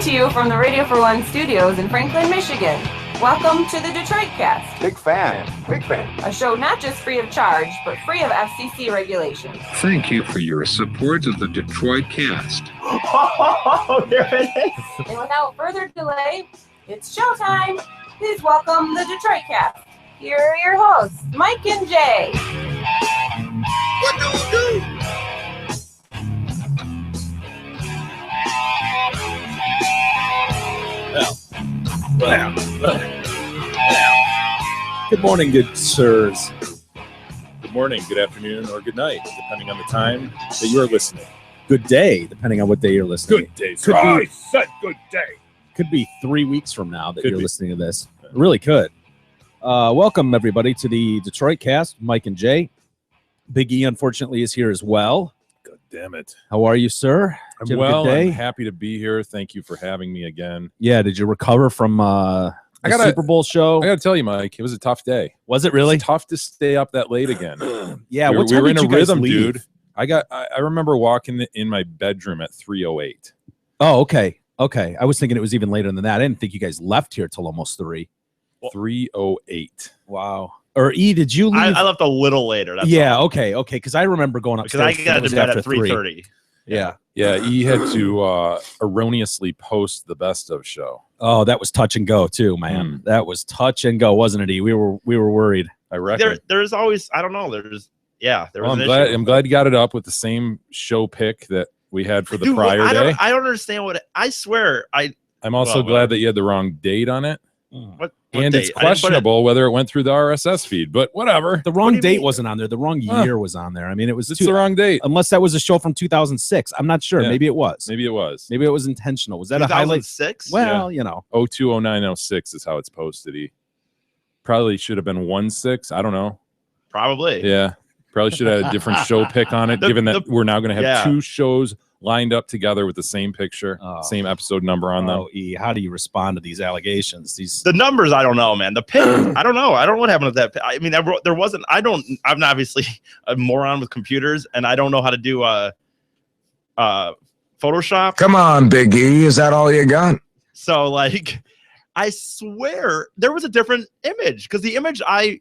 Coming to you from the Radio for One studios in Franklin, Michigan. Welcome to the Detroit Cast. Big fan. A show not just free of charge, but free of FCC regulations. Thank you for your support of the Detroit Cast. Oh, there it is. And without further delay, it's showtime. Please welcome the Detroit Cast. Here are your hosts, Mike and Jay. What do we do? Well. Good morning, good sirs. Good morning, good afternoon, or good night, depending on the time that you are listening. Good day, depending on what day you're listening. Good day, Could sir. I be- said good day. Could be 3 weeks from now that Could you're be. listening to this. It really could. Welcome, everybody, to the Detroit Cast. Mike and Jay. Big E, unfortunately, is here as well. God damn it. How are you, sir? I'm Did you have a well. good day? I'm happy to be here. Thank you for having me again. Yeah, did you recover from the gotta- Super Bowl show? I got to tell you, Mike, it was a tough day. Was it really? It's tough to stay up that late again. Yeah, we what time were did in you a guys rhythm, leave? dude. I remember walking in my bedroom at 3:08. Oh, okay. Okay. I was thinking it was even later than that. I didn't think you guys left here till almost 3. 3:08. Wow. Or E, did you leave? I left a little later. That's Yeah, all. okay, because I remember going Because I upstairs. got it to was bed after at 3. 3:30. Yeah. Yeah, he had to erroneously post the best of show. Oh, that was touch and go too, man. That was touch and go, wasn't it? E? We were worried. I reckon. There's always, I don't know. There was Well, an I'm issue. glad you got it up with the same show pick that we had for the Dude, prior day. I don't understand I swear. I'm also well, glad that you had the wrong date on it. What And date? it's I didn't put it- questionable whether it went through the RSS feed, but whatever. The wrong do you date mean? wasn't on there. The wrong Huh. year was on there. I mean, it was It's the wrong date. unless that was a show from 2006. I'm not sure. Yeah. Maybe it was. Maybe it was. Maybe it was intentional. Was that a highlight? 2006? Well, you know. 020906 is how it's posted. He probably should have been 16. I don't know. Probably. Yeah. Probably should have had a different show pick on it, given that we're now going to have yeah. 2 shows lined up together with the same picture, Oh. same episode number on them. Oh, E, how do you respond to these allegations? These The numbers, I don't know, man. The pick, I don't know. I don't know what happened with that. I mean, there wasn't. I'm obviously a moron with computers, and I don't know how to do Photoshop. Come on, Big E. Is that all you got? So, like, I swear there was a different image because the image I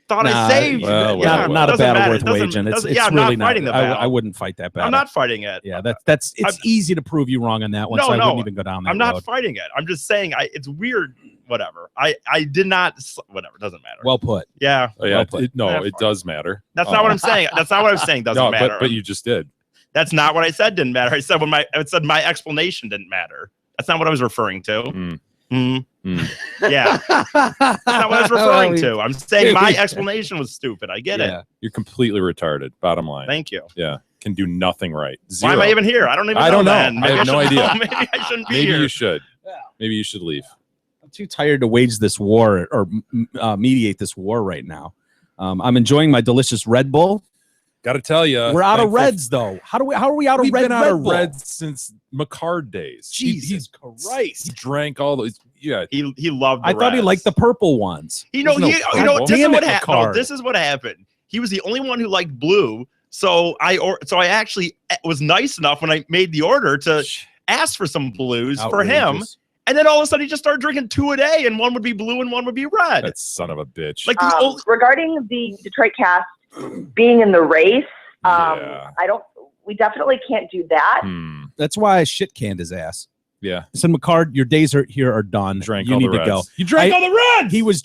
thought Nah, I saved. well, yeah, well, not a doesn't battle matter. worth Doesn't- waging. It's doesn't- yeah, I'm really not fighting the I battle. wouldn't fight that battle. I'm not fighting it. Yeah, it's easy to prove you wrong on that one. No, so I no, wouldn't even go down that I'm not road. fighting it. I'm just saying it's weird. Whatever. I did not. Whatever. Doesn't matter. Well put. yeah. Oh, yeah, well put. it Yeah, does matter. That's not what I'm saying. That's not what I'm saying. Doesn't No, matter. but you just did. That's not what I said. Didn't matter. I said I said my explanation didn't matter. That's not what I was referring to. Mm. Mhm. Mm. Yeah. That's not what I was referring to. I'm saying my explanation was stupid. I get it. You're completely retarded. Bottom line. Thank you. Yeah. Can do nothing right. Why am I Zero. even here? I don't even know. I don't know. Then. I Maybe have no should- idea. Maybe I shouldn't be Maybe here. you should. Maybe you should leave. I'm too tired to wage this war or mediate this war right now. I'm enjoying my delicious Red Bull. Got to tell you, We're out of Reds though. How are we out of We've Red? been out Red of Bull? Reds since McCard days. Jesus He Christ! drank all those. Yeah, He loved. I thought he Reds. liked the purple ones. You know, There's no purple. this is Damn what it, happened. Picard. No, this is what happened. He was the only one who liked blue. So I actually was nice enough when I made the order to ask for some blues for him. Outrageous. And then all of a sudden he just started drinking 2 a day, and one would be blue and one would be red. that son of a bitch. Like the old, Regarding the Detroit Cast being in the race, Yeah. we definitely can't do that. That's why I shit canned his ass. Yeah, I said, McCard, your days here are done. drank you all need the to go. Reds. You drank all the Reds. He was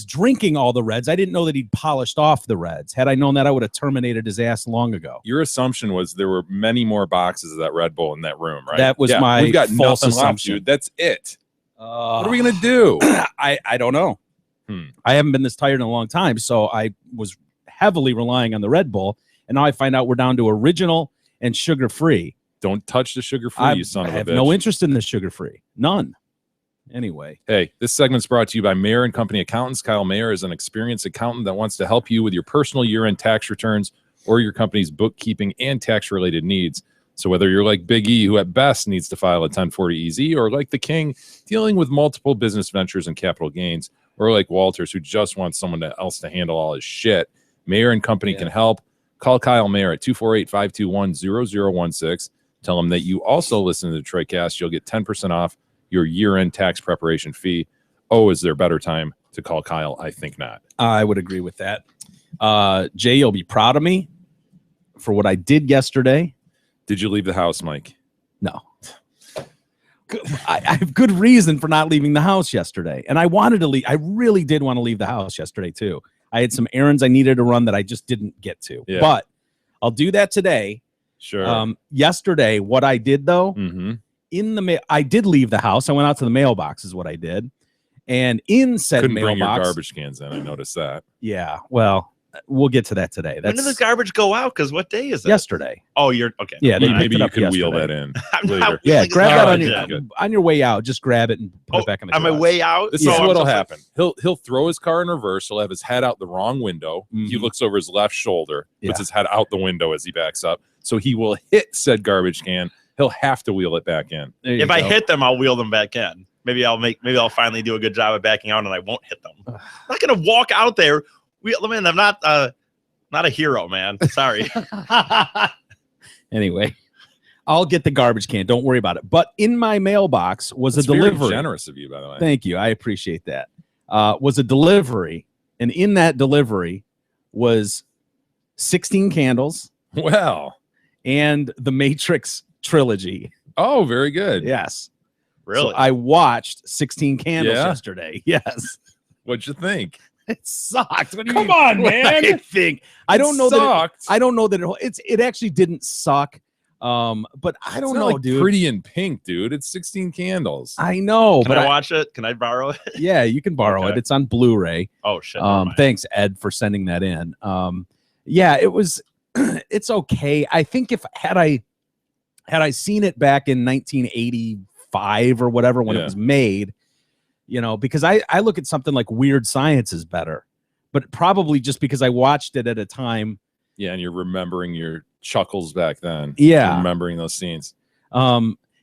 drinking all the Reds. I didn't know that he'd polished off the Reds. Had I known that, I would have terminated his ass long ago. Your assumption was there were many more boxes of that Red Bull in that room, right? That was my We've got false nothing left, assumption. dude. That's it. What are we gonna do? I don't know. I haven't been this tired in a long time, so I was heavily relying on the Red Bull, and now I find out we're down to original and sugar-free. Don't touch the sugar-free, you son I of a have bitch. no interest in the sugar-free. None. Anyway. Hey, this segment's brought to you by Mayer and Company Accountants. Kyle Mayer is an experienced accountant that wants to help you with your personal year-end tax returns or your company's bookkeeping and tax-related needs. So whether you're like Big E, who at best needs to file a 1040-EZ, or like the King, dealing with multiple business ventures and capital gains, or like Walters, who just wants someone else to handle all his shit, Mayer and Company can help. Call Kyle Mayer at 248-521-0016. Tell them that you also listen to the Detroit Cast. You'll get 10% off your year-end tax preparation fee. Oh, is there a better time to call Kyle? I think not. I would agree with that. Jay, you'll be proud of me for what I did yesterday. Did you leave the house, Mike? No. I have good reason for not leaving the house yesterday. And I wanted to leave. I really did want to leave the house yesterday, too. I had some errands I needed to run that I just didn't get to. Yeah. But I'll do that today. Sure. Yesterday, what I did, though, Mm-hmm. in the mail, I did leave the house. I went out to the mailbox is what I did. And in said Couldn't bring your mailbox. garbage cans in. I noticed that. Yeah. Well, we'll get to that today. When That's did the garbage go out? Because what day is it? yesterday. Oh, you're okay. Yeah, they picked Maybe it you up could wheel yesterday. that in I'm later. not Yeah, wheeling grab the that on garbage your in. on your way out. Just grab it and put it back in the On my garage. way out. This So is I'm what'll just happen. He'll throw his car in reverse. He'll have his head out the wrong window. He Mhm. looks over his left shoulder, puts Yeah. his head out the window as he backs up. So he will hit said garbage can. He'll have to wheel it back in. There you If I go. hit them, I'll wheel them back in. Maybe I'll finally do a good job of backing out, and I won't hit them. I'm not gonna walk out there. Man, I'm not a hero, man. Sorry. Anyway, I'll get the garbage can. Don't worry about it. But in my mailbox was It's a very delivery. generous of you, by the way. Thank you. I appreciate that. Was a delivery. And in that delivery was 16 candles Well, and the Matrix trilogy. oh, very good. Yes. Really? So I watched 16 candles Yeah? yesterday. Yes. What'd you think? It sucked. What do you Come mean? on, What man. I think. I don't know that Sucked. I don't know that it actually didn't suck. But I It's don't not know, like dude. Pretty in Pink, dude. It's 16 candles. I know, Can but I watch it? Can I borrow it? yeah, you can borrow it. Okay. It's on Blu-ray. Oh shit. never mind. Thanks, Ed, for sending that in. Yeah, it was. It's okay. I think had I seen it back in 1985 or whatever when it Yeah. was made, because I look at something like Weird Science is better, but probably just because I watched it at a time. Yeah, and you're remembering your chuckles back then. Yeah. You're remembering those scenes.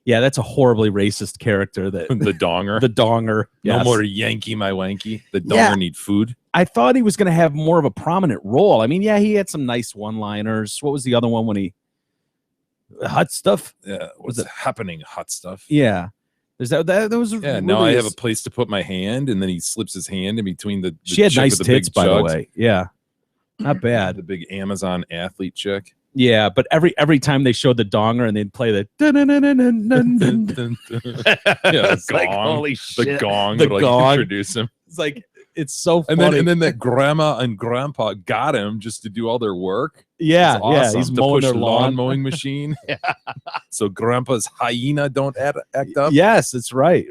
Yeah, that's a horribly racist character. That The donger. the donger. No Yes. more Yankee my wanky. The donger Yeah. need food. I thought he was going to have more of a prominent role. I mean, yeah, he had some nice one-liners. What was the other one when he hot stuff? Yeah, what's happening? Hot stuff. Yeah, there's that. That was Yeah, now I have a place to put my hand, and then he slips his hand in between the She had chick nice with the big tits, by the jugs. way. Yeah, not bad. The big Amazon athlete chick. Yeah, but every time they showed the donger and they'd play the Yeah, it's like, gong. holy The shit. gong The would like gong. introduce him. It's like it's so And funny. then that grandma and grandpa got him just to do all their work. yeah, It's awesome. he's to mowing push their lawn lawn. mowing machine. So grandpa's hyena don't act up. Yes, it's right.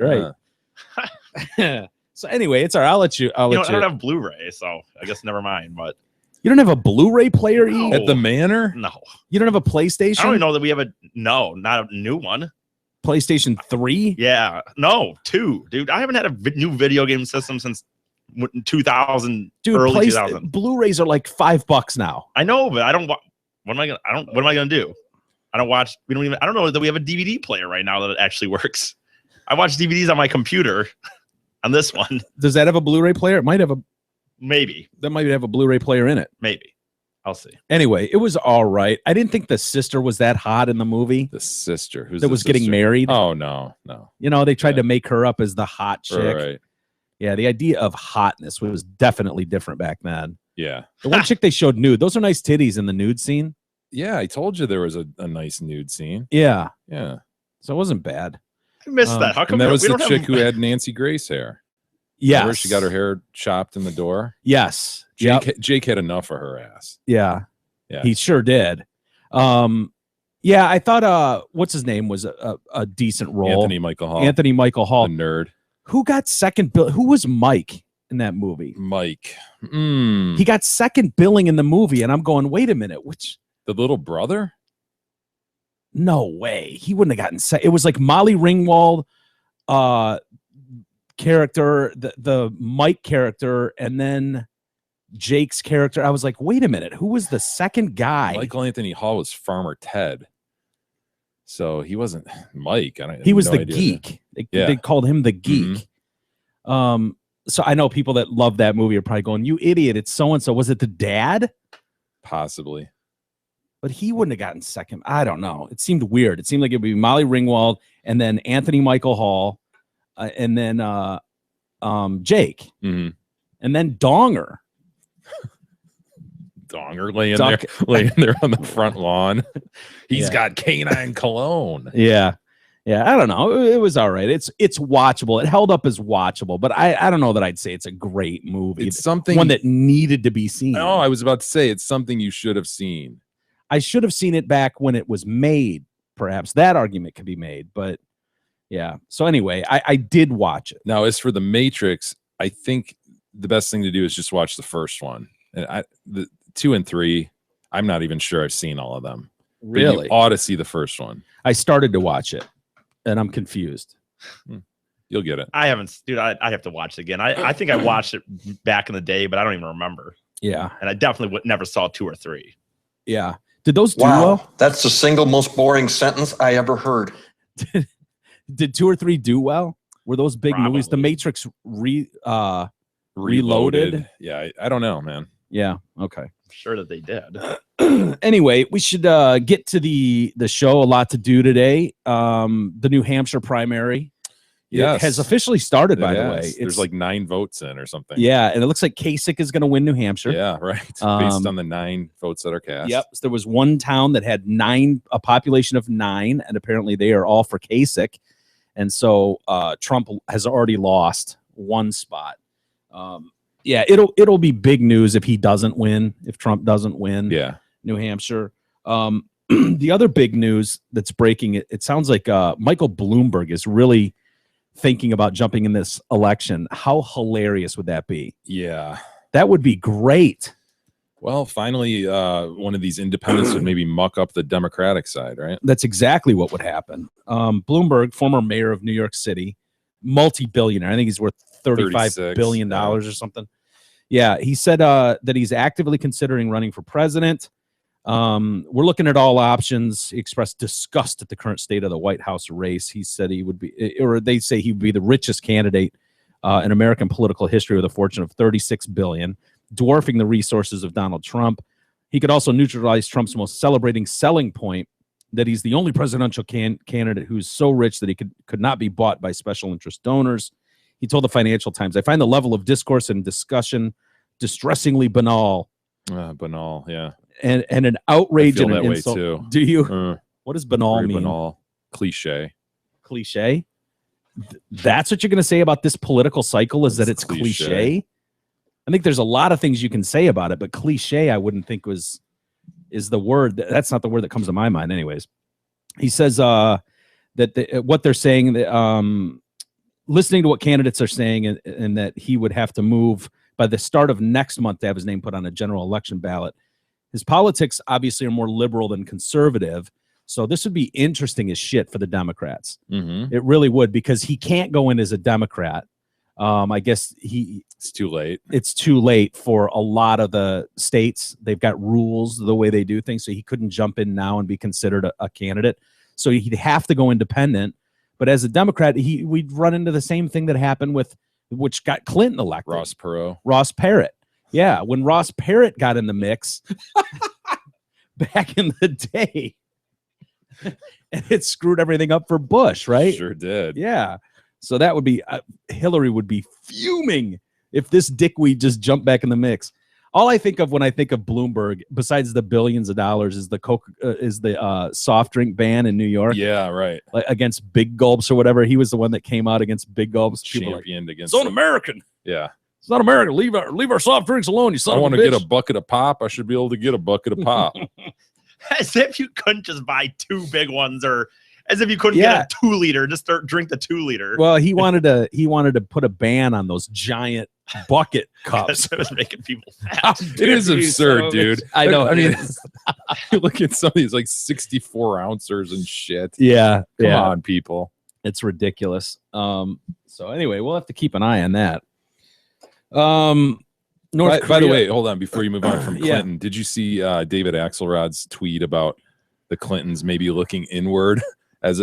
So anyway, it's all right. I'll let you. I don't have Blu-ray, so I guess never mind. But You don't have a Blu-ray player, E? No. At the manor. no, You don't have a I don't PlayStation? even know that we have not a new one. PlayStation 3? Yeah, no, 2, dude. I haven't had a new video game system since 2000, Dude, early 2000. Blu-rays are like $5 now. I know, but I don't. What am I gonna do? I don't watch. I don't know that we have a DVD player right now that actually works. I watch DVDs on my computer. On this one, Does that have a Blu-ray player? It might have maybe, that might have a Blu-ray player in it. maybe. I'll see. Anyway, it was all right. I didn't think the sister was that hot in the movie The sister who's that the was getting sister? married. Oh no. They tried Yeah. to make her up as the hot chick. Right. Yeah, the idea of hotness was definitely different back then. Yeah. The one chick they showed nude, those are nice titties in the nude scene. Yeah. I told you there was a nice nude scene. Yeah, Yeah. so it wasn't bad. I missed that. How come And that was we the don't chick have? who had Nancy Grace hair. Yeah, Where she got her hair chopped in the door. Yes. Jake had enough of her ass. Yeah. Yeah. He sure did. Yeah, I thought what's his name was a decent role. Anthony Michael Hall. Anthony Michael Hall. The nerd. Who got second bill? Who was Mike in that movie? Mike. He got second billing in the movie, and I'm going, wait a minute, which The little brother? no way. He wouldn't have gotten it was like Molly Ringwald character, the Mike character, and then Jake's character. I was like, wait a minute, who was the second guy? Michael Anthony Hall was Farmer Ted. So he wasn't Mike. He was no the idea. geek. Yeah. They called him the geek. So I know people that love that movie are probably going, you idiot, it's so and so. Was it the dad? Possibly. but he wouldn't have gotten second. I don't know. It seemed weird. It seemed like it would be Molly Ringwald and then Anthony Michael Hall, and then Jake, Mhm. and then Donger. Donger laying there on the front lawn. He's got canine cologne. Yeah. I don't know. It was all right. It's watchable. It held up as watchable, but I don't know that I'd say it's a great movie. It's something one that needed to be seen. Oh, I was about to say it's something you should have seen. I should have seen it back when it was made. Perhaps that argument could be made, but yeah. So anyway, I did watch it. Now, as for The Matrix, I think the best thing to do is just watch the first one. And the 2 and 3, I'm not even sure I've seen all of them. But Really? you ought to see the first one. I started to watch it, and I'm confused. You'll get it. I haven't, dude. I have to watch it again. I think I watched it back in the day, but I don't even remember. Yeah. And I definitely never saw 2 or 3. Yeah. Did those do Wow, well? that's the single most boring sentence I ever heard. Did 2 or 3 do well? Were those big movies? The Probably. Matrix Reloaded? Yeah, I don't know, man. Yeah. Okay. I'm sure that they did. Anyway, we should get to the show. A lot to do today. The New Hampshire primary Yes. has officially started, by the Yes. way. There's like 9 votes in or something. Yeah, and it looks like Kasich is going to win New Hampshire. Yeah, right. Based on the 9 votes that are cast. Yep. So there was one town that had a population of 9, and apparently they are all for Kasich. And so Trump has already lost 1 spot. Yeah, it'll be big news if he doesn't win, if Trump doesn't win. Yeah. New Hampshire. The other big news that's breaking, it sounds like Michael Bloomberg is really thinking about jumping in this election. How hilarious would that be? Yeah. That would be great. Well, finally, one of these independents would maybe muck up the Democratic side, right? That's exactly what would happen. Bloomberg, former mayor of New York City, multi-billionaire. I think he's worth $35 billion or something. Yeah, he said that he's actively considering running for president. We're looking at all options. He expressed disgust at the current state of the White House race. He said he would be, or they say he would be the richest candidate in American political history with a fortune of $36 billion, dwarfing the resources of Donald Trump. He could also neutralize Trump's most celebrating selling point, that he's the only presidential candidate who's so rich that he could not be bought by special interest donors. He told the Financial Times, "I find the level of discourse and discussion distressingly banal." Banal, yeah. And an outrage I feel and an that way insult. too. Do you? What does banal Very mean? banal. Cliche. Cliche? That's what you're going to say about this political cycle, is that it's cliche. cliche? I think there's a lot of things you can say about it, but cliche I wouldn't think is the word. That's not the word that comes to my mind anyways. He says that what they're saying, listening to what candidates are saying, and that he would have to move by the start of next month to have his name put on a general election ballot. His politics obviously are more liberal than conservative, so this would be interesting as shit for the Democrats. Mm-hmm. It really would, because he can't go in as a Democrat. I guess it's too late. It's too late for a lot of the states. They've got rules the way they do things, so he couldn't jump in now and be considered a candidate. So he'd have to go independent. But as a Democrat, we'd run into the same thing that happened which got Clinton elected. Ross Perot. Yeah, when Ross Perot got in the mix back in the day, and it screwed everything up for Bush, right? Sure did. Yeah. So that would be Hillary would be fuming if this dickweed just jumped back in the mix. All I think of when I think of Bloomberg, besides the billions of dollars, is the soft drink ban in New York. Yeah, right. Like against Big Gulps or whatever. He was the one that came out against Big Gulps. Championed against. It's un-American. Yeah. It's not American. Leave our soft drinks alone. You son I of a want to bitch. get a bucket of pop. I should be able to get a bucket of pop. As if you couldn't just buy 2 big ones, or as if you couldn't get a 2-liter, just drink the 2-liter. Well, he wanted to put a ban on those giant bucket cups. It was making people fat. It is absurd, dude. I know. I mean, you look at some of these like 64 ouncers and shit. Yeah. Come on, people. It's ridiculous. So anyway, we'll have to keep an eye on that. North By the Korea- way, hold on before you move on from Clinton. Did you see David Axelrod's tweet about the Clintons maybe looking inward as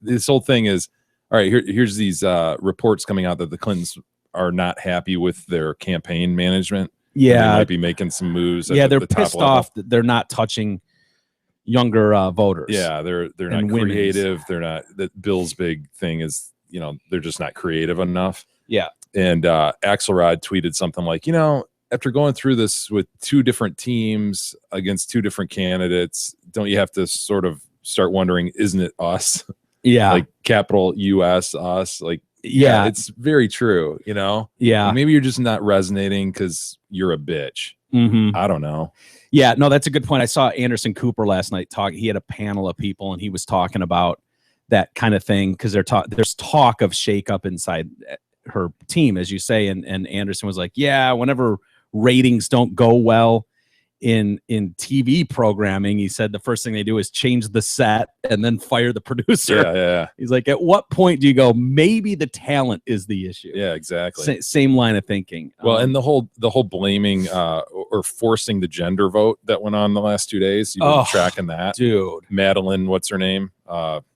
this whole thing is all right? Here's these reports coming out that the Clintons are not happy with their campaign management. Yeah, they might be making some moves. Yeah, they're the top pissed level. off that they're not touching younger voters. Yeah, they're not And women's. creative. They're not. That Bill's big thing is, they're just not creative enough. Yeah. And Axelrod tweeted something like, after going through this with 2 different teams against 2 different candidates, don't you have to sort of start wondering, isn't it us? Yeah. Like capital US, us. Like, Yeah. it's very true. Yeah. Maybe you're just not resonating because you're a bitch. Mm-hmm. I don't know. Yeah, no, that's a good point. I saw Anderson Cooper last night talk. He had a panel of people, and he was talking about that kind of thing because there's talk of shakeup inside her team, as you say. And Anderson was like, yeah, whenever ratings don't go well in TV programming, he said the first thing they do is change the set and then fire the producer. Yeah. He's like, at what point do you go, maybe the talent is the issue? Yeah, exactly. Same line of thinking. Well, and the whole blaming or forcing the gender vote that went on the last 2 days. You've been tracking that, dude. Madeline, what's her name?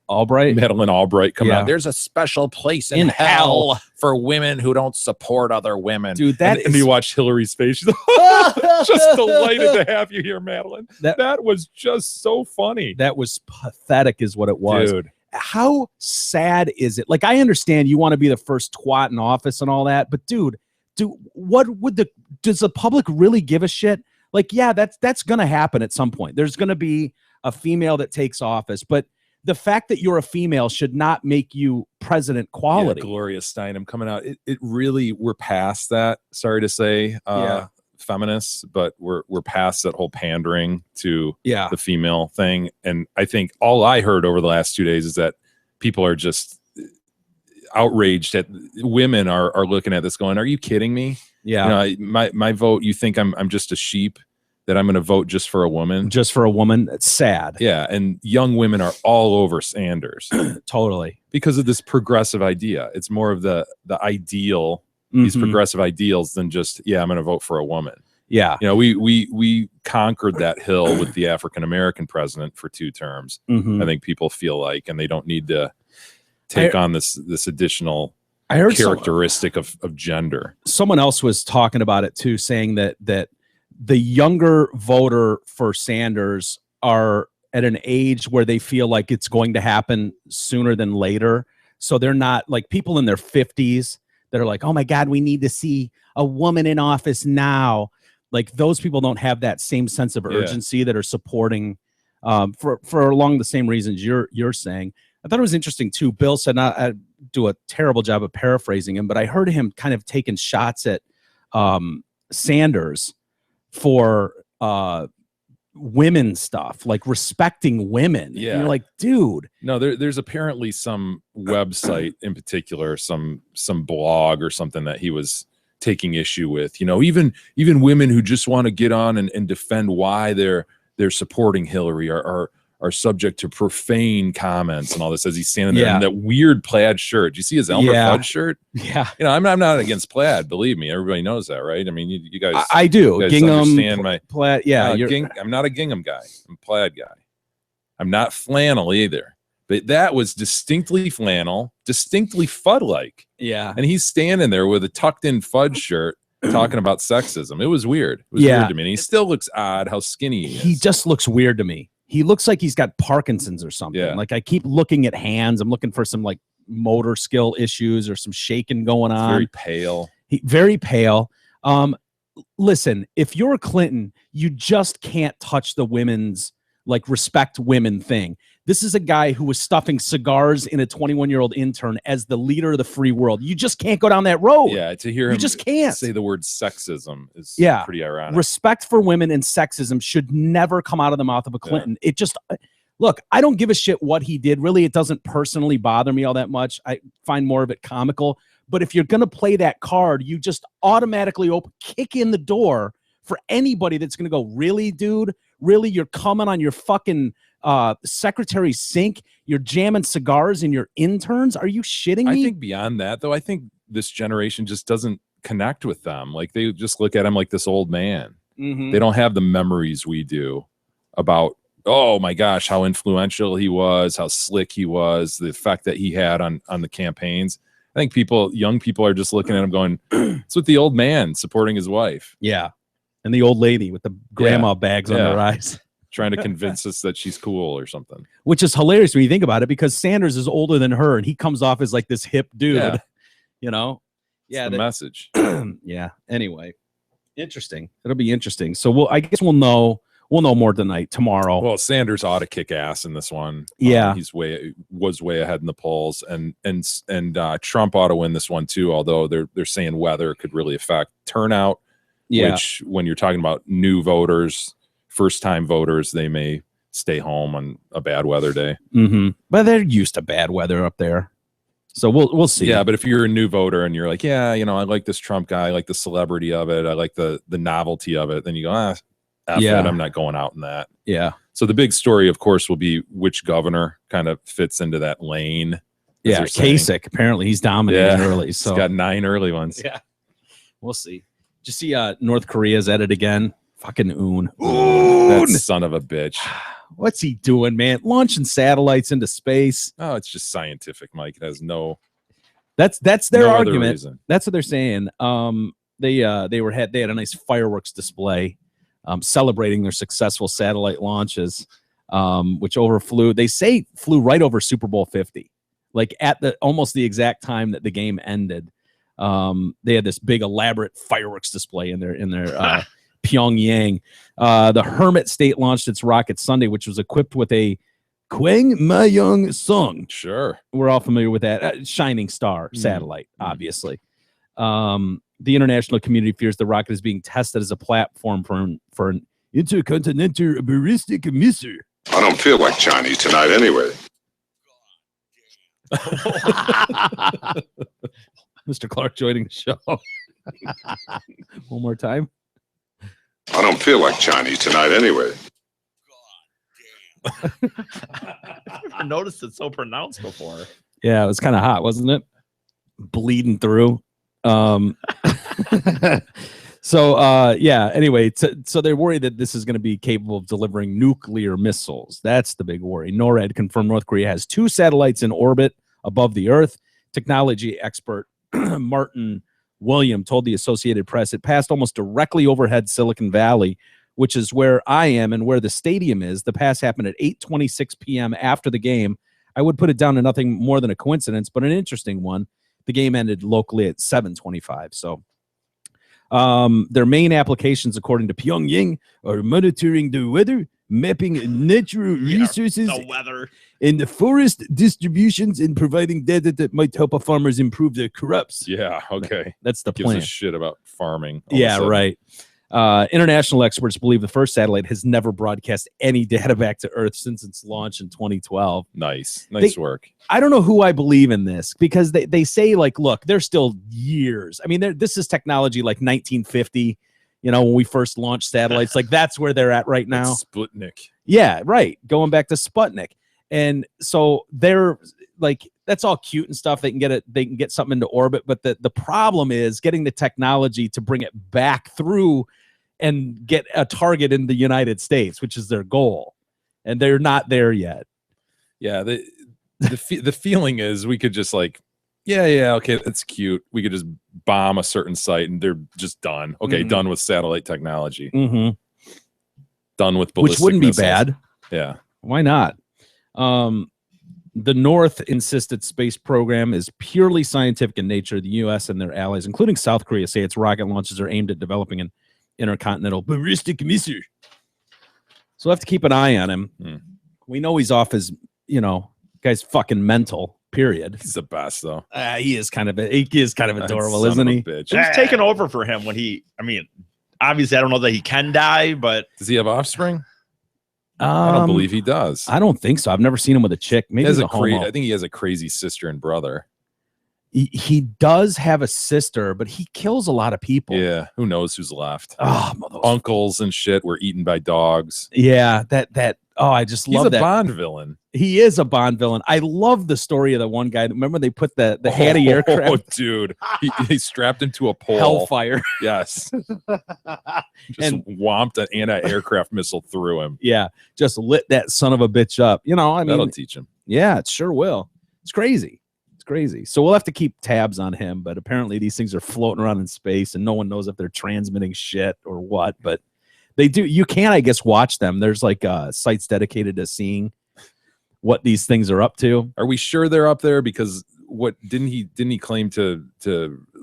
Albright. Madeline Albright coming Yeah. out. There's a special place in hell for women who don't support other women. Dude, and you watch Hillary's face. She's just delighted to have you here, Madeline. That was just so funny. That was pathetic, is what it was. Dude. How sad is it? Like, I understand you want to be the first twat in office and all that, but dude, does the public really give a shit? Like, yeah, that's gonna happen at some point. There's gonna be a female that takes office, but the fact that you're a female should not make you president quality. Yeah, Gloria Steinem coming out. It really, we're past that. Sorry to say, feminists, but we're past that whole pandering to the female thing. And I think all I heard over the last 2 days is that people are just outraged at women are looking at this going, are you kidding me? Yeah. My vote, you think I'm just a sheep that I'm going to vote just for a woman? Just for a woman? That's sad. Yeah. And young women are all over Sanders. Totally. Because of this progressive idea. It's more of the ideal, these progressive ideals than just, I'm going to vote for a woman. Yeah. We conquered that hill with the African-American president for 2 terms. I think people feel like, and they don't need to take on this additional characteristic of gender. Someone else was talking about it too, saying that the younger voter for Sanders are at an age where they feel like it's going to happen sooner than later. So they're not like people in their 50s that are like, oh my God, we need to see a woman in office now. Like, those people don't have that same sense of urgency that are supporting for along the same reasons you're saying. I thought it was interesting too. Bill said, I do a terrible job of paraphrasing him, but I heard him kind of taking shots at Sanders for women stuff, like respecting women. Yeah. And you're like, dude. No, there's apparently some website in particular, some blog or something that he was taking issue with. Even women who just want to get on and defend why they're supporting Hillary are subject to profane comments and all this as he's standing there in that weird plaid shirt. Do you see his Elmer Fudd shirt? Yeah. I'm not against plaid. Believe me, everybody knows that, right? I mean, you guys. I do. You guys Gingham, understand my plaid. Yeah. I'm not a gingham guy. I'm a plaid guy. I'm not flannel either. But that was distinctly flannel, distinctly Fudd-like. Yeah. And he's standing there with a tucked-in Fudd shirt talking about sexism. It was weird. It was weird to me. And he still looks odd how skinny he is. He just looks weird to me. He looks like he's got Parkinson's or something. Yeah. Like, I keep looking at hands. I'm looking for some like motor skill issues or some shaking going on. Very pale. Very pale. Listen, if you're Clinton, you just can't touch the women's like respect women thing. This is a guy who was stuffing cigars in a 21-year-old intern as the leader of the free world. You just can't go down that road. Yeah, to hear him just can't say the word sexism is pretty ironic. Respect for women and sexism should never come out of the mouth of a Clinton. It just, look, I don't give a shit what he did. Really, it doesn't personally bother me all that much. I find more of it comical. But if you're going to play that card, you just automatically kick in the door for anybody that's going to go, really, dude? Really? You're coming on your fucking secretary's sink? You're jamming cigars in your interns? Are you shitting me? I think beyond that, though, I think this generation just doesn't connect with them. Like, they just look at him like this old man. They don't have the memories we do about, oh my gosh, how influential he was, how slick he was, the effect that he had on the campaigns. I think young people are just looking at him going, it's with the old man supporting his wife. Yeah. And the old lady with the grandma bags on their eyes. trying to convince us that she's cool or something. Which is hilarious when you think about it, because Sanders is older than her, and he comes off as like this hip dude. Yeah. You know, It's the message. Yeah. Anyway, interesting. It'll be interesting. So I guess we'll know more tonight, tomorrow. Well, Sanders ought to kick ass in this one. Yeah, he's was way ahead in the polls, and Trump ought to win this one too. Although they're saying weather could really affect turnout. Yeah. Which, when you're talking about new voters, first time voters, they may stay home on a bad weather day. Mm-hmm. But they're used to bad weather up there, so we'll see. Yeah, but if you're a new voter and you're like, yeah, I like this Trump guy, I like the celebrity of it, I like the novelty of it, then you go, yeah, I'm not going out in that. Yeah. So the big story, of course, will be which governor kind of fits into that lane. Yeah, Kasich, apparently he's dominating early. So he's got 9 early ones. Yeah, we'll see. Did you see North Korea's at it again? Fucking Un. That son of a bitch. What's he doing, man? Launching satellites into space. Oh, it's just scientific, Mike. It has no. That's their no argument. Reason. That's what they're saying. They had a nice fireworks display, celebrating their successful satellite launches, which flew right over Super Bowl 50, like at almost the exact time that the game ended. They had this big elaborate fireworks display in their Pyongyang. The Hermit State launched its rocket Sunday, which was equipped with a Kwangmayong Sung. Sure, we're all familiar with that shining star satellite, obviously. The international community fears the rocket is being tested as a platform for an intercontinental ballistic missile. I don't feel like Chinese tonight anyway. Mr. Clark joining the show. One more time. I don't feel like Chinese tonight anyway. I've never noticed it so pronounced before. Yeah, it was kind of hot, wasn't it? Bleeding through. Anyway, so they're worried that this is going to be capable of delivering nuclear missiles. That's the big worry. NORAD confirmed North Korea has 2 satellites in orbit above the Earth. Technology expert Martin William told the Associated Press it passed almost directly overhead Silicon Valley, which is where I am and where the stadium is. The pass happened at 8:26 p.m. after the game. I would put it down to nothing more than a coincidence, but an interesting one. The game ended locally at 7:25. So their main applications, according to Pyongyang, are monitoring the weather, mapping natural resources, the weather, and the forest distributions, and providing data that might help our farmers improve their crops. Yeah, okay. That's the Gives plan. a shit about farming. Yeah, right. International experts believe the first satellite has never broadcast any data back to Earth since its launch in 2012. Nice work. I don't know who I believe in this, because they say, like, look, they're still years. I mean, this is technology like 1950, when we first launched satellites. Like, that's where they're at right now. Sputnik. Yeah, right. Going back to Sputnik. And so they're like, that's all cute and stuff. They can get something into orbit, but the problem is getting the technology to bring it back through and get a target in the United States, which is their goal. And they're not there yet. Yeah, the feeling is we could just like, okay, that's cute. We could just bomb a certain site and they're just done. Okay, done with satellite technology. Mm-hmm. Done with ballistic which wouldn't missiles. be bad. Yeah. Why not? The North insisted space program is purely scientific in nature. The U.S. and their allies, including South Korea, say its rocket launches are aimed at developing an intercontinental ballistic missile. So we'll have to keep an eye on him. We know he's off his, guy's fucking mental, period. He's the best, though. He is kind of adorable, isn't he? Who's taking over for him when obviously I don't know that he can die, but does he have offspring? I don't believe he does. I don't think so. I've never seen him with a chick. Maybe he's a homo. I think he has a crazy sister and brother. He does have a sister, but he kills a lot of people. Yeah, who knows who's left? Oh, uncles and shit were eaten by dogs. Yeah, I just love that. He's a Bond villain. He is a Bond villain. I love the story of the one guy. Remember they put the Hattie aircraft? Oh, dude. He strapped him to a pole. Hellfire. Yes. Just whomped an anti-aircraft missile through him. Yeah, just lit that son of a bitch up. That'll teach him. Yeah, it sure will. It's crazy. So we'll have to keep tabs on him, but apparently these things are floating around in space and no one knows if they're transmitting shit or what, but They do. You can, I guess, watch them. There's like sites dedicated to seeing what these things are up to. Are we sure they're up there? Because what didn't he claim to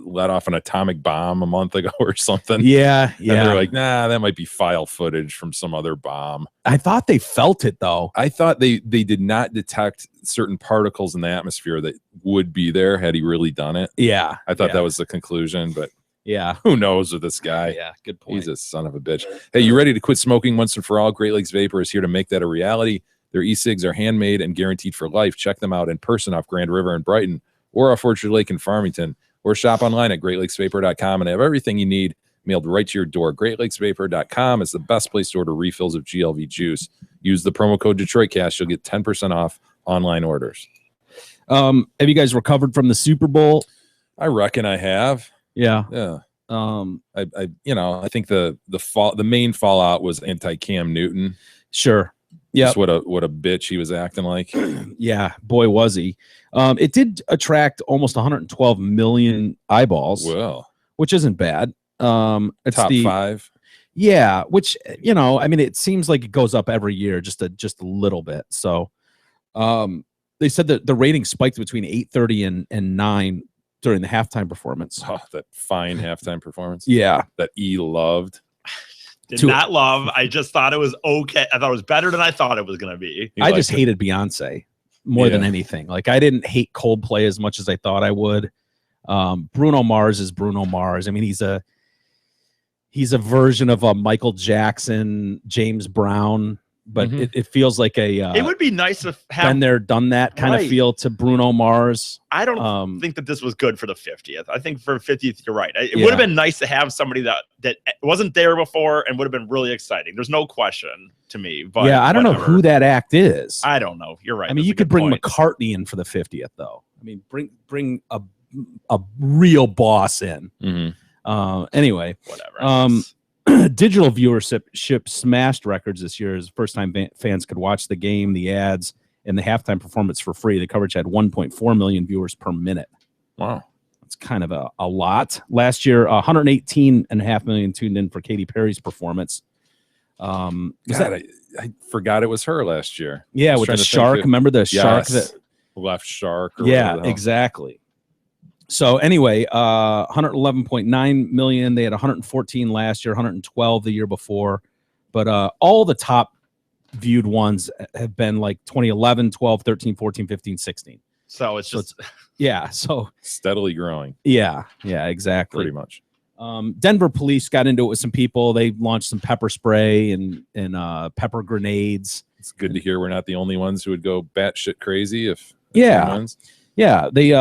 let off an atomic bomb a month ago or something? Yeah. And they're like, nah, that might be file footage from some other bomb. I thought they felt it though. I thought they did not detect certain particles in the atmosphere that would be there had he really done it. Yeah. I thought that was the conclusion, but yeah, who knows with this guy? Yeah, good point. He's a son of a bitch. Hey, you ready to quit smoking once and for all? Great Lakes Vapor is here to make that a reality. Their e-cigs are handmade and guaranteed for life. Check them out in person off Grand River in Brighton or off Orchard Lake in Farmington, or shop online at greatlakesvapor.com and have everything you need mailed right to your door. Greatlakesvapor.com is the best place to order refills of GLV juice. Use the promo code DetroitCast. You'll get 10% off online orders. Have you guys recovered from the Super Bowl? I reckon I have. Yeah. Yeah. I think the main fallout was anti-Cam Newton. Sure. Yeah. What a bitch he was acting like. Yeah, boy was he. It did attract almost 112 million eyeballs. Well, which isn't bad. It's top 5. Yeah, which I mean, it seems like it goes up every year, just a little bit. So, they said that the rating spiked between 8:30 and 9 during the halftime performance. Oh, that fine halftime performance. Yeah, that E loved. Did not love. I just thought it was okay. I thought it was better than I thought it was going to be. I just hated Beyonce more than anything. Like, I didn't hate Coldplay as much as I thought I would. Bruno Mars is Bruno Mars. I mean, he's a version of a Michael Jackson, James Brown, but it feels like it would be nice to have been there, done that kind of feel to Bruno Mars. I don't think that this was good for the 50th. I think for 50th, you're right. It would have been nice to have somebody that wasn't there before and would have been really exciting. There's no question to me. But yeah, I don't know who that act is. I don't know. You're right. I mean, you could bring McCartney in for the 50th, though. I mean, bring a real boss in. Anyway, whatever. Digital viewership smashed records this year as the first time fans could watch the game, the ads, and the halftime performance for free. The coverage had 1.4 million viewers per minute. Wow. That's kind of a lot. Last year, 118.5 million tuned in for Katy Perry's performance. I forgot it was her last year. Yeah, with the shark. Remember the shark that left shark? Yeah, exactly. So anyway, 111.9 million. They had 114 last year, 112 the year before. But all the top viewed ones have been like 2011, 12, 13, 14, 15, 16. So it's just so steadily growing. Yeah, exactly. Pretty much. Denver police got into it with some people. They launched some pepper spray and pepper grenades. It's good to hear we're not the only ones who would go batshit crazy if Yeah, they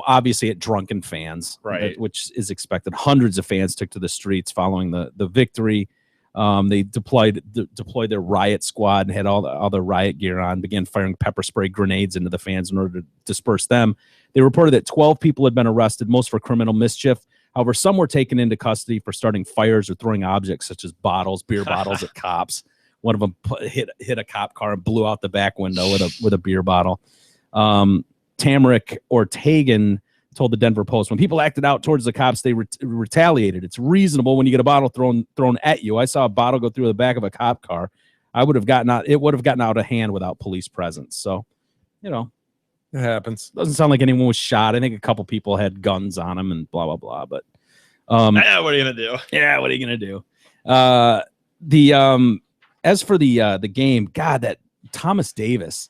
obviously at drunken fans, right, which is expected. Hundreds of fans took to the streets following the victory. They deployed their riot squad and had all the riot gear on, began firing pepper spray grenades into the fans in order to disperse them. They reported that 12 people had been arrested, most for criminal mischief. However, some were taken into custody for starting fires or throwing objects such as beer bottles at cops. One of them hit a cop car and blew out the back window with a beer bottle. Tamarick Ortegan told the Denver Post, when people acted out towards the cops, they retaliated. It's reasonable when you get a bottle thrown at you. I saw a bottle go through the back of a cop car. It would have gotten out of hand without police presence. So, it happens. Doesn't sound like anyone was shot. I think a couple people had guns on them and blah, blah, blah. But what are you gonna do? Yeah, what are you gonna do? As for the game, God, that Thomas Davis,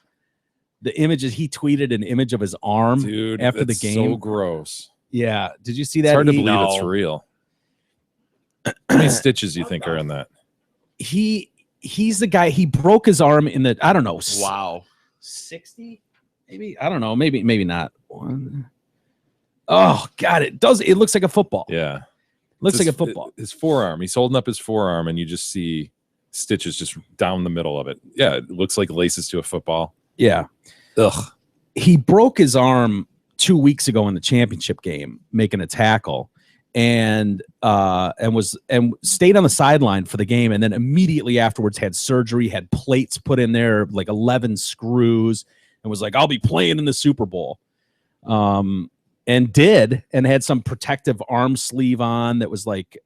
the images, he tweeted an image of his arm after the game. So gross. Yeah. Did you see that? It's hard to believe it's real. How many stitches do you think are in that? He's the guy. He broke his arm in the, I don't know. Wow. 60? Maybe. I don't know. Maybe not. Oh God. It looks like a football. Yeah. Looks like a football. His forearm. He's holding up his forearm and you just see stitches just down the middle of it. Yeah. It looks like laces to a football. Yeah. Ugh. He broke his arm 2 weeks ago in the championship game, making a tackle, and stayed on the sideline for the game, and then immediately afterwards had surgery, had plates put in there, like 11 screws, and was like, I'll be playing in the Super Bowl. And had some protective arm sleeve on that was like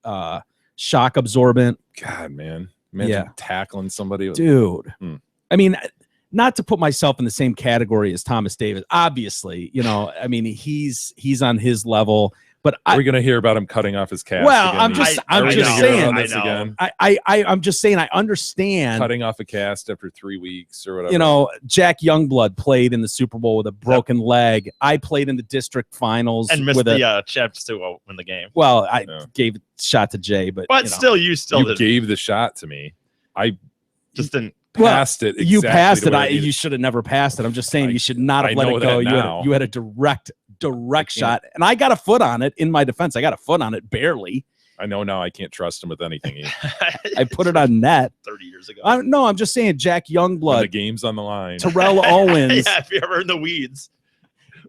shock absorbent. God, man. Imagine tackling somebody. Dude. I mean, not to put myself in the same category as Thomas Davis. Obviously, you know, I mean, he's on his level. But we're gonna hear about him cutting off his cast. Well, again. I'm just saying. I'm just saying. I understand cutting off a cast after 3 weeks or whatever. You know, Jack Youngblood played in the Super Bowl with a broken leg. I played in the district finals and missed with the chance to win the game. Well, I gave a shot to Jay, but you still gave the shot to me. I just didn't. Passed it. You passed it. You should have never passed it. I'm just saying you should not have let it go. You had a direct shot, and I got a foot on it. In my defense, I got a foot on it barely. I know now I can't trust him with anything. I put it on net 30 years ago. I'm just saying Jack Youngblood. When the game's on the line. Terrell Owens. Yeah, if you're ever in the weeds.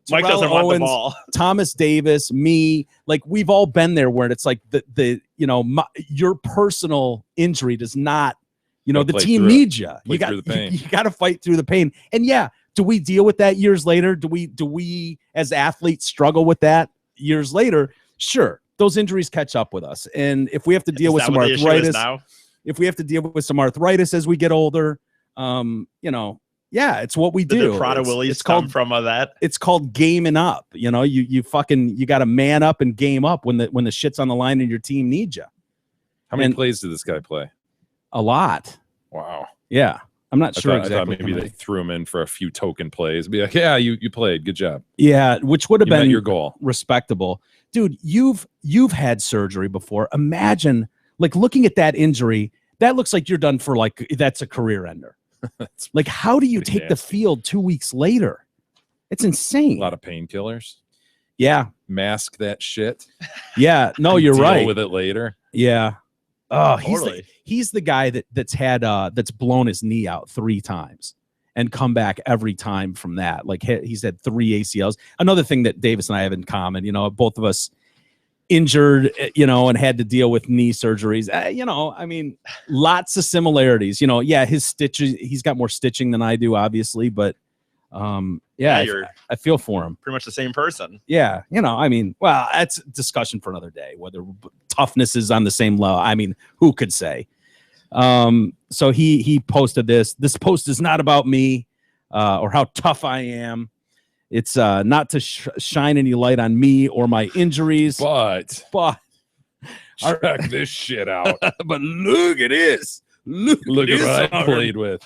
Mike doesn't want the ball. Thomas Davis, me, like we've all been there where it's like your personal injury does not. You know, the team needs you. You got to fight through the pain. And do we deal with that years later? Do we as athletes struggle with that years later? Sure. Those injuries catch up with us. And if we have to deal with some arthritis, as we get older, it's what we do. The Prada Willies come from that. It's called gaming up. You know, you got to man up and game up when the shit's on the line and your team needs you. How many plays did this guy play? A lot. Wow. Yeah. I'm not sure exactly. I thought maybe they threw him in for a few token plays. Be like, yeah, you played. Good job. Yeah, which would have been your goal. Respectable. Dude, you've had surgery before. Imagine like looking at that injury. That looks like you're done for that's a career ender. Like, how do you take the field 2 weeks later? It's insane. A lot of painkillers. Yeah. Mask that shit. Yeah. No, you're right. Deal with it later. Yeah. Oh, totally. He's the guy that's blown his knee out 3 times and come back every time from that. Like he's had 3 ACLs. Another thing that Davis and I have in common, you know, both of us injured, you know, and had to deal with knee surgeries. You know, I mean, lots of similarities. You know, his stitches. He's got more stitching than I do, obviously, but I feel for him. Pretty much the same person. Yeah, you know, I mean, well, that's a discussion for another day. Whether toughness is on the same level, I mean, who could say? So he posted this. This post is not about me or how tough I am. It's not to shine any light on me or my injuries. But check this shit out. But look at this. Look at what I played with.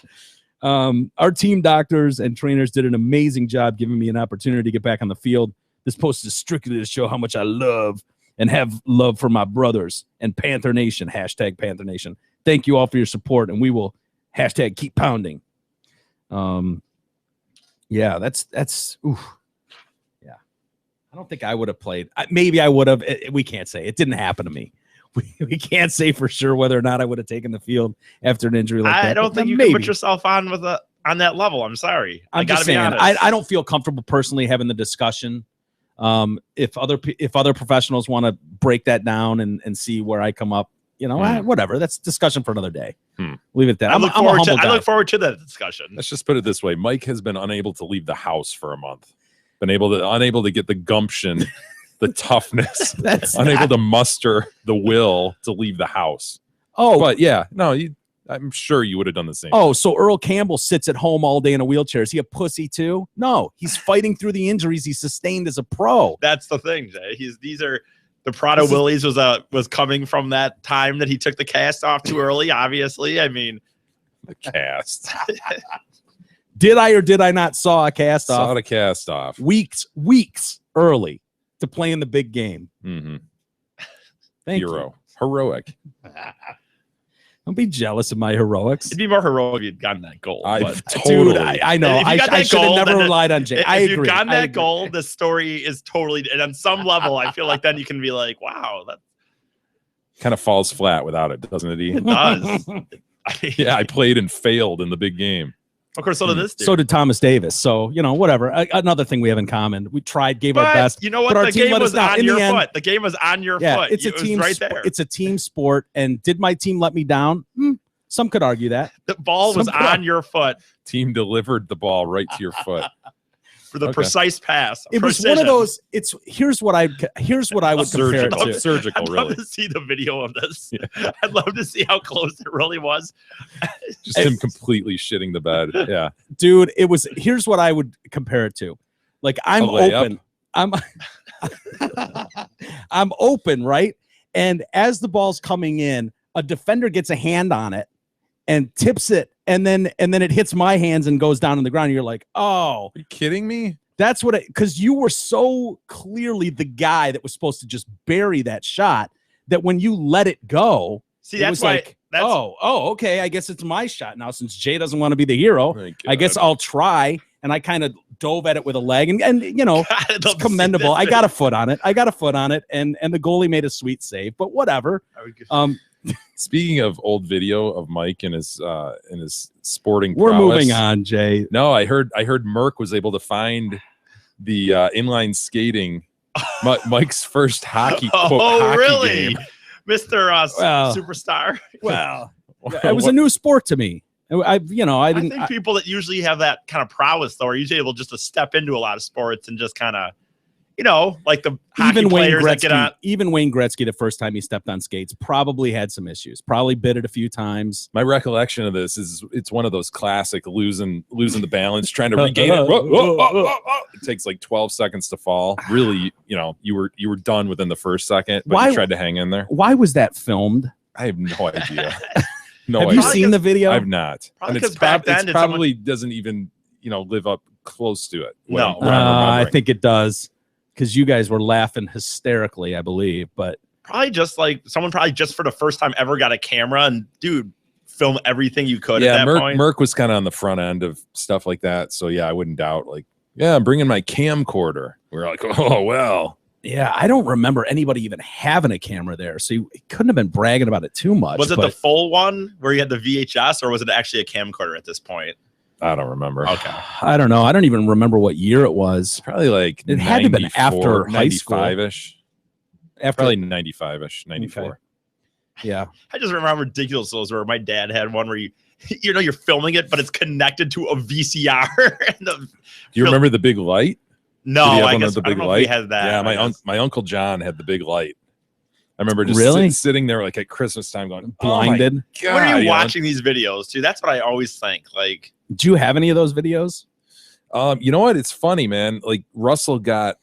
Our team doctors and trainers did an amazing job giving me an opportunity to get back on the field. This post is strictly to show how much I love and have love for my brothers and Panther Nation, #Panther Nation. Thank you all for your support, and we will #keep pounding. Yeah, that's oof. Yeah. I don't think I would have played. Maybe I would have. We can't say. It didn't happen to me. We can't say for sure whether or not I would have taken the field after an injury like that. I don't think you can put yourself on on that level. I'm sorry. I'm just saying. I don't feel comfortable personally having the discussion. If other professionals want to break that down and see where I come up, you know, whatever. That's discussion for another day. Leave it at that. I look forward to that discussion. Let's just put it this way: Mike has been unable to leave the house for a month. Unable to get the gumption. The toughness, unable to muster the will to leave the house. Oh, but I'm sure you would have done the same. Oh, so Earl Campbell sits at home all day in a wheelchair. Is he a pussy too? No, he's fighting through the injuries he sustained as a pro. That's the thing, Jay. These are the Prada Willies was coming from that time that he took the cast off too early. Obviously, I mean, the cast. Did I or did I not saw a cast off? Saw the cast off weeks early to play in the big game. Mm-hmm. Thank you. Heroic. Don't be jealous of my heroics. It'd be more heroic if you'd gotten that goal. I know. I should have never relied on Jay. If you've gotten that goal, the story is totally, and on some level, I feel like then you can be like, wow, that kind of falls flat without it, doesn't it? It does. Yeah, I played and failed in the big game. Of course, so did this dude. So did Thomas Davis. So, you know, whatever. Another thing we have in common. We tried, gave our best. You know what? The game was on your foot. The game was on your foot. It's a team right there. It's a team sport. And did my team let me down? Some could argue that. The ball was on your foot. Team delivered the ball right to your foot. for the precise pass. It was one of those. Here's what I would compare it to. Surgical, I'd really. love to see the video of this. Yeah. I'd love to see how close it really was. Just him completely shitting the bed. Yeah, dude. It was. Here's what I would compare it to. Like I'm open. I'm open, right? And as the ball's coming in, a defender gets a hand on it and tips it, and then it hits my hands and goes down on the ground. You're like, oh, are you kidding me? That's what it, because you were so clearly the guy that was supposed to just bury that shot that when you let it go, see, that's why. Like, okay, I guess it's my shot now since Jay doesn't want to be the hero. I guess I'll try. And I kind of dove at it with a leg, and you know, it's commendable. I got a foot on it. And the goalie made a sweet save, but whatever. Speaking of old video of Mike and his sporting we're prowess, moving on, Jay. No, I heard Merck was able to find the inline skating Mike's first hockey hockey really game. Mr. Superstar. Well, it was a new sport to me. I think people that usually have that kind of prowess though are usually able just to step into a lot of sports and just kind of, like the hockey players that get on. Even Wayne Gretzky, the first time he stepped on skates, probably had some issues. Probably bit it a few times. My recollection of this is it's one of those classic losing the balance, trying to regain it. It takes like 12 seconds to fall. Really, you were done within the first second, but you tried to hang in there. Why was that filmed? I have no idea. Have you seen the video? I've not. And it's probably doesn't even, live up close to it. No. I think it does, because you guys were laughing hysterically, I believe. But probably just like someone just for the first time ever got a camera and film everything you could at that point. Merck was kind of on the front end of stuff like that. So yeah, I wouldn't doubt I'm bringing my camcorder. We're like, oh, well. Yeah, I don't remember anybody even having a camera there, so he couldn't have been bragging about it too much. Was it the full one where you had the VHS, or was it actually a camcorder at this point? I don't remember. Okay, I don't know. I don't even remember what year it was. Probably like it had to have been after high school. 95-ish. Probably 95-ish, 94. Okay. Yeah, I just remember ridiculous those where my dad had one where you're filming it, but it's connected to a VCR. Do you remember the big light? No, I guess I don't know if we had that. Yeah, my Uncle John had the big light. I remember just sitting there like at Christmas time going, blinded. Oh my God, when are you watching these videos too? That's what I always think. Like, do you have any of those videos? You know what? It's funny, man. Like Russell got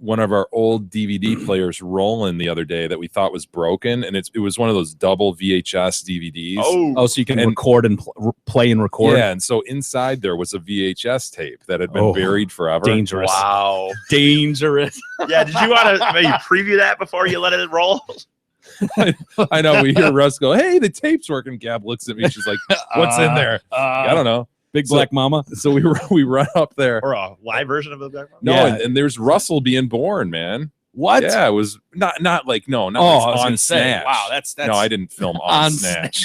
one of our old DVD players rolling the other day that we thought was broken, and it was one of those double VHS DVDs. Oh, so you can record and play and record. Yeah, and so inside there was a VHS tape that had been buried forever. Dangerous. Wow, dangerous. Yeah, did you want to maybe preview that before you let it roll? I know. We hear Russ go, "Hey, the tape's working." Gab looks at me. She's like, "What's in there?" I don't know. Big Black Mama. So we run up there. Or a live version of the Black Mama? No, and there's Russell being born, man. What? Yeah, it was not like on Snatch. Wow, that's no, I didn't film on Snatch.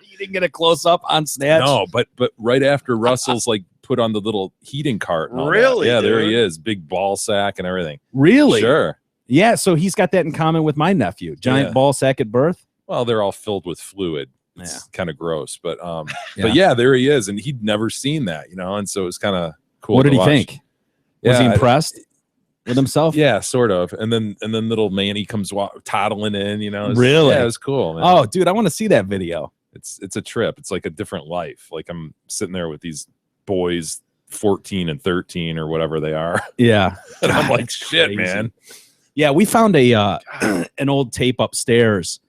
You didn't get a close up on Snatch. No, but right after Russell's put on the little heating cart. And really? Yeah, dude? there he is, big ball sack and everything. Really? Sure. Yeah, so he's got that in common with my nephew. Giant ball sack at birth. Well, they're all filled with fluid. It's kind of gross, but yeah, there he is, and he'd never seen that, and so it was kind of cool. What did he think? Was he impressed with himself? Yeah, sort of. And then little Manny comes toddling in, Really? Yeah, it was cool, man. Oh, dude, I want to see that video. It's a trip. It's like a different life. Like I'm sitting there with these boys 14 and 13 or whatever they are. Yeah. And I'm like, shit, man. Yeah, we found an old tape upstairs.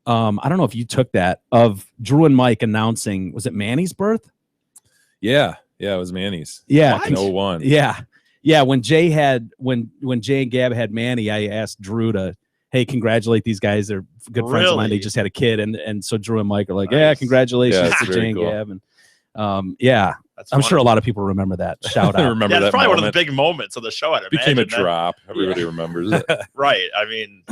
I don't know if you took that of Drew and Mike announcing, was it Manny's birth? Yeah, it was Manny's. Yeah, in 01. Yeah. When Jay and Gab had Manny, I asked Drew to, hey, congratulate these guys. They're good friends of mine. They just had a kid, and so Drew and Mike are like, nice. Yeah, congratulations to Jay and Gab, and I'm sure a lot of people remember that shout out. Remember that's that probably moment. one of the big moments of the show. It became a drop. Everybody remembers it. Right. I mean.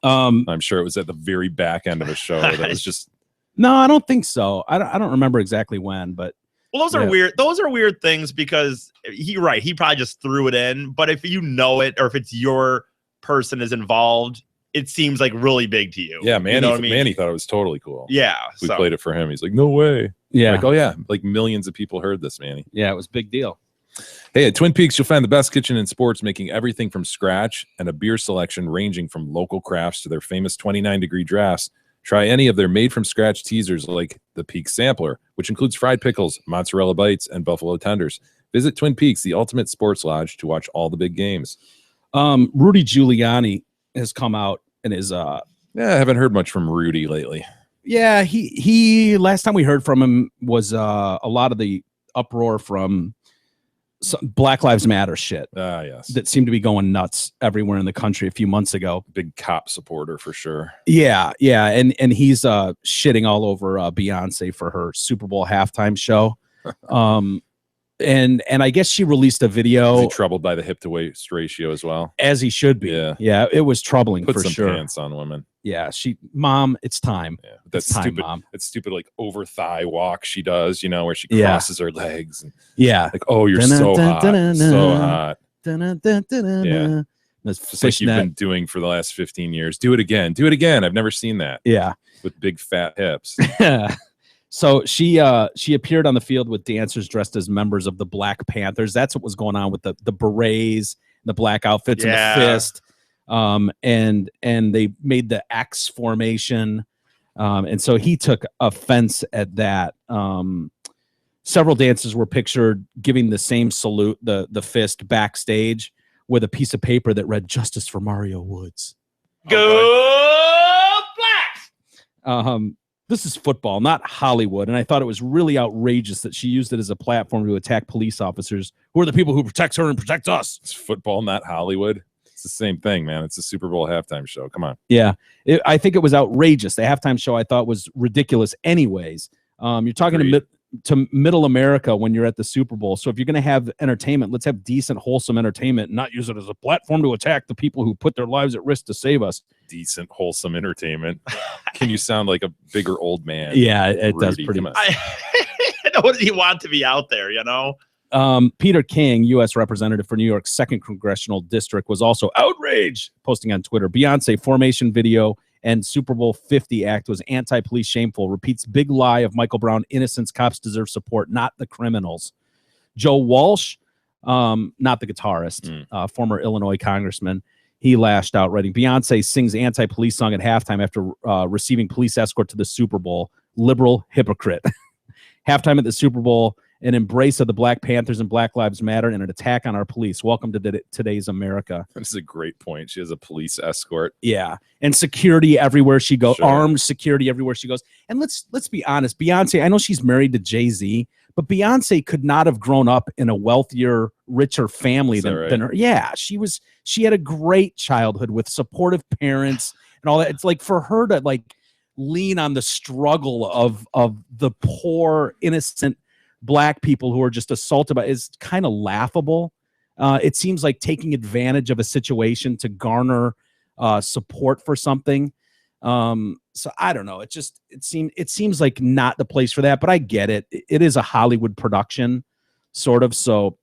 I'm sure it was at the very back end of a show that was just. No, I don't think so. I don't remember exactly when, but. Well, those are weird. Those are weird things because he probably just threw it in. But if you know it, or if it's your person is involved, it seems like really big to you. Yeah, Manny, you know what I mean? Manny thought it was totally cool. Yeah, We played it for him. He's like, no way. Yeah. Like, oh yeah, like millions of people heard this, Manny. Yeah, it was a big deal. Hey, at Twin Peaks, you'll find the best kitchen in sports, making everything from scratch and a beer selection ranging from local crafts to their famous 29-degree drafts. Try any of their made-from-scratch teasers like the Peak Sampler, which includes fried pickles, mozzarella bites, and buffalo tenders. Visit Twin Peaks, the ultimate sports lodge, to watch all the big games. Rudy Giuliani has come out and is I haven't heard much from Rudy lately. Yeah, he last time we heard from him was a lot of the uproar from Black Lives Matter shit. Yes. That seemed to be going nuts everywhere in the country a few months ago. Big cop supporter for sure. Yeah, and he's shitting all over Beyonce for her Super Bowl halftime show. And I guess she released a video. Is he troubled by the hip to waist ratio as well? As he should be. Yeah, it was troubling Put for some sure. pants on women. Yeah, Mom, it's time. Yeah, that's it's time, stupid. Mom. That stupid like over thigh walk she does, where she crosses her legs. And, like, oh, you're so hot, so hot. Yeah, that's just like you've been doing for the last 15 years. Do it again. Do it again. I've never seen that. Yeah, with big fat hips. So she appeared on the field with dancers dressed as members of the Black Panthers. That's what was going on with the berets, the black outfits, and the fist. And they made the X formation. And so he took offense at that. Several dancers were pictured giving the same salute, the fist, backstage with a piece of paper that read "Justice for Mario Woods." Go Blacks! This is football, not Hollywood, and I thought it was really outrageous that she used it as a platform to attack police officers who are the people who protect her and protect us. It's football, not Hollywood. It's the same thing, man. It's a Super Bowl halftime show. Come on. Yeah, I think it was outrageous. The halftime show I thought was ridiculous anyways. You're talking to middle America when you're at the Super Bowl. So if you're going to have entertainment, let's have decent, wholesome entertainment and not use it as a platform to attack the people who put their lives at risk to save us. Decent, wholesome entertainment. Can you sound like a bigger old man? Yeah, it does pretty much. I what did he want to be out there, Peter King, U.S. representative for New York's 2nd Congressional District, was also outraged, posting on Twitter. Beyonce formation video and Super Bowl 50 act was anti-police, shameful, repeats big lie of Michael Brown, innocence, cops deserve support, not the criminals. Joe Walsh, not the guitarist, former Illinois congressman, he lashed out, writing, Beyonce sings anti-police song at halftime after receiving police escort to the Super Bowl. Liberal hypocrite. Halftime at the Super Bowl, an embrace of the Black Panthers and Black Lives Matter, and an attack on our police. Welcome to today's America. This is a great point. She has a police escort. Yeah, and security everywhere she goes, Sure. Armed security everywhere she goes. And let's be honest, Beyonce, I know she's married to Jay-Z, but Beyonce could not have grown up in a wealthier, richer family than her. Yeah, she had a great childhood with supportive parents and all that. It's like for her to like lean on the struggle of the poor, innocent Black people who are just assaulted by is kind of laughable. It seems like taking advantage of a situation to garner support for something. So I don't know. It seems like not the place for that, but I get it. It is a Hollywood production, sort of. So,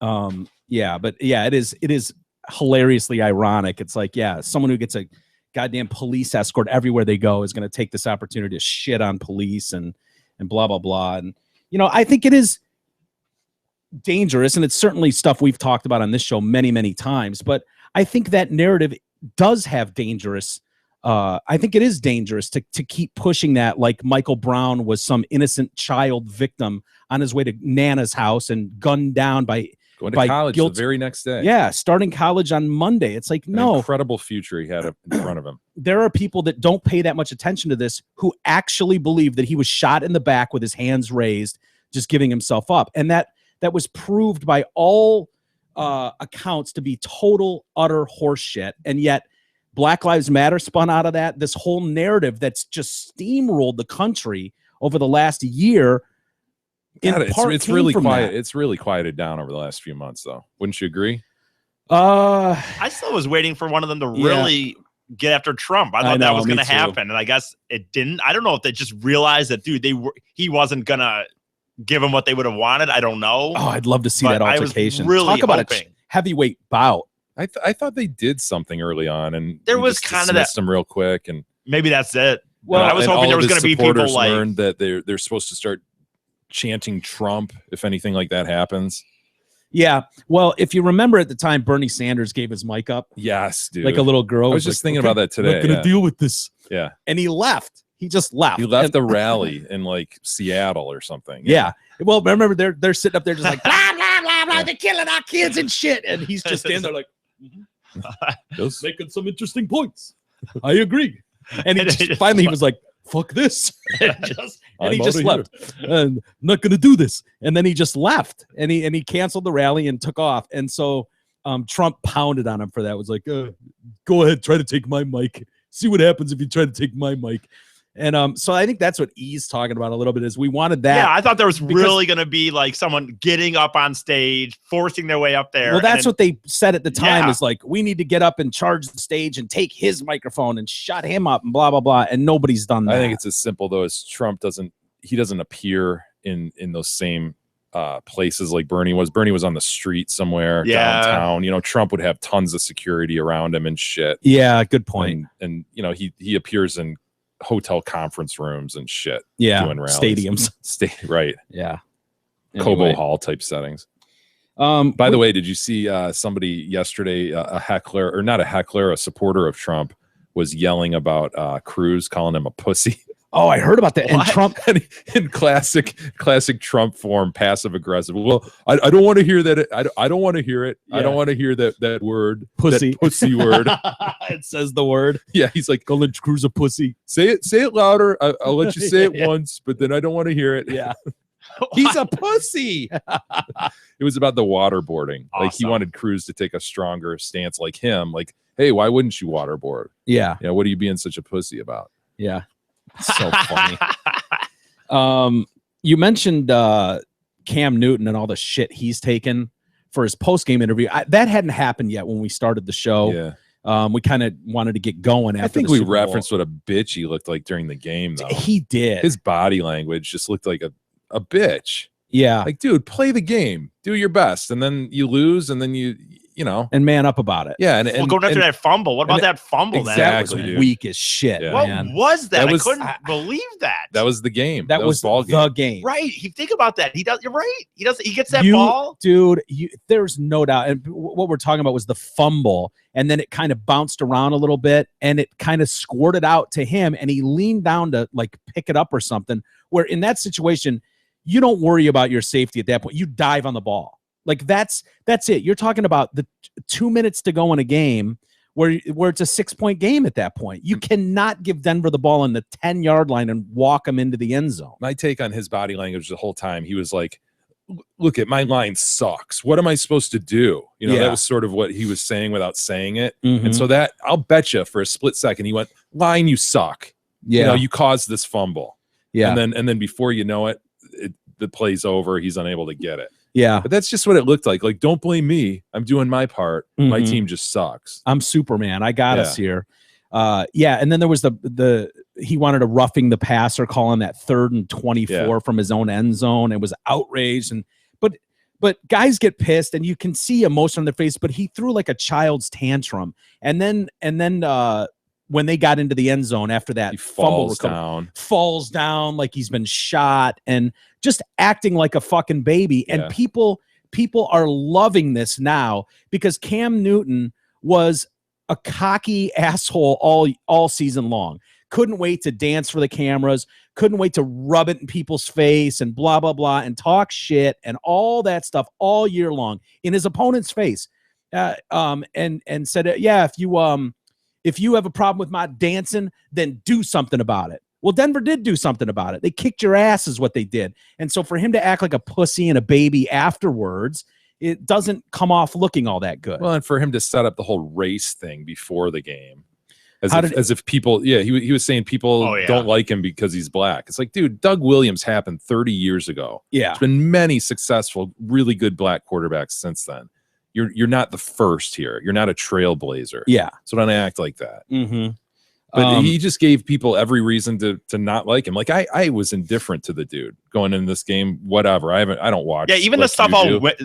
it is hilariously ironic. It's like, yeah, someone who gets a goddamn police escort everywhere they go is going to take this opportunity to shit on police and blah, blah, blah. And, I think it is dangerous, and it's certainly stuff we've talked about on this show many, many times, but I think that narrative does have dangerous. I think it is dangerous to keep pushing that like Michael Brown was some innocent child victim on his way to Nana's house and gunned down by going to college guilt. The very next day. Yeah, starting college on Monday. It's like, no. Incredible future he had up in front of him. There are people that don't pay that much attention to this who actually believe that he was shot in the back with his hands raised, just giving himself up. And that was proved by all accounts to be total, utter horseshit. And yet Black Lives Matter spun out of that. This whole narrative that's just steamrolled the country over the last year. It's really quiet. It's really quieted down over the last few months, though. Wouldn't you agree? I still was waiting for one of them to really get after Trump. I thought that was going to happen, and I guess it didn't. I don't know if they just realized that, dude, he wasn't gonna give them what they would have wanted. I don't know. Oh, I'd love to see that altercation. Really talk about a heavyweight bout. I thought they did something early on, and there we was just kind of dismissed them real quick, and maybe that's it. well, I was and hoping all there of was his going to be people supporters like learned that they're supposed to start chanting Trump if anything like that happens. Yeah. Well, if you remember at the time, Bernie Sanders gave his mic up. Yes, dude. Like a little girl. I was just like, thinking okay, about that today. I'm not gonna deal with this. Yeah. And he left. He just left. He left the rally in like Seattle or something. Yeah. Well, remember they're sitting up there just like blah blah blah blah. They're killing our kids and shit, and he's just standing there like making some interesting points. I agree. And he just, finally he was like, "Fuck this," and he just left. I'm not gonna do this. And then he just left, and he canceled the rally and took off. And so Trump pounded on him for that. Was like, "Go ahead, try to take my mic. See what happens if you try to take my mic." And so I think that's what E's talking about a little bit is we wanted that. Yeah, I thought there was really going to be like someone getting up on stage, forcing their way up there. Well, that's what they said at the time is like, we need to get up and charge the stage and take his microphone and shut him up and blah, blah, blah. And nobody's done that. I think it's as simple though as Trump doesn't appear in those same places like Bernie was. Bernie was on the street somewhere downtown. You know, Trump would have tons of security around him and shit. Yeah, good point. And you know, he appears in hotel conference rooms and shit. Yeah, doing rallies. stadiums. Right. Yeah. Cobo Hall type settings. By the way, did you see somebody yesterday, a heckler, or not a heckler, a supporter of Trump, was yelling about Cruz, calling him a pussy? Oh, I heard about that. And Trump, in classic Trump form, passive aggressive. Well, I don't want to hear that. I don't want to hear it. I don't want to hear that word, pussy, that pussy word. It says the word. Yeah, he's like, calling Cruz a pussy. Say it louder. I'll let you say it once, but then I don't want to hear it. Yeah. He's a pussy. It was about the waterboarding. Awesome. Like he wanted Cruz to take a stronger stance like him. Like, hey, why wouldn't you waterboard? Yeah. Yeah. What are you being such a pussy about? Yeah. So funny. You mentioned Cam Newton and all the shit he's taken for his post-game interview. That hadn't happened yet when we started the show. Yeah. We kind of wanted to get going after I think the we Super Bowl. referenced what a bitch he looked like during the game, though. He did. His body language just looked like a bitch. Yeah. Like, dude, play the game. Do your best. And then you lose, and then you know. And man up about it. Yeah. Well, going after that fumble. What about that fumble? Exactly, That was dude. weak as shit, Yeah. What man. was that? That was- I couldn't believe that. That was the game. That was ball game. the game. Right. You think about that. He does. You're right. He does. He gets that You- ball. Dude, there's no doubt. And what we're talking about was the fumble. And then it kind of bounced around a little bit and it kind of squirted out to him. And he leaned down to like pick it up or something. Where in that situation, you don't worry about your safety at that point. You dive on the ball. Like that's it. You're talking about the 2 minutes to go in a game where it's a 6-point game at that point. You cannot give Denver the ball on the 10-yard line and walk them into the end zone. My take on his body language the whole time, he was like, look at my line sucks. What am I supposed to do? You know, Yeah. that was sort of what he was saying without saying it. Mhm. And so that I'll bet you for a split second, he went, line, you suck. Yeah. You know, you caused this fumble. Yeah. And then before you know it, the play's over. He's unable to get it. Yeah. But that's just what it looked like. Like, don't blame me. I'm doing my part. My Mhm. team just sucks. I'm Superman. I got Yeah. us here. Yeah, and then there was the he wanted a roughing the passer, calling that 3rd and 24 from his own end zone. It was outraged, and but guys get pissed, and you can see emotion on their face. But he threw like a child's tantrum, and then when they got into the end zone after that, He fumble falls recovery, down. falls down like he's been shot, and just acting like a fucking baby. Yeah. And people are loving this now because Cam Newton was a cocky asshole all season long. Couldn't wait to dance for the cameras, couldn't wait to rub it in people's face and blah, blah, blah, and talk shit and all that stuff all year long in his opponent's face. And said, yeah, if you have a problem with my dancing, then do something about it. Well, Denver did do something about it. They kicked your ass is what they did. And so for him to act like a pussy and a baby afterwards, it doesn't come off looking all that good. Well, and for him to set up the whole race thing before the game, as if people, he was saying people don't like him because he's black. It's like, dude, Doug Williams happened 30 years ago. Yeah. There's been many successful, really good black quarterbacks since then. You're not the first here. You're not a trailblazer. Yeah. So don't act like that. Mm-hmm. But he just gave people every reason to not like him. Like I was indifferent to the dude going into this game. Whatever. I don't watch. Yeah, even the stuff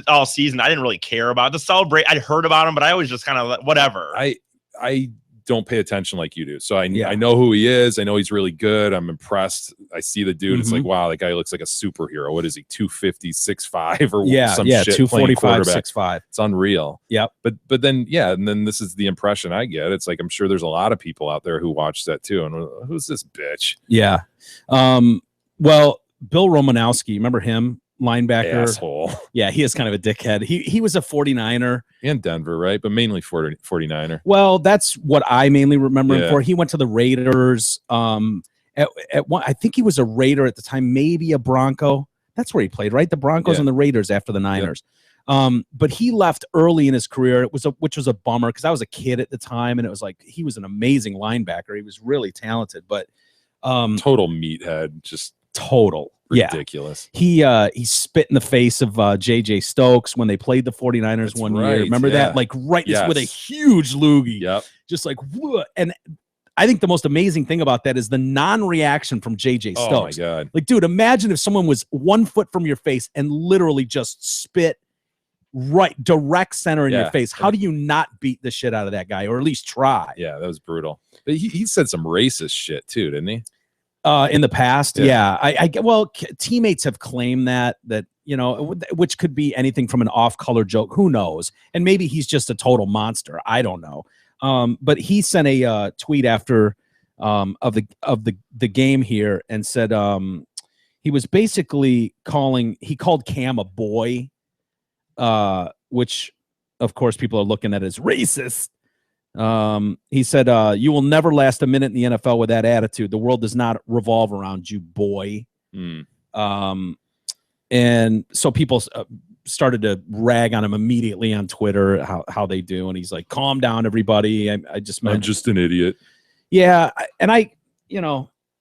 all season, I didn't really care about. The celebrate, I'd heard about him, but I was just kind of whatever. I don't pay attention like you do. So I know who he is. I know he's really good. I'm impressed. I see the dude. It's like, wow, that guy looks like a superhero. What is he? 250, 6'5" or some shit. 245, 6'5". It's unreal. Yep. But then and then this is the impression I get. It's like I'm sure there's a lot of people out there who watch that too. And who's this bitch? Yeah. Well, Bill Romanowski, remember him? Linebacker. Asshole. Yeah, he is kind of a dickhead. He was a 49er. In Denver, right? But mainly 49er. Well, that's what I mainly remember him for. He went to the Raiders. At one, I think he was a Raider at the time, maybe a Bronco. That's where he played, right? The Broncos and the Raiders after the Niners. But he left early in his career. Which was a bummer because I was a kid at the time, and it was like he was an amazing linebacker. He was really talented, but total meathead, just total. Ridiculous. Yeah. He spit in the face of J.J. Stokes when they played the 49ers one year. Remember that? Like with a huge loogie. Yep. Just like, whoa. And I think the most amazing thing about that is the non-reaction from J.J. Stokes. Oh, my God. Like, dude, imagine if someone was 1 foot from your face and literally just spit direct center in your face. How do you not beat the shit out of that guy or at least try? Yeah, that was brutal. But he said some racist shit too, didn't he? In the past, well, teammates have claimed that which could be anything from an off-color joke. Who knows? And maybe he's just a total monster. I don't know. But he sent a tweet after of the game here and said he was basically called Cam a boy, which of course people are looking at as racist. He said, you will never last a minute in the NFL with that attitude. The world does not revolve around you, boy. And so people started to rag on him immediately on Twitter, how they do. And he's like, calm down, everybody. I'm just an idiot. Yeah. And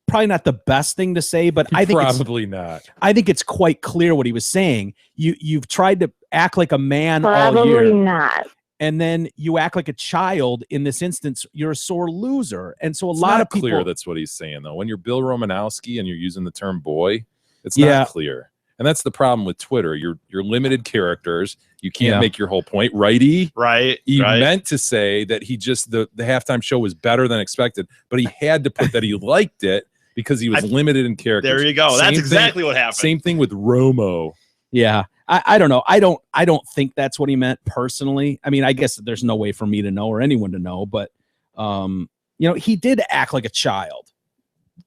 probably not the best thing to say, but I think probably not. I think it's quite clear what he was saying. You've tried to act like a man Probably all year. not. And then you act like a child. In this instance, you're a sore loser. And so It's lot not of people clear that's what he's saying though. When you're Bill Romanowski and you're using the term boy, it's not clear. And that's the problem with Twitter. You're limited characters. You can't make your whole point. Righty? Right. He meant to say that he just the halftime show was better than expected, but he had to put that he liked it because he was limited in characters. There you go. That's exactly what happened. Same thing with Romo. Yeah. I don't know. I don't think that's what he meant personally. I mean, I guess there's no way for me to know or anyone to know, but he did act like a child.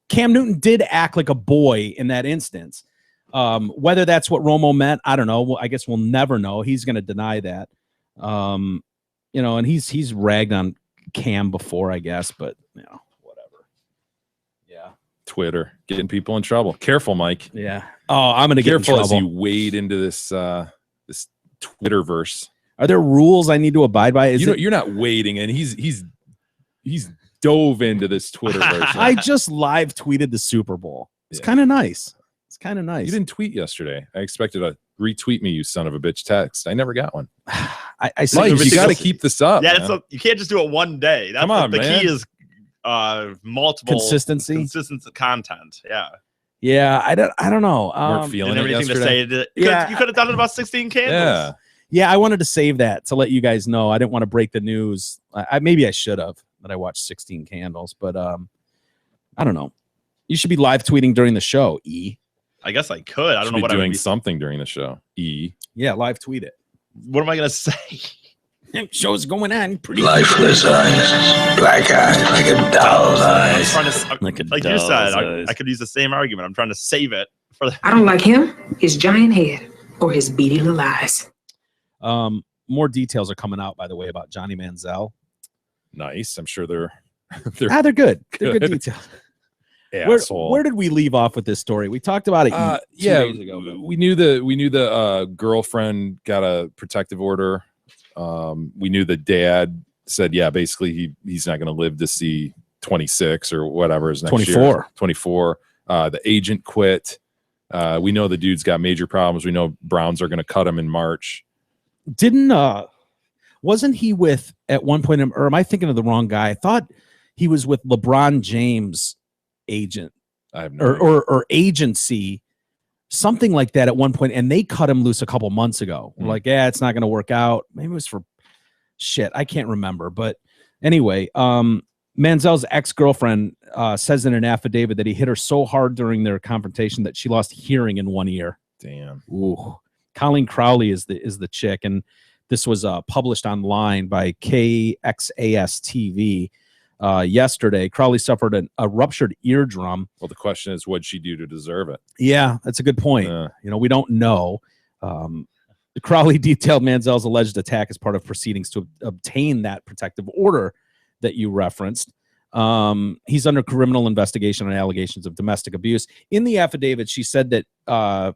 Cam Newton did act like a boy in that instance. Whether that's what Romo meant, I don't know. Well, I guess we'll never know. He's going to deny that. And he's ragged on Cam before, I guess, but whatever. Yeah. Twitter getting people in trouble. Careful, Mike. Yeah. Oh, I'm going to get in careful trouble as you wade into this this Twitterverse. Are there rules I need to abide by? You're not wading, and he's dove into this Twitter version. I just live tweeted the Super Bowl. It's kind of nice. It's kind of nice. You didn't tweet yesterday. I expected a retweet me, you son of a bitch text. I never got one. I Mike, you got to keep this up. Yeah, you can't just do it one day. That's Come on, the man. key is multiple consistent content. Yeah. Yeah, I don't know. Weren't feeling it yesterday. To say. You could have done it about 16 candles. Yeah, I wanted to save that to let you guys know. I didn't want to break the news. Maybe I should have that I watched 16 candles, but I don't know. You should be live tweeting during the show, E. I guess I could. I don't know what doing something during the show. E. Yeah, live tweet it. What am I gonna say? Show's going on. Pretty lifeless eyes, black eyes, like a doll's eyes. Like you said, I could use the same argument. I'm trying to save it for. I don't like him, his giant head, or his beady little eyes. More details are coming out, by the way, about Johnny Manziel. Nice. I'm sure they're they're good. They're good details. Where did we leave off with this story? We talked about it 2 days ago. We knew the girlfriend got a protective order. We knew the dad said, basically he's not going to live to see 26 or whatever is next 24. year. 24. The agent quit. We know the dude's got major problems. We know Browns are going to cut him in March. Wasn't he with at one point, or am I thinking of the wrong guy? I thought he was with LeBron James' agent I have no idea. or agency, something like that at one point, and they cut him loose a couple months ago. We're like, yeah, it's not going to work out. Maybe it was for shit. I can't remember. But anyway, Manziel's ex-girlfriend says in an affidavit that he hit her so hard during their confrontation that she lost hearing in one ear. Damn. Ooh. Colleen Crowley is the chick, and this was published online by KXAS TV yesterday. Crowley suffered a ruptured eardrum. Well, the question is, what'd she do to deserve it? Yeah, that's a good point. We don't know. Crowley detailed Manziel's alleged attack as part of proceedings to obtain that protective order that you referenced. He's under criminal investigation on allegations of domestic abuse. In the affidavit, she said that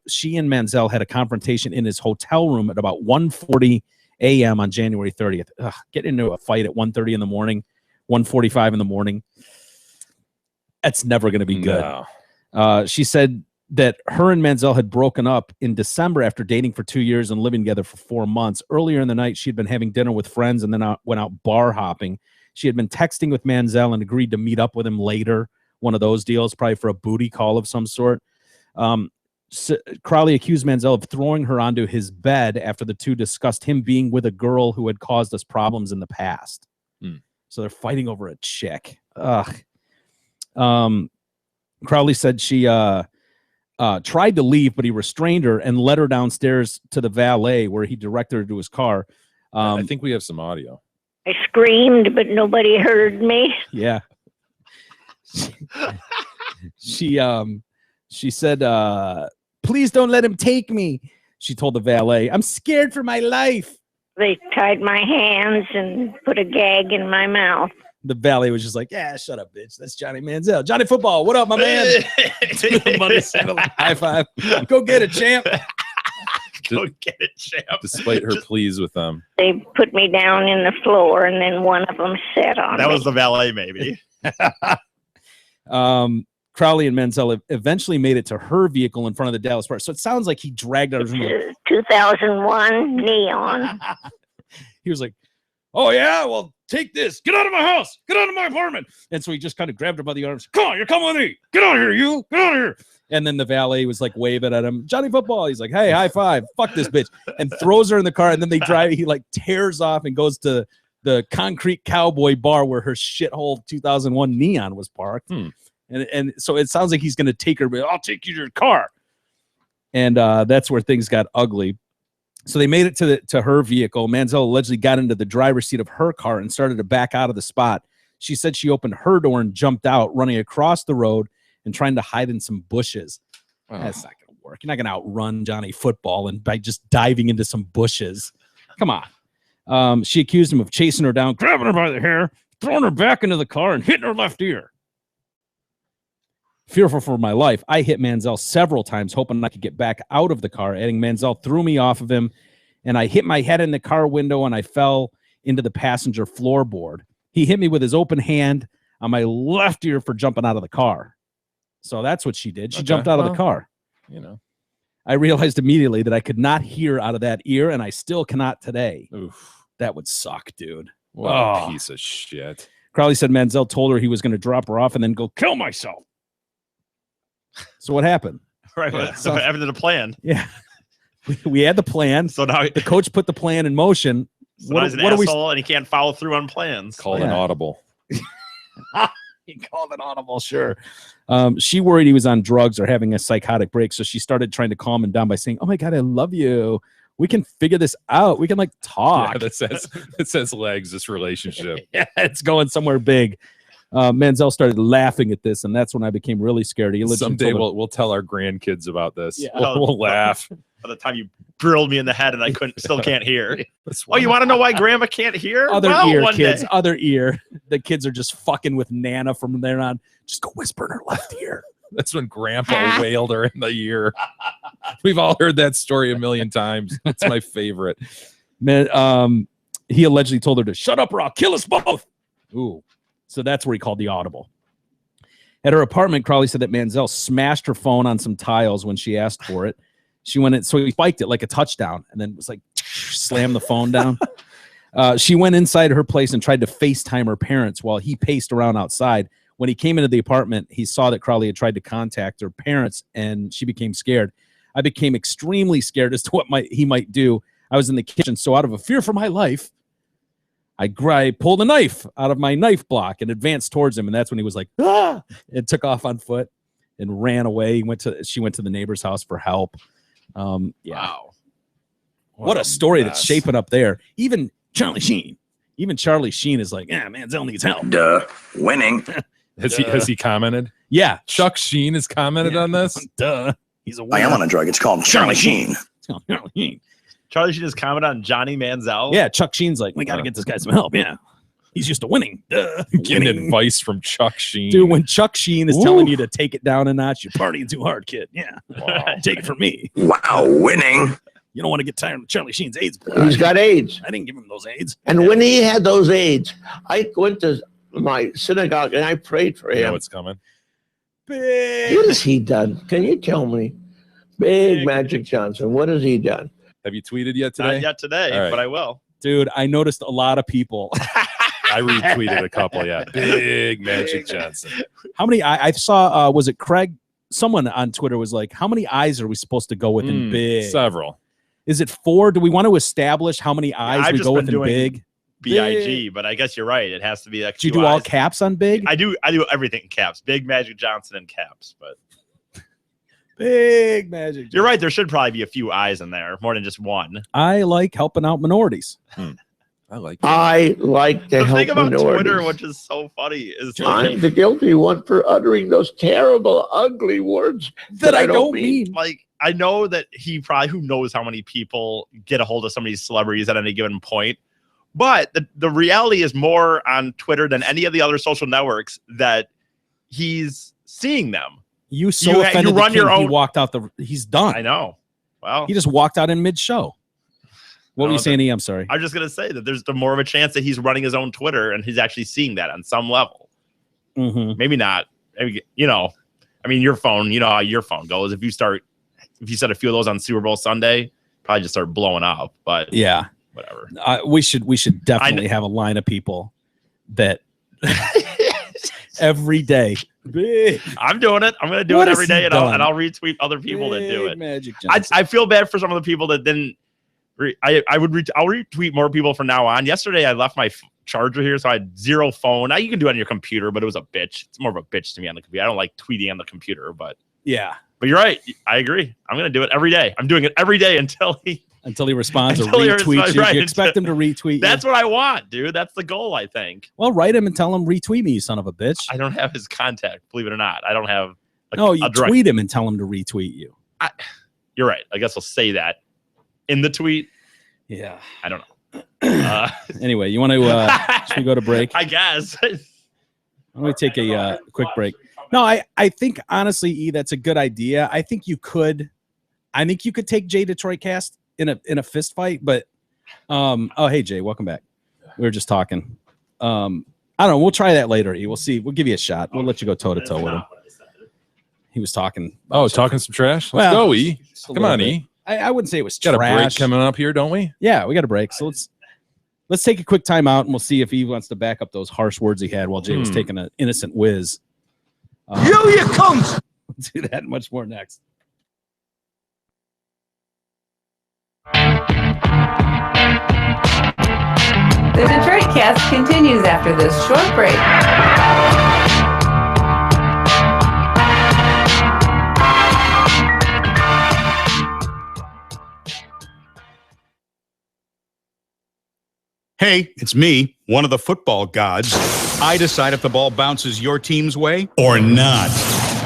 she and Manziel had a confrontation in his hotel room at about 1:40 a.m. on January 30th. Get into a fight at 1:30 in the morning, 1:45 in the morning. That's never going to be good. No. She said that her and Manziel had broken up in December after dating for 2 years and living together for 4 months. Earlier in the night, she'd been having dinner with friends and then went out bar hopping. She had been texting with Manziel and agreed to meet up with him later. One of those deals, probably for a booty call of some sort. Crowley accused Manziel of throwing her onto his bed after the two discussed him being with a girl who had caused us problems in the past. So they're fighting over a chick. Ugh. Crowley said she tried to leave, but he restrained her and led her downstairs to the valet where he directed her to his car. I think we have some audio. I screamed, but nobody heard me. Yeah. She said, please don't let him take me. She told the valet, I'm scared for my life. They tied my hands and put a gag in my mouth. The valet was just like, yeah, shut up, bitch. That's Johnny Manziel. Johnny Football, what up, my man? High five. Go get it, champ. Go get it, champ. Despite her pleas with them. They put me down in the floor, and then one of them sat on me. That was the valet, maybe. Crowley and Manziel eventually made it to her vehicle in front of the Dallas Park. So it sounds like he dragged out his 2001 Neon. He was like, oh, yeah, well, take this. Get out of my house. Get out of my apartment. And so he just kind of grabbed her by the arms. Come on, you're coming with me. Get out of here, you. Get out of here. And then the valet was like waving at him. Johnny Football. He's like, hey, high five. Fuck this bitch. And throws her in the car. And then they drive. He like tears off and goes to the Concrete Cowboy bar where her shithole 2001 Neon was parked. And so it sounds like he's going to take her. But I'll take you to your car. And that's where things got ugly. So they made it to her vehicle. Manziel allegedly got into the driver's seat of her car and started to back out of the spot. She said she opened her door and jumped out, running across the road and trying to hide in some bushes. That's not going to work. You're not going to outrun Johnny Football and by just diving into some bushes. Come on. She accused him of chasing her down, grabbing her by the hair, throwing her back into the car, and hitting her left ear. Fearful for my life, I hit Manziel several times, hoping I could get back out of the car. Adding, Manziel threw me off of him, and I hit my head in the car window, and I fell into the passenger floorboard. He hit me with his open hand on my left ear for jumping out of the car. So that's what she did. She jumped out of the car. You know, I realized immediately that I could not hear out of that ear, and I still cannot today. Oof. That would suck, dude. What a piece of shit. Crowley said Manziel told her he was going to drop her off and then go kill myself. So what happened? Right. Yeah, So what happened to the plan? Yeah. We had the plan. So now the coach put the plan in motion. So now he's an asshole and he can't follow through on plans. Called an audible. He called an audible, sure. She worried he was on drugs or having a psychotic break, so she started trying to calm him down by saying, oh my God, I love you. We can figure this out. We can like talk. Yeah, that says legs, this relationship. Yeah, it's going somewhere big. Manziel started laughing at this, and that's when I became really scared. Someday we'll tell our grandkids about this. Yeah. We'll laugh. By the time you drilled me in the head and I still can't hear. Oh, you want to know why Grandma can't hear? Other ear, kids. Other ear. The kids are just fucking with Nana from there on. Just go whisper in her left ear. That's when Grandpa wailed her in the ear. We've all heard that story a million times. It's my favorite. Man, he allegedly told her to shut up or I'll kill us both. Ooh. So that's where he called the audible. At her apartment, Crowley said that Manziel smashed her phone on some tiles when she asked for it. She went in, so he spiked it like a touchdown and then was like, slammed the phone down. She went inside her place and tried to FaceTime her parents while he paced around outside. When he came into the apartment, he saw that Crowley had tried to contact her parents, and she became scared. I became extremely scared as to what he might do. I was in the kitchen, so out of a fear for my life, I pulled a knife out of my knife block and advanced towards him, and that's when he was like, ah! And took off on foot and ran away. She went to the neighbor's house for help. Yeah. Wow. What a story that's shaping up there. Even Charlie Sheen is like, yeah, Manziel needs help. Duh. Winning. Has he commented? Yeah. Chuck Sheen has commented on this? Duh. He's a winner. I am on a drug. It's called Charlie Sheen. Charlie Sheen has commented on Johnny Manziel. Yeah, Chuck Sheen's like, we got to get this guy some help. Yeah. He's used to winning. Duh. Getting advice from Chuck Sheen. Dude, when Chuck Sheen is telling you to take it down a notch, you're partying too hard, kid. Yeah. Wow. Take it from me. Wow, winning. You don't want to get tired of Charlie Sheen's AIDS. He's got AIDS. I didn't give him those AIDS. And when he had those AIDS, I went to my synagogue and I prayed for him. You know what's coming. Big. What has he done? Can you tell me? Big Magic Johnson. What has he done? Have you tweeted yet today? Not yet today, right. but I will. Dude, I noticed a lot of people. I retweeted a couple, yeah. Big Magic Johnson. How many? I saw, was it Craig? Someone on Twitter was like, how many eyes are we supposed to go with in big? Several. Is it 4? Do we want to establish how many eyes we go with in big? BIG, but I guess you're right. It has to be. Do you do all caps on big? I do everything in caps. Big Magic Johnson in caps, but Big Magic Johnson. You're right. There should probably be a few eyes in there, more than just one. I like helping out minorities. I like to help thing about minorities. Twitter, which is so funny, is I'm the guilty one for uttering those terrible, ugly words that I don't mean. Like, I know that who knows how many people get a hold of some of these celebrities at any given point. But the reality is more on Twitter than any of the other social networks that he's seeing them. You offended the king, he walked out he's done. I know. Well, he just walked out in mid-show. What were you saying, E? I'm sorry. I'm just going to say that there's more of a chance that he's running his own Twitter and he's actually seeing that on some level. Mm-hmm. Maybe not. Maybe, I mean, your phone, you know how your phone goes. If you said a few of those on Super Bowl Sunday, probably just start blowing up. But yeah, whatever. We should definitely have a line of people that every day. I'm doing it. I'm going to do it every day, and I'll retweet other people that do it. Magic I feel bad for some of the people that didn't. I'll retweet more people from now on. Yesterday, I left my charger here, so I had zero phone. Now you can do it on your computer, but it was a bitch. It's more of a bitch to me on the computer. I don't like tweeting on the computer, but yeah. But you're right. I agree. I'm going to do it every day. I'm doing it every day until he responds or retweets you. Right, you expect him to retweet you. That's what I want, dude. That's the goal, I think. Well, write him and tell him retweet me, you son of a bitch. I don't have his contact, believe it or not. I don't have tweet him and tell him to retweet you. You're right. I guess I'll say that in the tweet. Yeah. I don't know. Anyway, you want to should we go to break? I guess. Why don't we take a quick break? No, I think honestly, E, that's a good idea. I think you could take Jay Detroit Cast in a fist fight, but oh hey Jay, welcome back. We were just talking. I don't know. We'll try that later, E. We'll see. We'll give you a shot. We'll let you go toe to toe with him. He was talking. Talking some trash. Let's go, E. Come on, E. I wouldn't say it was trash. Got a break coming up here, don't we? Yeah, we got a break. So let's take a quick time out, and we'll see if he wants to back up those harsh words he had while Jay was taking an innocent whiz. You comes. We'll do that and much more next. The Detroit Cast continues after this short break. Hey, it's me, one of the football gods. I decide if the ball bounces your team's way or not.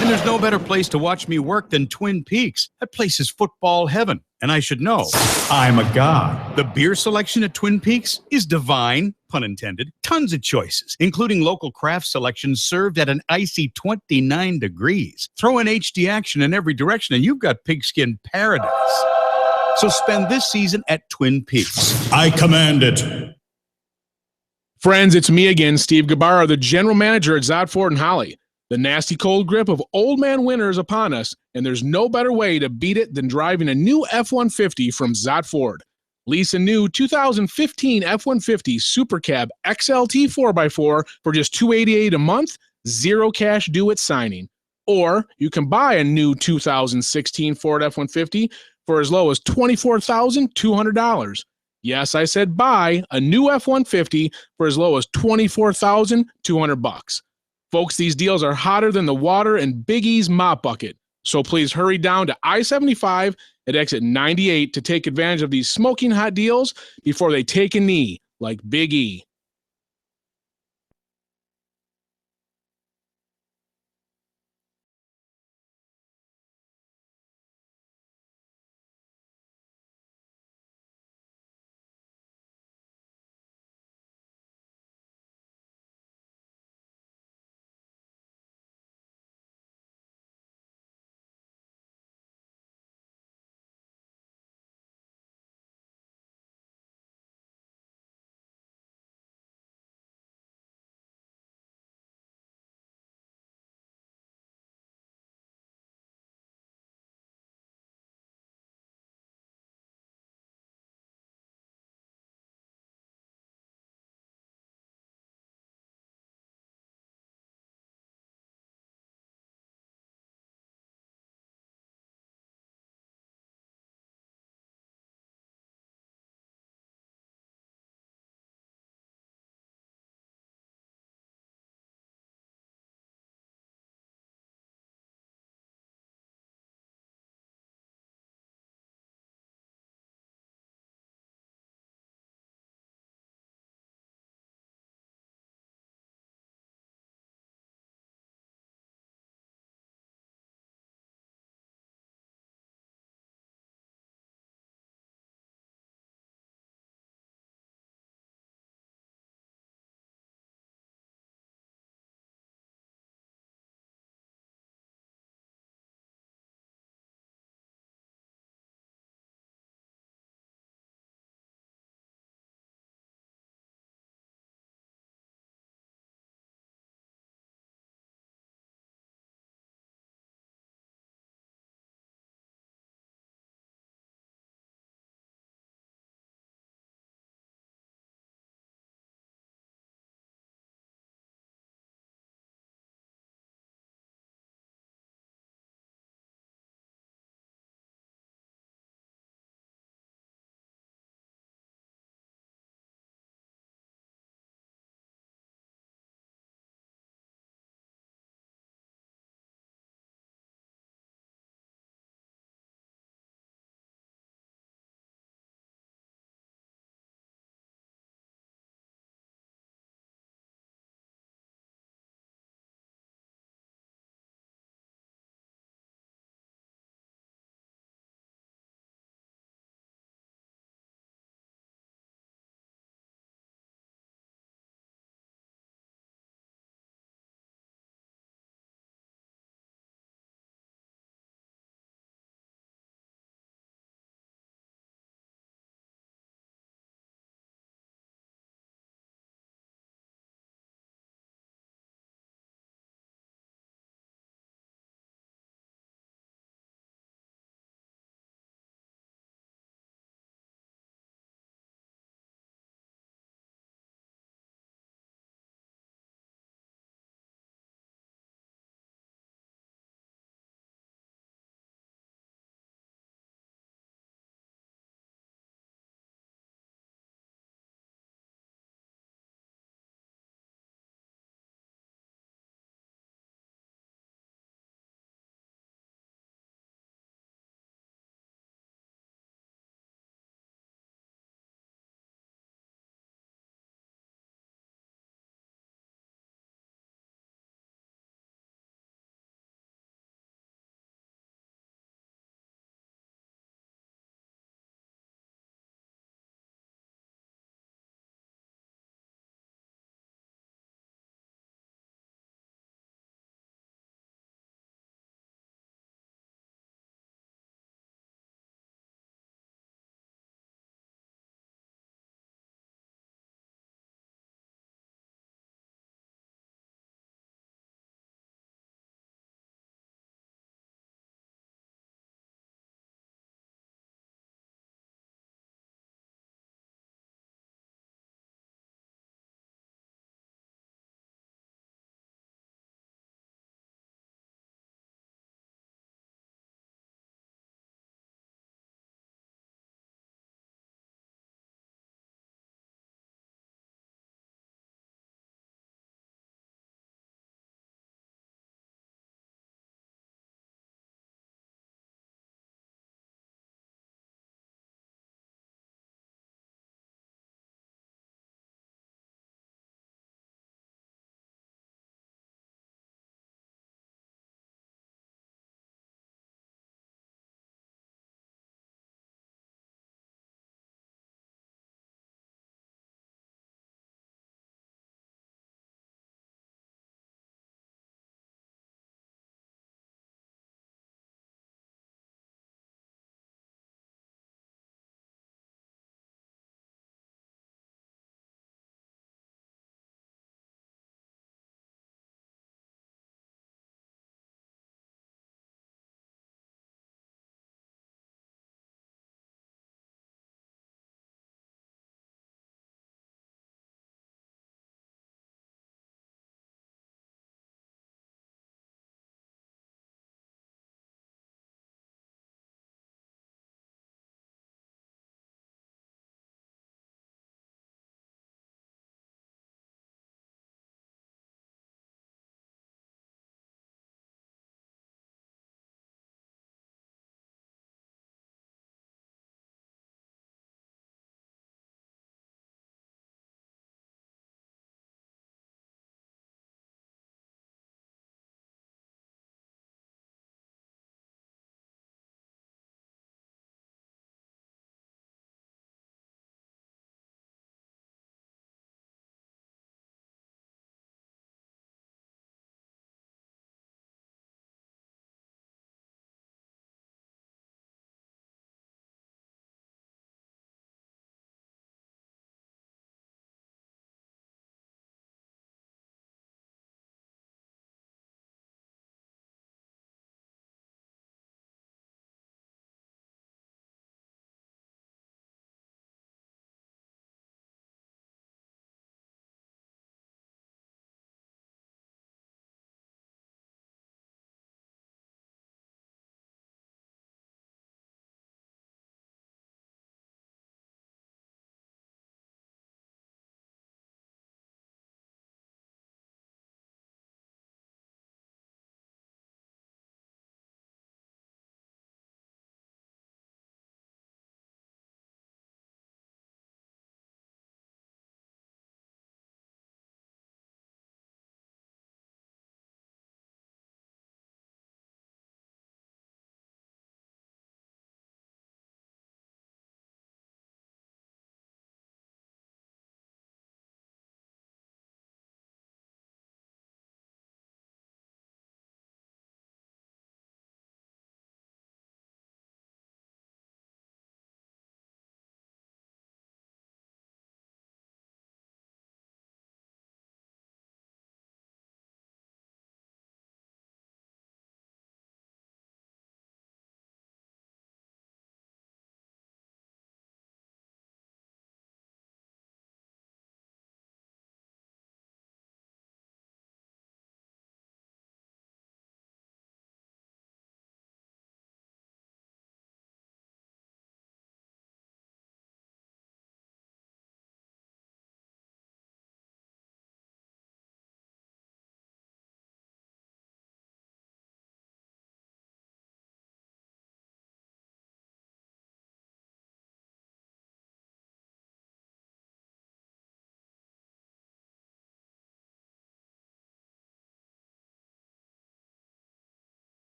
And there's no better place to watch me work than Twin Peaks. That place is football heaven, and I should know. I'm a god. The beer selection at Twin Peaks is divine, pun intended. Tons of choices, including local craft selections served at an icy 29 degrees. Throw in HD action in every direction, and you've got pigskin paradise. So spend this season at Twin Peaks. I command it. Friends, it's me again, Steve Gabarra, the general manager at Zott Ford and Holly. The nasty cold grip of old man winter is upon us, and there's no better way to beat it than driving a new F-150 from Zott Ford. Lease a new 2015 F-150 Super Cab XLT 4x4 for just $288 a month, zero cash due at signing. Or you can buy a new 2016 Ford F-150 for as low as $24,200. Yes, I said buy a new F-150 for as low as $24,200. Folks, these deals are hotter than the water in Big E's mop bucket. So please hurry down to I-75 at exit 98 to take advantage of these smoking hot deals before they take a knee like Big E.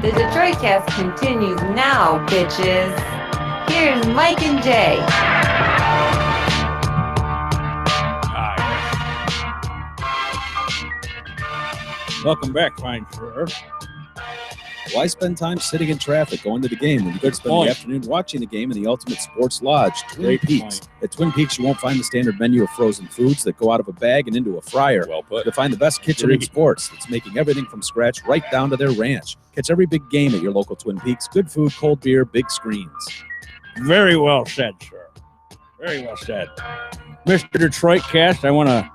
The Detroit Cast continues now, bitches. Here's Mike and Jay. Welcome back, fine sir. Why spend time sitting in traffic going to the game when you could spend the afternoon watching the game in the ultimate sports lodge, Twin Peaks? At Twin Peaks, you won't find the standard menu of frozen foods that go out of a bag and into a fryer. Well put. You'll find the best kitchen in sports that's making everything from scratch right down to their ranch. Catch every big game at your local Twin Peaks. Good food, cold beer, big screens. Very well said, sir. Very well said. Mr. Detroit Cast, I want to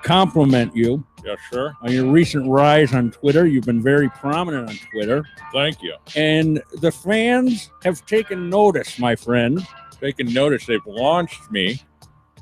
compliment you. Yes, sir. On your recent rise on Twitter. You've been very prominent on Twitter. Thank you. And the fans have taken notice, my friend. Taken notice. They've launched me.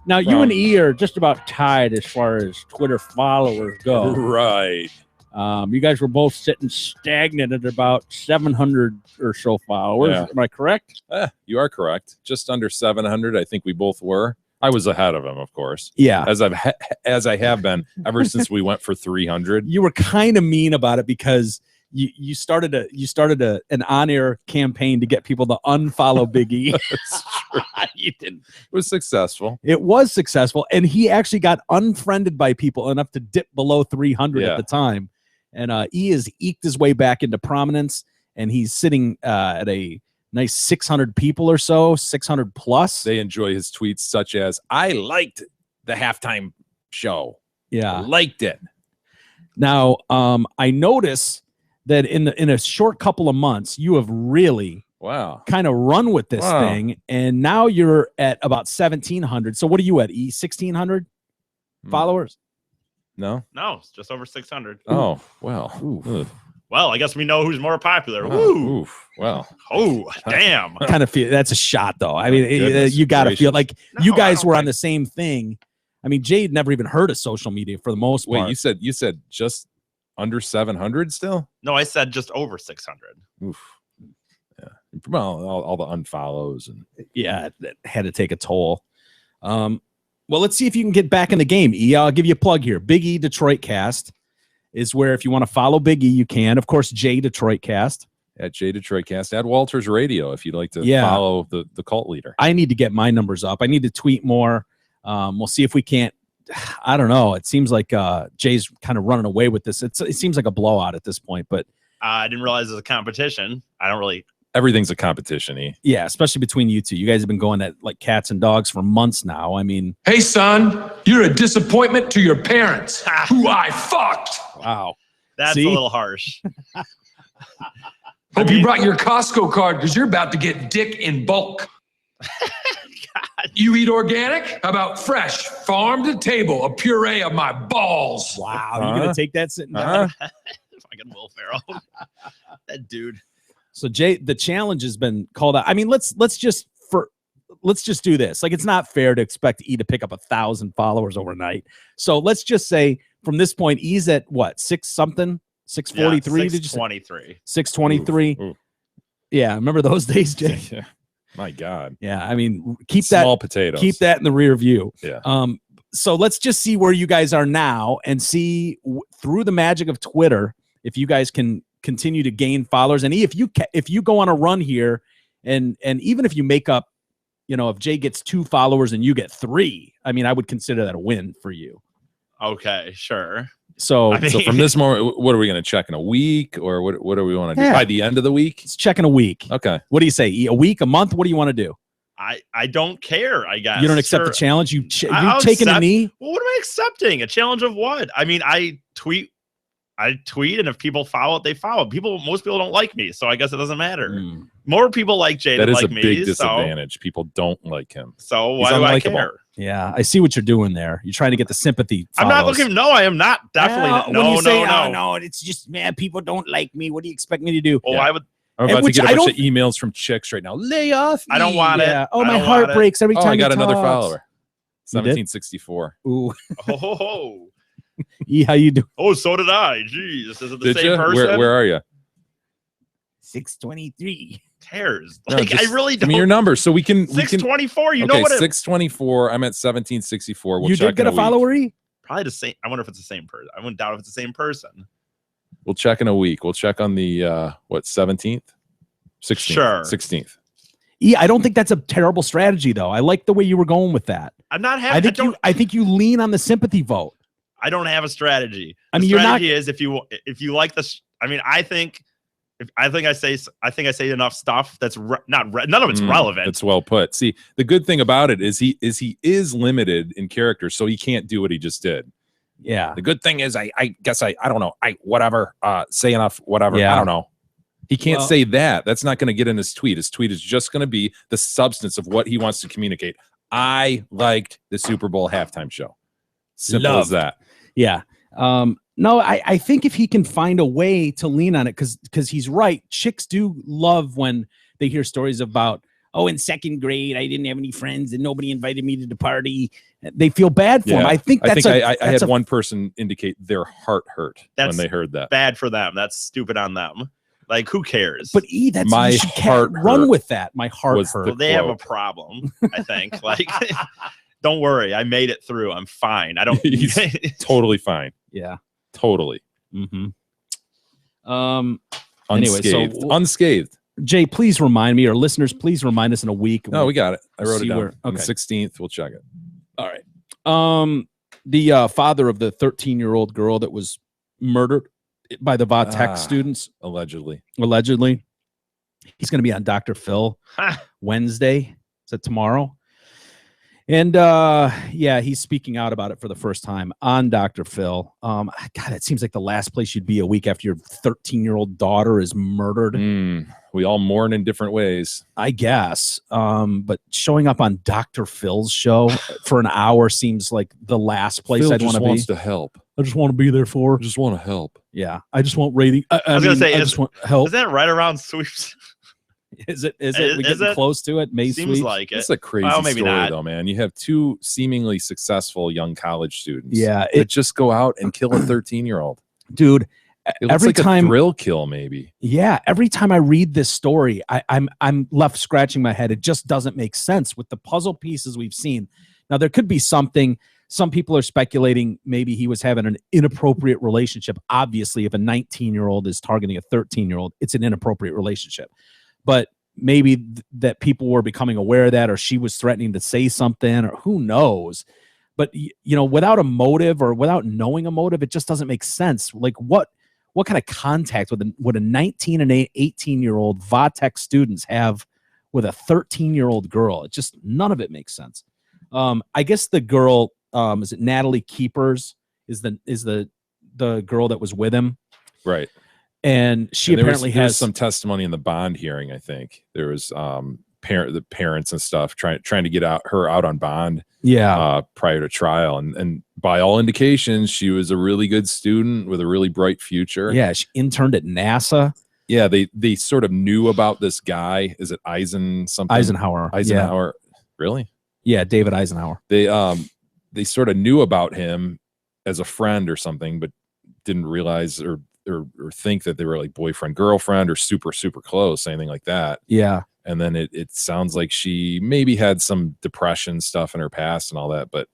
Now, you and E are just about tied as far as Twitter followers go. Right. You guys were both sitting stagnant at about 700 or so followers. Yeah. Am I correct? You are correct. Just under 700, I think we both were. I was ahead of him, of course. Yeah. As I have been ever since we went for 300. You were kind of mean about it because you started an on-air campaign to get people to unfollow Big E. You didn't. It was successful. It was successful, and he actually got unfriended by people enough to dip below 300 at the time. And E has eked his way back into prominence, and he's sitting at a nice 600 people or so, 600 plus. They enjoy his tweets such as, I liked the halftime show. Yeah. I liked it. Now, I notice that in a short couple of months, you have really kind of run with this thing, and now you're at about 1,700. So what are you at, E? 1,600 followers? No, it's just over 600. Oh, well. Well, I guess we know who's more popular. Woo! Oof. Well, damn. Kind of feel that's a shot, though. I mean, you got to feel like you guys were on the same thing. I mean, Jay had never even heard of social media for the most part. Wait, you said just under 700 still? No, I said just over 600. Oof. Yeah. Well, all the unfollows and that had to take a toll. Well, let's see if you can get back in the game. E, I'll give you a plug here. Big E Detroit Cast is where if you want to follow Big E, you can. Of course, Jay Detroit Cast. At Jay Detroit Cast. At Walters Radio if you'd like to follow the cult leader. I need to get my numbers up. I need to tweet more. We'll see if we can't. I don't know. It seems like Jay's kind of running away with this. It seems like a blowout at this point, but I didn't realize it was a competition. I don't really. Everything's a competition. Yeah, especially between you two. You guys have been going at like cats and dogs for months now. I mean, hey son, you're a disappointment to your parents, who I fucked. Wow, that's a little harsh. Hope you brought your Costco card because you're about to get dick in bulk. You eat organic? How about fresh, farm to table, a puree of my balls? Wow, you gonna take that sitting down? Fucking Will Ferrell, that dude. So Jay, the challenge has been called out. I mean, let's just do this. Like, it's not fair to expect E to pick up 1,000 followers overnight. So let's just say from this point, E's at what, 6-something, 643? Yeah, 623. 623. Yeah, remember those days, Jay? Yeah. My God. Yeah, I mean, keep small that potatoes. Keep that in the rear view. Yeah. So let's just see where you guys are now and see through the magic of Twitter if you guys can continue to gain followers. And if you go on a run here, and even if you make up, if Jay gets 2 followers and you get 3, I mean, I would consider that a win for you. Okay, sure. So, so from this moment, what are we going to check in a week, or what do we want to do by the end of the week? It's checking a week. Okay. What do you say? A week, a month? What do you want to do? I don't care. I guess you don't accept the challenge. You're taking a knee. Well, what am I accepting? A challenge of what? I mean, I tweet, and if people follow it, they follow. Most people don't like me, so I guess it doesn't matter. More people like Jay than like me. That is a big disadvantage. People don't like him. So why do I care? Yeah, I see what you're doing there. You're trying to get the sympathy. I'm not looking. No, I am not. Definitely. No. It's just, man, people don't like me. What do you expect me to do? Well, I would. I'm about to get a bunch of emails from chicks right now. Lay off me. I don't want it. Oh, my heart breaks every time. I got he another talks. follower. 1764. Ooh. Oh. E, how you doing? Oh, so did I. Jeez, is it the same person? Where are you? 623. Cares? No, like, I really don't. Give me your number so we can. 624. You know what? 624. I'm at 1764. We'll you did get a follower? Probably the same. I wonder if it's the same person. I wouldn't doubt if it's the same person. We'll check in a week. We'll check on the 17th, 16th, Sure. 16th. Yeah, I don't think that's a terrible strategy, though. I like the way you were going with that. I'm not having. I think you lean on the sympathy vote. I don't have a strategy. I mean, the you're not. strategy is if you like this. I mean, I think I say enough stuff that's none of it's relevant. That's well put. See, the good thing about it is he is limited in character, so he can't do what he just did. Yeah. The good thing is I guess I don't know. Whatever. Say enough. Whatever. Yeah. I don't know. He can't say that. That's not going to get in his tweet. His tweet is just going to be the substance of what he wants to communicate. I liked the Super Bowl halftime show. Simple as that. Yeah. No, I think if he can find a way to lean on it, because he's right. Chicks do love when they hear stories about, oh, in second grade, I didn't have any friends and nobody invited me to the party. They feel bad for him. I think that's I had one person indicate their heart hurt when they heard that. Bad for them. That's stupid on them. Like, who cares? But that's my heart run with that. My heart hurt. Well, they have a problem, I think. Like, don't worry, I made it through. I'm fine. I don't. He's totally fine. Yeah, totally. Mm-hmm. Unscathed. Anyway, Unscathed. Jay, please remind me, or listeners, please remind us in a week. No, we got it. I wrote it see down. where- On the okay. 16th, we'll check it. All right. The father of the 13-year-old girl that was murdered by the Vatech students, allegedly, he's going to be on Dr. Phil Wednesday. Is that tomorrow? And he's speaking out about it for the first time on Dr. Phil. God, it seems like the last place you'd be a week after your 13-year-old daughter is murdered. We all mourn in different ways, I guess. But showing up on Dr. Phil's show for an hour seems like the last place Phil I'd want just to be. wants to help. I just want to be there for. I just want to help. Yeah, I just want rating. I was gonna say, I just want help. Is that right around sweeps? Is it? We getting close to it? May Seems sweeps? like it. It's a crazy maybe story, not. though, man. You have two seemingly successful young college students. Yeah, that just go out and kill a 13-year-old. Dude, It looks every like time a thrill kill, maybe. Yeah, every time I read this story, I'm left scratching my head. It just doesn't make sense with the puzzle pieces we've seen. Now, there could be something. Some people are speculating maybe he was having an inappropriate relationship. Obviously, if a 19-year-old is targeting a 13-year-old, it's an inappropriate relationship. But maybe that people were becoming aware of that, or she was threatening to say something, or who knows. But, without a motive or without knowing a motive, it just doesn't make sense. Like, what kind of contact would a 19 and 18-year-old Vatech students have with a 13-year-old girl? It just, none of it makes sense. I guess the girl, is it Natalie Keepers is the girl that was with him, right? And she apparently has some testimony in the bond hearing. I think there was the parents and stuff trying to get her out on bond. Yeah. Prior to trial, and by all indications, she was a really good student with a really bright future. Yeah, she interned at NASA. Yeah, they sort of knew about this guy. Is it Eisenhower? Yeah. Really? Yeah, David Eisenhower. They sort of knew about him as a friend or something, but didn't realize or think that they were like boyfriend, girlfriend, or super, super close, anything like that. Yeah. And then it sounds like she maybe had some depression stuff in her past and all that, but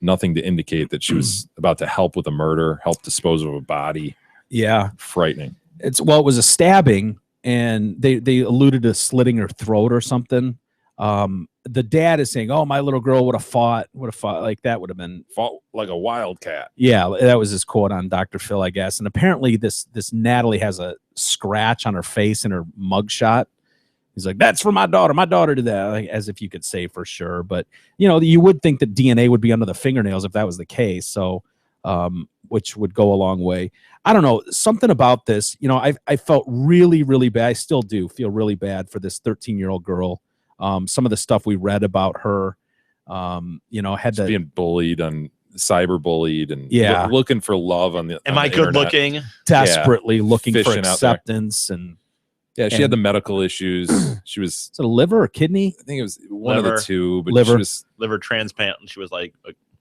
nothing to indicate that she was about to help with a murder, help dispose of a body. Yeah. Frightening. It was a stabbing, and they alluded to slitting her throat or something. The dad is saying, "Oh, my little girl would have fought like that. Would have been fought like a wildcat." Yeah, that was his quote on Dr. Phil, I guess. And apparently, this Natalie has a scratch on her face in her mugshot. He's like, "That's for my daughter. My daughter did that," like, as if you could say for sure. But you would think that DNA would be under the fingernails if that was the case. So, which would go a long way. I don't know, something about this. I felt really, really bad. I still do feel really bad for this 13-year-old girl. Some of the stuff we read about her, had being bullied and cyber bullied and looking for love on the. Am I good looking? Desperately looking for Fishing out there. acceptance and. Yeah, she had the medical issues. She was. Is it a liver or kidney? I think it was one of the two. But liver. She was liver transplant, and she was like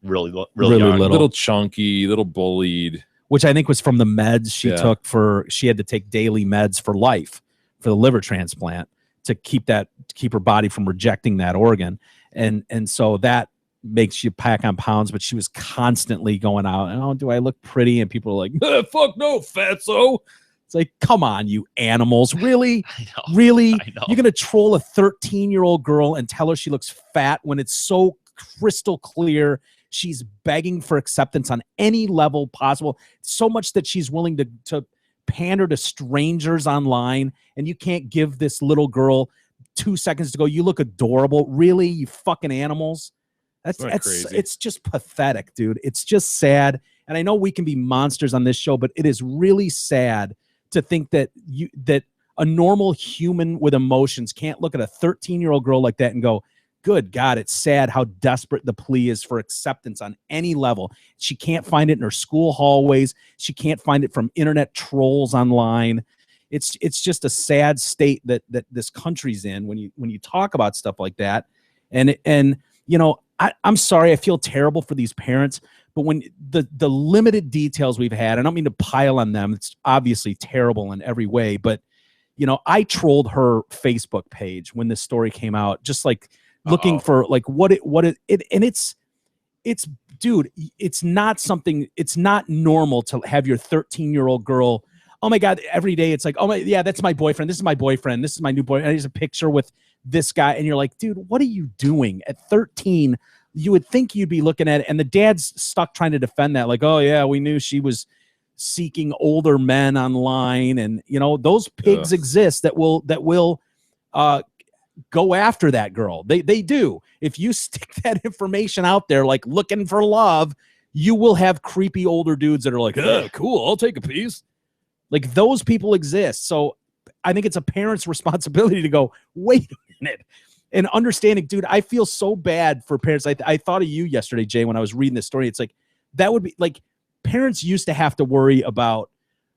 really young. little chunky, little bullied. Which I think was from the meds she took she had to take daily meds for life for the liver transplant to keep her body from rejecting that organ. And so that makes you pack on pounds, but she was constantly going out. Oh, do I look pretty? And people are like, fuck no, fatso. It's like, come on, you animals. Really? Really? You're going to troll a 13-year-old girl and tell her she looks fat when it's so crystal clear she's begging for acceptance on any level possible, so much that she's willing to pander to strangers online, and you can't give this little girl 2 seconds to go, you look adorable. Really, you fucking animals? That's crazy. It's just pathetic, dude. It's just sad. And I know we can be monsters on this show, but it is really sad to think that a normal human with emotions can't look at a 13-year-old girl like that and go, good God, it's sad how desperate the plea is for acceptance on any level. She can't find it in her school hallways. She can't find it from internet trolls online. It's just a sad state that this country's in when you talk about stuff like that. And you know, I'm sorry, I feel terrible for these parents, but when the limited details we've had, I don't mean to pile on them. It's obviously terrible in every way, but you know, I trolled her Facebook page when this story came out, just like looking for like what it and it's dude, it's not something, it's not normal to have your 13-year-old girl, oh my God, every day it's like, oh my, yeah, that's my boyfriend, this is my boyfriend, this is my new boyfriend, there's a picture with this guy, and you're like, dude, what are you doing at 13? You would think you'd be looking at it, and the dad's stuck trying to defend that, like, oh yeah, we knew she was seeking older men online, and you know, those pigs exist that will go after that girl. They do. If you stick that information out there, like looking for love, you will have creepy older dudes that are like, oh, cool, I'll take a piece. Like, those people exist. So I think it's a parent's responsibility to go, wait a minute, and understanding, dude, I feel so bad for parents. I thought of you yesterday, Jay, when I was reading this story. It's like, that would be like, parents used to have to worry about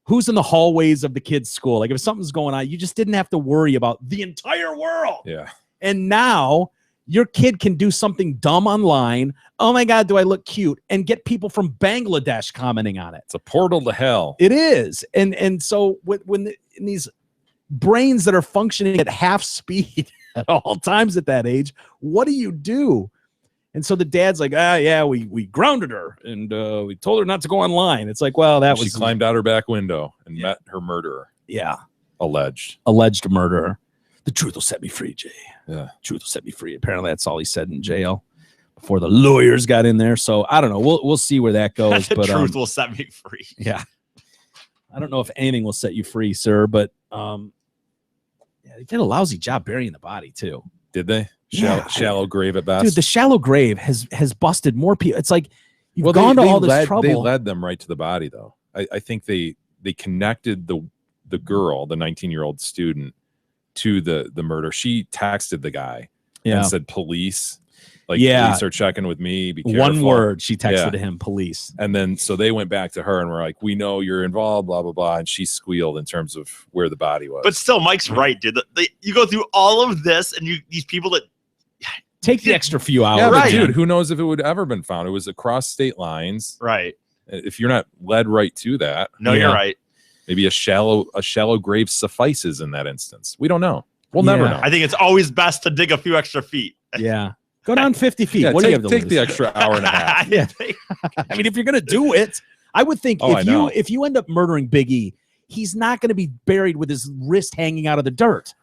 who's in the hallways of the kid's school. Like, if something's going on, you just didn't have to worry about the entire world. Yeah. And now your kid can do something dumb online. Oh my God, do I look cute? And get people from Bangladesh commenting on it. It's a portal to hell. It is. And so in these brains that are functioning at half speed at all times at that age, what do you do? And so the dad's like, yeah, we grounded her and we told her not to go online. It's like, well, she climbed out her back window and met her murderer. Yeah. Alleged murderer. The truth will set me free, Jay. Yeah. Truth will set me free. Apparently that's all he said in jail before the lawyers got in there. So I don't know. We'll see where that goes. The but truth will set me free. Yeah. I don't know if anything will set you free, sir, but yeah, they did a lousy job burying the body too. Did they? Yeah. Shallow grave at best. Dude, the shallow grave has busted more people. It's like you've gone to all this trouble. They led them right to the body, though. I think they connected the girl, the 19-year-old student, to the murder. She texted the guy and said police. Like, police are checking with me. Be careful. One word she texted to him, police. And then so they went back to her and were like, we know you're involved, blah, blah, blah. And she squealed in terms of where the body was. But still, Mike's right, dude. You go through all of this and these people that take the extra few hours. Yeah, right. Dude, who knows if it would ever been found? It was across state lines. Right. If you're not led right to that. No, you're right. Maybe a shallow grave suffices in that instance. We don't know. We'll never know. I think it's always best to dig a few extra feet. Yeah. Go down 50 feet. Yeah, what do you have to take lose? the extra hour and a half. Yeah. I mean, if you're going to do it, I would think if you end up murdering Big E, he's not going to be buried with his wrist hanging out of the dirt.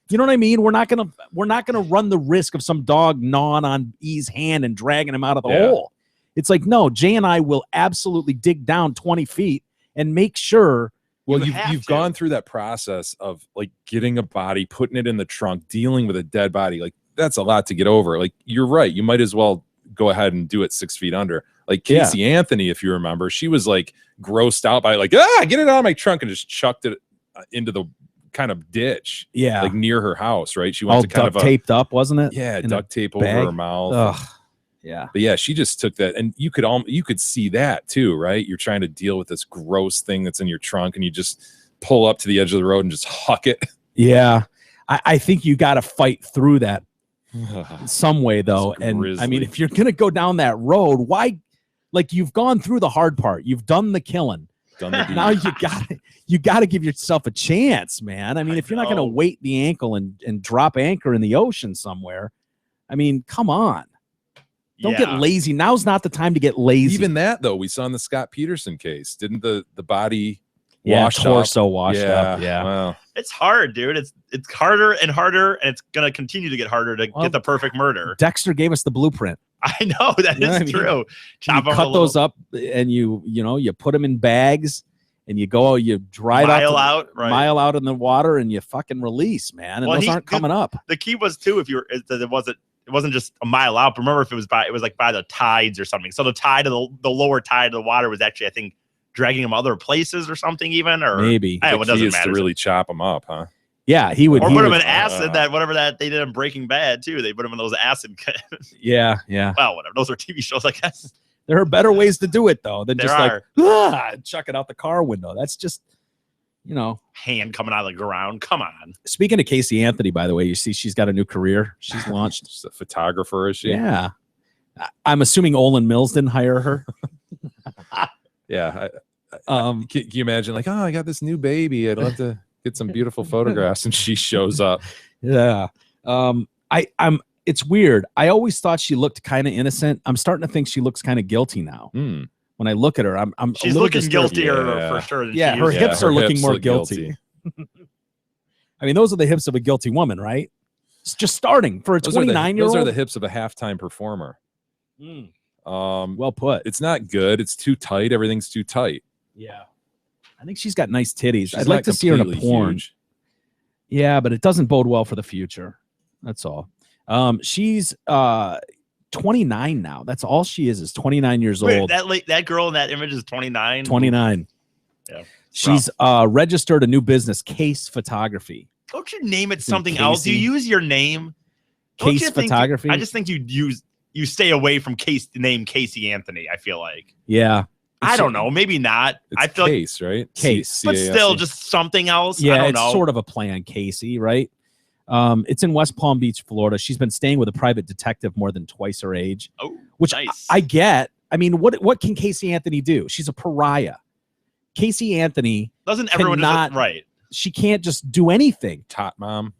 You know what I mean? We're not going to run the risk of some dog gnawing on E's hand and dragging him out of the hole. It's like, no, Jay and I will absolutely dig down 20 feet and make sure. Well, you've gone through that process of like getting a body, putting it in the trunk, dealing with a dead body. Like, that's a lot to get over. Like, you're right. You might as well go ahead and do it 6 feet under. Like Casey Anthony, if you remember, she was like grossed out by like, get it out of my trunk, and just chucked it into the kind of ditch. Yeah. Like near her house, right? She went all to kind duct taped up, wasn't it? Yeah, in duct tape over her mouth. Ugh. Yeah. But yeah, she just took that, and you could see that too, right? You're trying to deal with this gross thing that's in your trunk, and you just pull up to the edge of the road and just huck it. Yeah. I think you got to fight through that some way, though. And I mean, if you're going to go down that road, why? Like, you've gone through the hard part. You've done the killing. Now you got to give yourself a chance, man. I mean, if you're not going to weight the ankle and drop anchor in the ocean somewhere, I mean, come on. Don't get lazy. Now's not the time to get lazy. Even that, though, we saw in the Scott Peterson case. Didn't the body torso washed up? Yeah. Wow. It's hard, dude. It's harder and harder, and it's going to continue to get harder to get the perfect murder. Dexter gave us the blueprint. I know that is true. You cut those up, and you put them in bags, and you dry it out, mile out in the water, and you fucking release, man. And those aren't coming up. The key was too, it wasn't just a mile out. But remember, it was like by the tides or something. So the tide of the lower tide of the water was actually, I think, dragging him other places or something, even, or maybe. It doesn't matter. To really chop him up, huh? Yeah, he would. Or put him in acid. Whatever that they did in Breaking Bad too. They put him in those acid. Yeah. Well, whatever. Those are TV shows, I guess. There are better ways to do it though than There just are. like chuck it out the car window. That's just, hand coming out of the ground. Come on. Speaking of Casey Anthony, by the way, you see she's got a new career. She's launched. She's a photographer, is she? Yeah. I'm assuming Olin Mills didn't hire her. Yeah. Can you imagine, like, I got this new baby. I'd love to get some beautiful photographs, and she shows up. Yeah. It's weird. I always thought she looked kind of innocent. I'm starting to think she looks kind of guilty now. When I look at her, She's looking guiltier for sure. Yeah, her hips are looking more guilty. I mean, those are the hips of a guilty woman, right? It's just starting for a 29-year-old. Those are the hips of a halftime performer. Well put. It's not good. It's too tight. Everything's too tight. Yeah. I think she's got nice titties. I'd like to see her in a porn. Huge. Yeah, but it doesn't bode well for the future. That's all. She's 29 now. That's all she is 29 years old. That girl in that image is 29. 29. Yeah. She's registered a new business, Case Photography. Don't you name it something else? Do you use your name? Case Photography? I just think you stay away from the name Casey Anthony, I feel like. Yeah. I don't know. Maybe not. It's I feel Case, right? Case. But still, just something else. Yeah, I don't it's know. sort of a play on Casey, right? It's in West Palm Beach, Florida. She's been staying with a private detective more than twice her age. Oh, which nice. I get. I mean, what can Casey Anthony do? She's a pariah. Casey Anthony doesn't everyone cannot, right? She can't just do anything. Tot mom.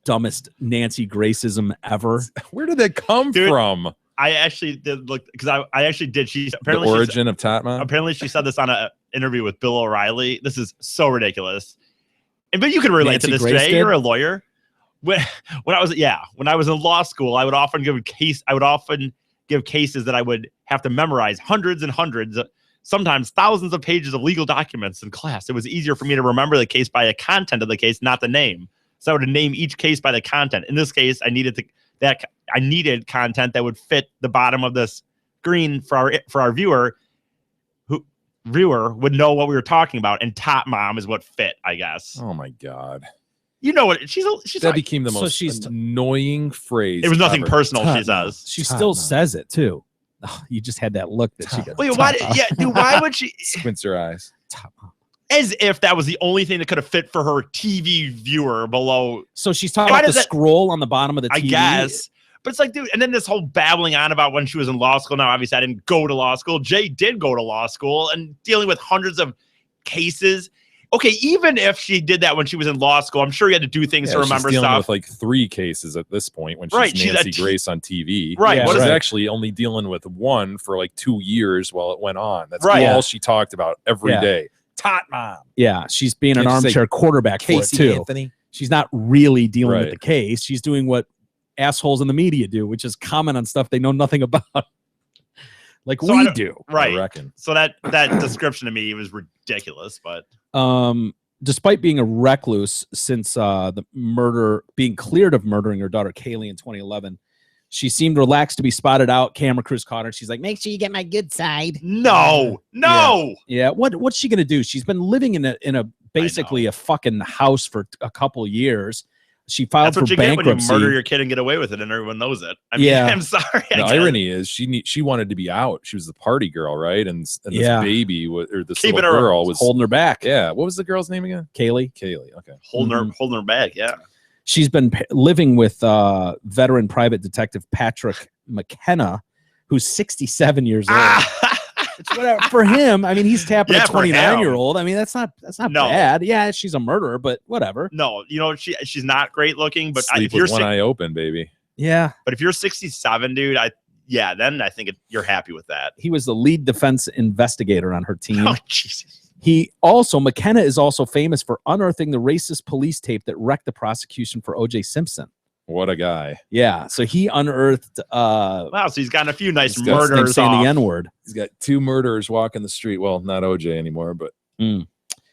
Dumbest Nancy Gracism ever. Where did that come from? I actually did look because I actually did. She apparently the origin of Tot mom. Apparently, she said this on an interview with Bill O'Reilly. This is so ridiculous. But you can relate Nancy to this, Grace Jay. did? You're a lawyer. When I was in law school, I would often give cases that I would have to memorize hundreds and hundreds, sometimes thousands of pages of legal documents in class. It was easier for me to remember the case by the content of the case, not the name. So I would name each case by the content. In this case, I needed content that would fit the bottom of the screen for our viewer. Viewer would know what we were talking about, and Tot Mom is what fit, I guess. Oh my God. You know what? She's that became the most annoying phrase. It was nothing ever. personal. She says She still says it too. Oh, you just had that look that she got. Wait, why? Why would she? Squints her eyes. As if that was the only thing that could have fit for her TV viewer below. So she's talking about the scroll on the bottom of the TV. I guess. But it's like, dude, and then this whole babbling on about when she was in law school. Now, obviously, I didn't go to law school. Jay did go to law school and dealing with hundreds of cases. Okay, even if she did that when she was in law school, I'm sure you had to do things to remember she's dealing stuff. with like 3 cases at this point when she's Nancy Grace on TV. Right. She's actually only dealing with one for like 2 years while it went on. That's all she talked about every day. Tot Mom. Yeah, she's being an armchair quarterback for it too. Anthony. She's not really dealing with the case. She's doing what assholes in the media do, which is comment on stuff they know nothing about. Like we do. Right. I reckon. So that description to me was ridiculous, but despite being a recluse since being cleared of murdering her daughter Kaylee in 2011, she seemed relaxed to be spotted out. Camera crews caught her. She's like, make sure you get my good side. No. Yeah. What's she gonna do? She's been living in a basically a fucking house for a couple years. She filed That's what for you bankruptcy. get when you murder your kid and get away with it, and everyone knows it. I mean, I'm sorry. The irony is she wanted to be out. She was the party girl, right? And this baby or this little girl was holding her back. Yeah. What was the girl's name again? Kaylee. Okay. Holding her back. Yeah. She's been living with veteran private detective Patrick McKenna, who's 67 years old. It's whatever. For him, I mean, he's tapping a 29-year-old. I mean, that's not bad. Yeah, she's a murderer, but whatever. No, you know, she's not great looking, but sleep with one eye open, baby. Yeah. But if you're 67, dude, then I think you're happy with that. He was the lead defense investigator on her team. Oh, Jesus. McKenna is also famous for unearthing the racist police tape that wrecked the prosecution for O.J. Simpson. What a guy. Yeah. So he unearthed. Wow. So he's gotten a few nice murders. Saying the N-word. He's got 2 murderers walking the street. Well, not OJ anymore, but.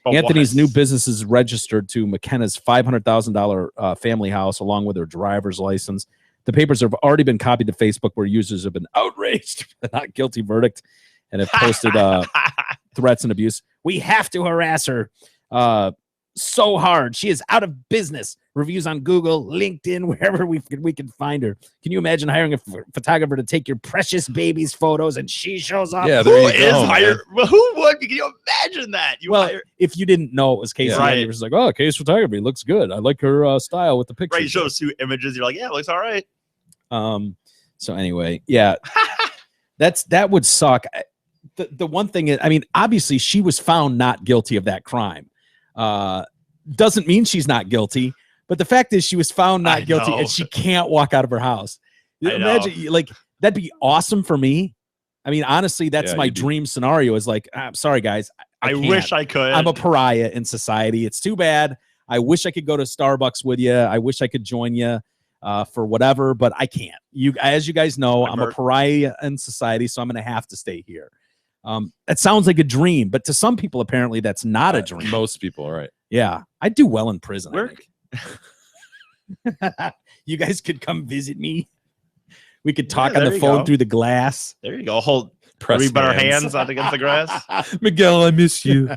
Anthony's new business is registered to McKenna's $500,000 family house, along with her driver's license. The papers have already been copied to Facebook, where users have been outraged by the not guilty verdict and have posted threats and abuse. We have to harass her so hard. She is out of business. Reviews on Google, LinkedIn, wherever we can find her. Can you imagine hiring a photographer to take your precious baby's photos and she shows up? Yeah, there you go. Well, who would? Can you imagine that? If you didn't know it was Casey, you were just like, oh, Case Photography looks good. I like her style with the pictures. Right, you show us 2 images. You're like, yeah, it looks all right. So anyway, yeah, that would suck. The one thing is, I mean, obviously she was found not guilty of that crime. Doesn't mean she's not guilty. But the fact is, she was found not guilty, and she can't walk out of her house. Imagine, like, that'd be awesome for me. I mean, honestly, that's my dream scenario. Is like, I'm sorry, guys. I wish I could. I'm a pariah in society. It's too bad. I wish I could go to Starbucks with you. I wish I could join you for whatever, but I can't. As you guys know, I'm a pariah in society, so I'm going to have to stay here. That sounds like a dream, but to some people, apparently, that's not a dream. Most people, right? Yeah, I do well in prison. I think. You guys could come visit me. We could talk on the phone through the glass. There you go. We put our hands out against the grass. Miguel, I miss you.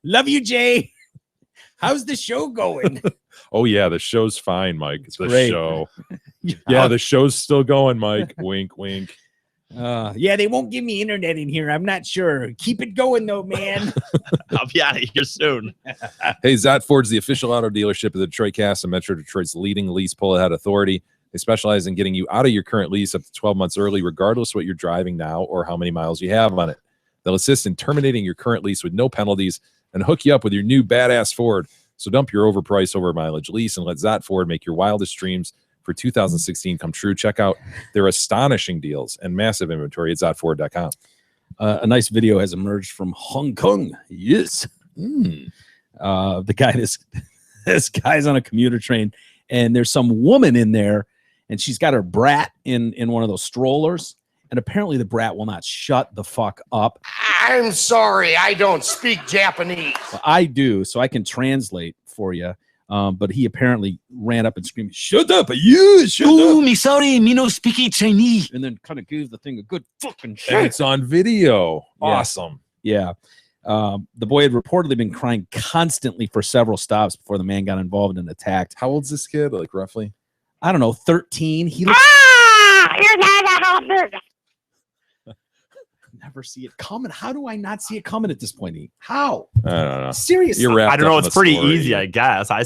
Love you, Jay. How's the show going? Oh yeah, the show's fine, Mike. It's the great. Show. Yeah, the show's still going, Mike. Wink, wink. Yeah, they won't give me internet in here. I'm not sure. Keep it going though, man. I'll be out of here soon. Hey, Zot Ford's the official auto dealership of the Detroit Cast and Metro Detroit's leading lease pull-ahead authority. They specialize in getting you out of your current lease up to 12 months early, regardless what you're driving now or how many miles you have on it. They'll assist in terminating your current lease with no penalties and hook you up with your new badass Ford. So dump your overpriced, over mileage lease and let Zot Ford make your wildest dreams for 2016 come true. Check out their astonishing deals and massive inventory at zotford.com. A nice video has emerged from Hong Kong. Yes. The guy, this guy's on a commuter train, and there's some woman in there, and she's got her brat in one of those strollers, and apparently the brat will not shut the fuck up. I'm sorry, I don't speak Japanese. Well, I do, so I can translate for you. But he apparently ran up and screamed, "Shut up! You shut up!" Me sorry, me no speak Chinese. And then kind of gives the thing a good fucking shit. And it's on video. Awesome. Yeah. The boy had reportedly been crying constantly for several stops before the man got involved and attacked. How old's this kid? Like roughly? I don't know, 13. He looks. You're not a husband. Never see it coming. How do I not see it coming at this point? How? I don't know. Seriously, I don't know. It's pretty easy, I guess. I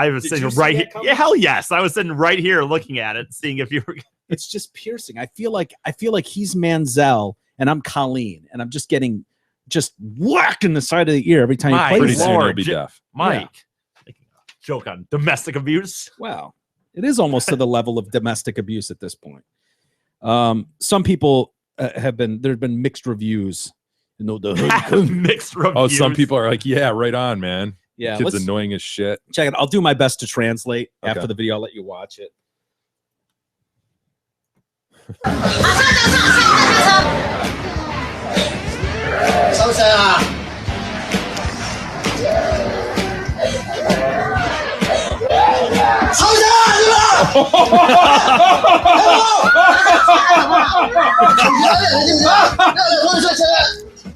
was sitting right here. Yeah, hell yes. I was sitting right here looking at it, seeing if you were. It's just piercing. I feel like he's Manziel and I'm Colleen, and I'm just getting whacked in the side of the ear every time he plays. Pretty soon he'll be deaf. Mike, joke on domestic abuse. Well, it is almost to the level of domestic abuse at this point. Some people. There's been mixed reviews. Mixed reviews. Oh, some people are like, yeah, right on, man. Yeah, kid's annoying as shit. Check it. I'll do my best to translate after the video. I'll let you watch it.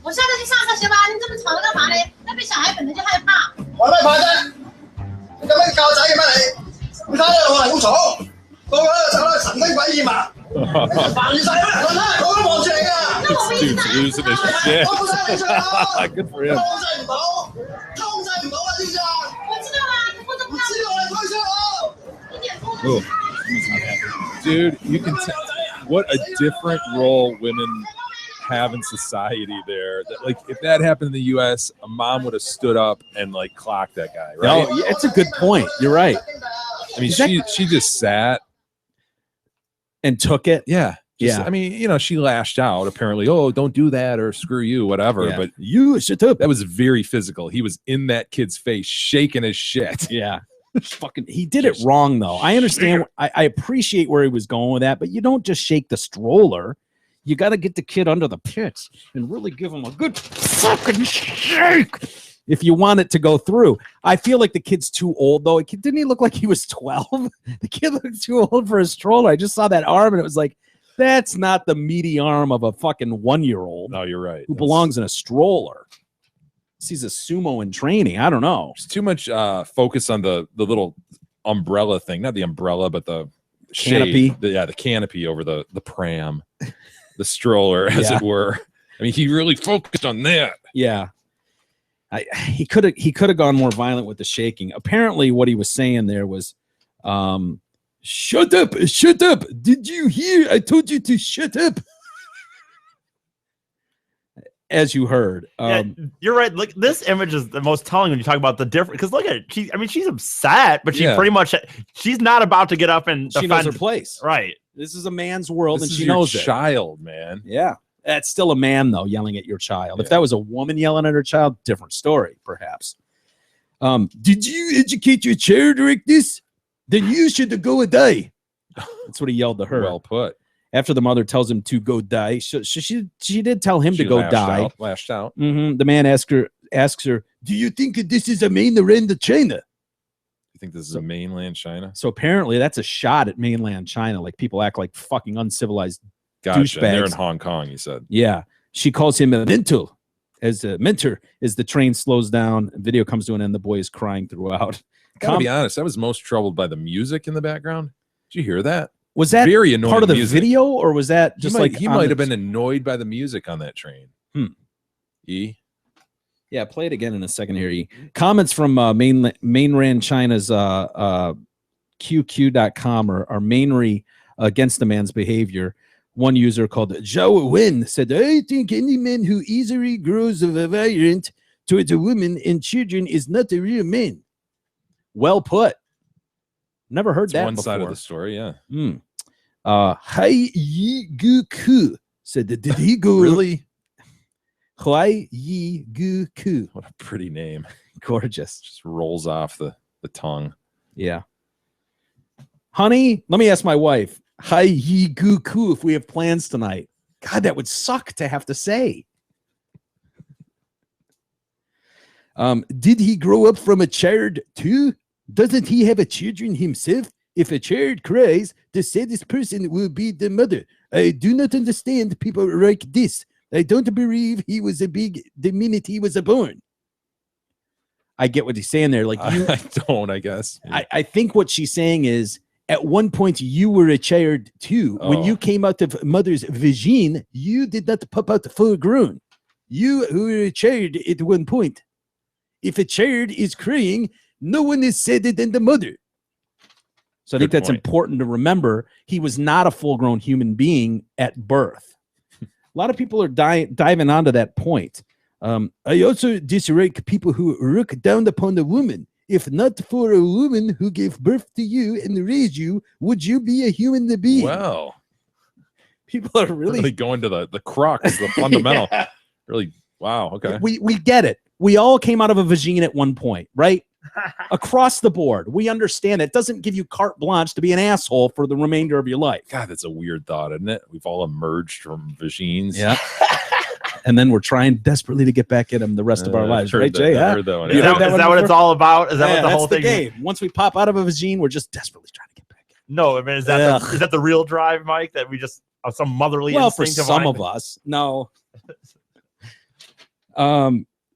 我下次去上车行吧？你这么吵干嘛呢？那边小孩本来就害怕。我咩怕啫？你咁樣教仔嘅咩你？你睇下我係好嘈，個個喺度走啦，神經鬼異嘛！煩住晒咩？我睇我都望住你㗎。那我們一直 losing his shit. 我冇晒你出啊！ Good for him. 控制唔到啊！知唔知啊？我知道啊，你不知不知道。知道你推出我。 Ooh. Dude, you can tell what a different role women have in society there. That, like, if that happened in the U.S., a mom would have stood up and like clocked that guy, right? No, it's a good point. You're right. I mean, she just sat. and took it. Yeah. Yeah. I mean, you know, she lashed out apparently. Oh, don't do that or screw you, whatever. Yeah. But you shut up. That was very physical. He was in that kid's face, shaking his shit. Yeah. Fucking, he did it wrong though. I understand. I appreciate where he was going with that, but you don't just shake the stroller. You got to get the kid under the pits and really give him a good fucking shake if you want it to go through. I feel like the kid's too old though. Didn't he look like he was 12? The kid looked too old for a stroller. I just saw that arm and it was like, that's not the meaty arm of a fucking 1-year-old. No, you're right. Who belongs in a stroller. He's a sumo in training. I don't know. There's too much focus on the little umbrella thing. Not the umbrella, but the canopy. Shade. The canopy over the pram, the stroller, as it were. I mean, he really focused on that. Yeah. He could have gone more violent with the shaking. Apparently, what he was saying there was, shut up, shut up. Did you hear? I told you to shut up. As you heard. Yeah, you're right. Look, this image is the most telling when you talk about the difference. Because look at it. She's upset, but she pretty much, she's not about to get up and she knows her place. Right. This is a man's world, and she your knows it. Child, man. Yeah. That's still a man, though, yelling at your child. If that was a woman yelling at her child, different story, perhaps. Did you educate your child like this? Then you should go and die. That's what he yelled to her. Well put. After the mother tells him to go die, she did tell him to go die. Lashed out. The man asks her, do you think this is a mainland of China? You think this is a mainland China? So apparently that's a shot at mainland China. Like people act like fucking uncivilized douchebags. They're in douchebags. Hong Kong, he said. Yeah. She calls him a mentor. As the train slows down, video comes to an end, the boy is crying throughout. Gotta be honest, I was most troubled by the music in in the background. Did you hear that? Was that very annoying part of the music. video, or was that just he might have been annoyed by the music on that train? E. Yeah, play it again in a second here. E. Comments from mainland China's QQ.com are mainly against the man's behavior. One user called Zhao Wen said, I think any man who easily grows violent towards a woman and children is not a real man. Well put. Never heard that one before. side of the story, yeah. Hai Yi Gu Ku said, did he go really? Hai Yi Gu Ku. What a pretty name. Gorgeous. Just rolls off the tongue. Yeah. Honey, let me ask my wife, Hai Yi Gu Ku, if we have plans tonight. God, that would suck to have to say. Did he grow up from a child too? Doesn't he have a children himself? If a child cries, the saddest person will be the mother. I do not understand people like this. I don't believe he was the minute he was born. I get what he's saying there. Like I don't, I guess. I think what she's saying is, at one point you were a child too. When you came out of mother's vagine, you did not pop out full grown. You were a child at one point. If a child is crying, no one is sadder than the mother. So I think that's important to remember. He was not a full-grown human being at birth. A lot of people are diving onto that point. I also dislike people who look down upon a woman. If not for a woman who gave birth to you and raised you, would you be a human being? Wow. People are really going to the crux, the fundamental. Yeah. Really, wow, okay. We get it. We all came out of a vagina at one point, right? Across the board. We understand it doesn't give you carte blanche to be an asshole for the remainder of your life. God, that's a weird thought, isn't it? We've all emerged from vagines. Yeah. And then we're trying desperately to get back at them the rest of our lives, right, Jay? Is that what it's all about? Is that what the whole thing is? Once we pop out of a vagine, we're just desperately trying to get back at them. No, I mean, is that the real drive, Mike? That we just have some motherly instinct? For some of us, no.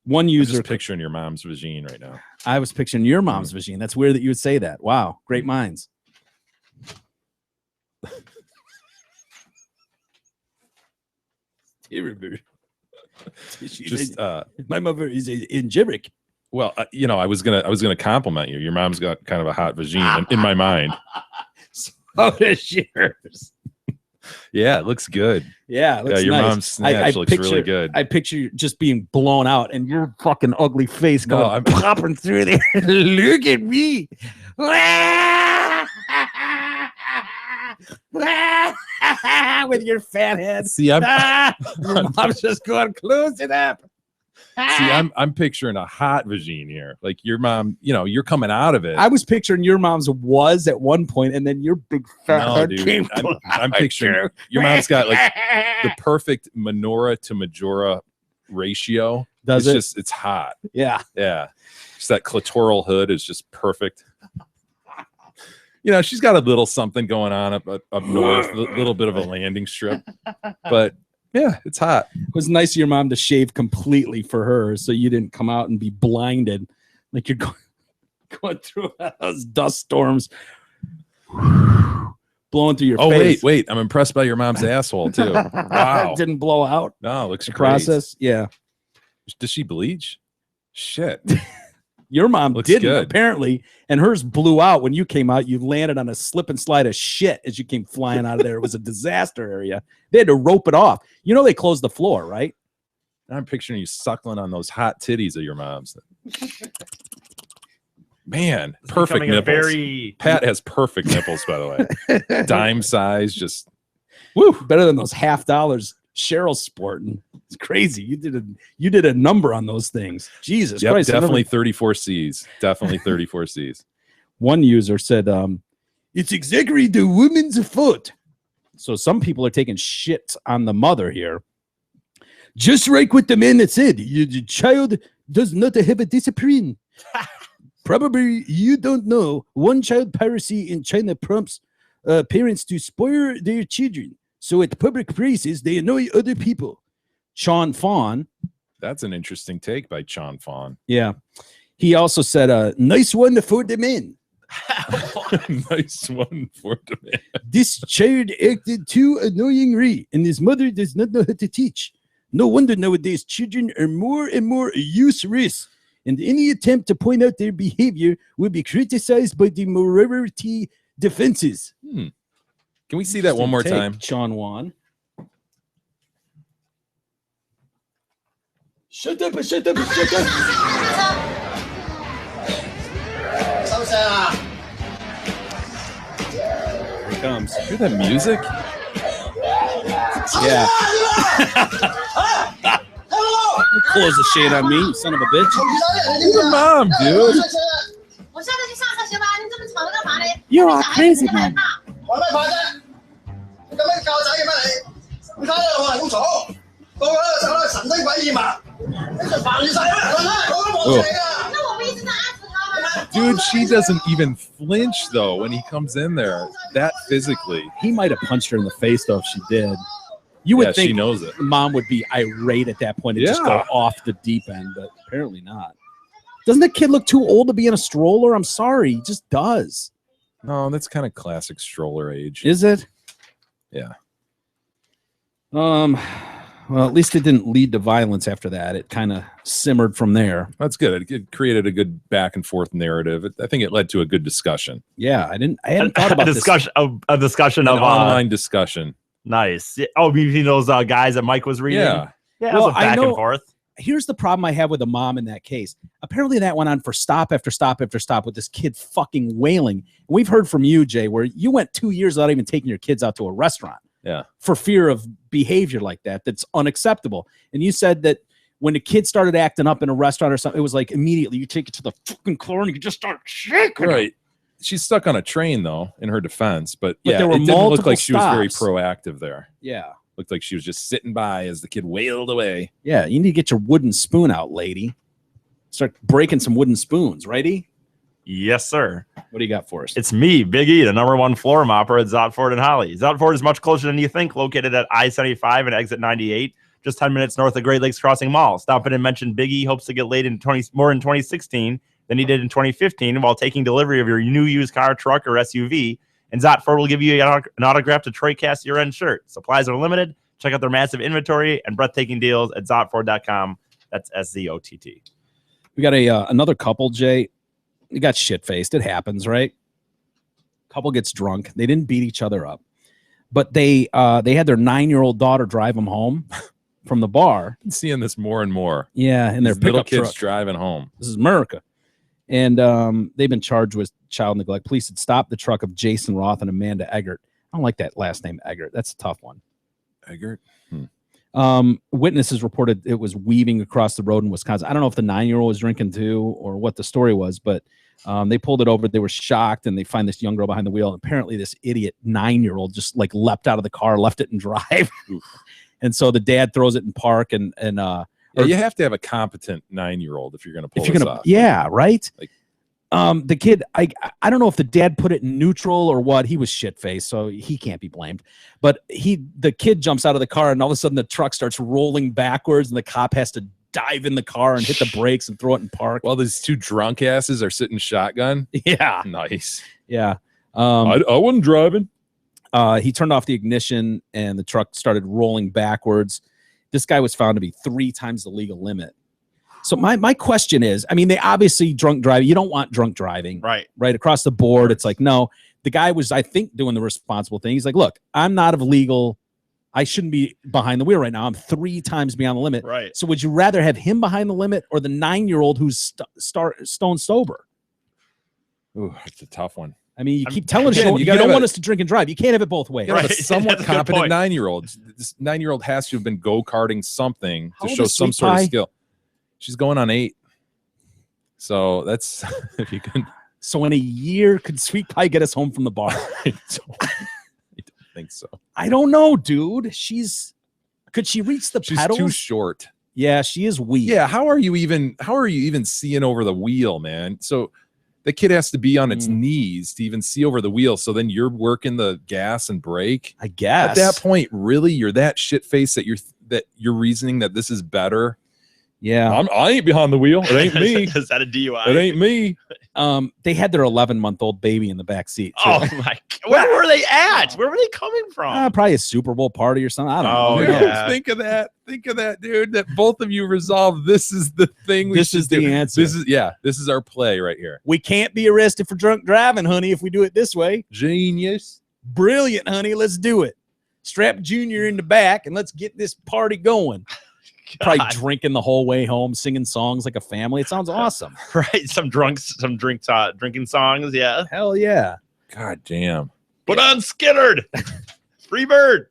One user picturing your mom's vagine right now. I was picturing your mom's vagine. That's weird that you would say that. Wow, great minds. Just my mother is in gibberish. Well, I was gonna compliment you. Your mom's got kind of a hot vagine in my mind. So does yours. Yeah, it looks good. Yeah, it looks your nice. mom's snatch looks really good. I picture you just being blown out and your fucking ugly face going I'm popping through there. Look at me. with your fat head. See, your mom's just going, close it up. See, I'm picturing a hot vagine here. Like your mom, you're coming out of it. I was picturing your mom's was at one point, and then your big fat head came. I'm picturing your mom's got like the perfect menorah to majora ratio. It's hot. Yeah. Yeah. Just that clitoral hood is just perfect. She's got a little something going on up north, a little bit of a landing strip. But yeah, it's hot. It was nice of your mom to shave completely for her so you didn't come out and be blinded like you're going through those dust storms blowing through your face. Wait. I'm impressed by your mom's asshole, too. Wow. It didn't blow out. No, it looks great. Process. Yeah. Does she bleach? Shit. Your mom Looks didn't, good. apparently, and hers blew out when you came out. You landed on a slip and slide of shit as you came flying out of there. It was a disaster area. They had to rope it off. They closed the floor, right? I'm picturing you suckling on those hot titties of your mom's. Man, perfect nipples. Pat has perfect nipples, by the way. Dime size, just better than those $50 Cheryl's sporting. It's crazy. You did a number on those things. Jesus Christ. Definitely 34 C's. Definitely 34 C's. One user said, it's exactly the woman's fault. So some people are taking shit on the mother here. Just like what the man that said, the child does not have a discipline. Probably you don't know. One-child piracy in China prompts parents to spoil their children. So at public places, they annoy other people. Sean Fawn. That's an interesting take by Sean Fawn. Yeah. He also said, nice one for the men. Nice one for the man. This child acted too annoyingly, and his mother does not know how to teach. No wonder nowadays children are more and more useless, and any attempt to point out their behavior will be criticized by the morality defenses. Can we see that one more time? Sean Wan. Shut up. Here it comes. Hear that music? Yeah. Close the shade on me, you son of a bitch. You're the mom, dude. You're all crazy, man. 我咩怕啫？你咁樣教仔嘅咩你？你睇下我係好嘈，個個喺度走啦，神憎鬼厭嘛！你就煩晒啦，我都冇事㗎。那我們一直在安撫他們。Dude, she doesn't even flinch though when he comes in there. That physically. He might have punched her in the face though if she did. You would think she knows it. Mom would be irate at that point and just go off the deep end, but apparently not. Doesn't the kid look too old to be in a stroller? I'm sorry, he just does. No, that's kind of classic stroller age. Is it? Yeah. Well, at least it didn't lead to violence after that. It kind of simmered from there. That's good. It created a good back and forth narrative. I think it led to a good discussion. Yeah, I hadn't thought about a discussion of online discussion. Nice. Oh, between those guys that Mike was reading. Yeah. Well, back and forth. Here's the problem I have with the mom in that case. Apparently that went on for stop after stop after stop with this kid fucking wailing. And we've heard from you, Jay, where you went 2 years without even taking your kids out to a restaurant. Yeah. For fear of behavior like that. That's unacceptable. And you said that when a kid started acting up in a restaurant or something, it was like immediately you take it to the fucking corner and you just start shaking. Right. She's stuck on a train though, in her defense. But yeah, there were it didn't look like multiple she was very stops. proactive there. Yeah. Looked like she was just sitting by as the kid wailed away. Yeah, you need to get your wooden spoon out, lady. Start breaking some wooden spoons, righty? Yes, sir. What do you got for us? It's me, Big E, the #1 floor mopper at Zotford and Holly. Zotford is much closer than you think, located at I-75 and exit 98, just 10 minutes north of Great Lakes Crossing Mall. Stop in and mention Big E hopes to get laid in more in 2016 than he did in 2015 while taking delivery of your new used car, truck, or SUV. And Zotford will give you an autographed Detroit Cast year-end shirt. Supplies are limited. Check out their massive inventory and breathtaking deals at Zotford.com. That's SZOTT. We got another couple, Jay. You got shit-faced. It happens, right? Couple gets drunk. They didn't beat each other up. But they had their 9-year-old daughter drive them home from the bar. I'm seeing this more and more. Yeah, and their little pickup kids truck. driving home. This is America. And they've been charged with child neglect. Police had stopped the truck of Jason Roth and Amanda Eggert I don't like that last name, Eggert. That's a tough one. Eggert. Witnesses reported it was weaving across the road in Wisconsin. I don't know if the 9-year-old was drinking too or what the story was, but they pulled it over. They were shocked, and they find this young girl behind the wheel. And apparently this idiot 9-year-old just like leapt out of the car, left it in drive. And so the dad throws it in park and you have to have a competent 9-year-old if you're going to pull this off. Yeah, right. Like, the kid, I don't know if the dad put it in neutral or what. He was shit-faced, so he can't be blamed. But the kid jumps out of the car, and all of a sudden the truck starts rolling backwards, and the cop has to dive in the car and hit the brakes and throw it in park. Well, these two drunk asses are sitting shotgun. Yeah. Nice. Yeah. I wasn't driving. He turned off the ignition, and the truck started rolling backwards. This guy was found to be 3 times the legal limit. So my question is, I mean, they obviously drunk driving. You don't want drunk driving. Right. Right. Across the board. It's like, no, the guy was, I think, doing the responsible thing. He's like, look, I'm not of legal. I shouldn't be behind the wheel right now. I'm 3 times beyond the limit. Right. So would you rather have him behind the limit or the 9-year-old who's stone sober? Ooh, it's a tough one. I mean, you keep telling us you don't want us to drink and drive. You can't have it both ways. Right. A somewhat competent 9-year-old. This 9-year-old has to have been go-karting something to show some sort of skill. She's going on 8. So that's if you can. So in a year, could Sweet Pie get us home from the bar? I don't think so. I don't know, dude. Could she reach the pedals? She's too short. Yeah, she is weak. Yeah, how are you even seeing over the wheel, man? So the kid has to be on its knees to even see over the wheel. So then you're working the gas and brake. I guess at that point, really, you're that shit faced that you're reasoning that this is better. Yeah, I ain't behind the wheel. It ain't me. Is that a DUI? It ain't me. They had their 11-month-old baby in the back seat. Too. Oh my God. Where were they at? Where were they coming from? Probably a Super Bowl party or something. I don't know. Yeah. Think of that, dude. That both of you resolved. This is the thing. This is the answer. This is our play right here. We can't be arrested for drunk driving, honey, if we do it this way. Genius. Brilliant, honey. Let's do it. Strap Junior in the back and let's get this party going. Probably drinking the whole way home, singing songs like a family. It sounds awesome. Right. Some drinking songs. Yeah. Hell yeah. God damn. Put on Skinnerd. Free bird.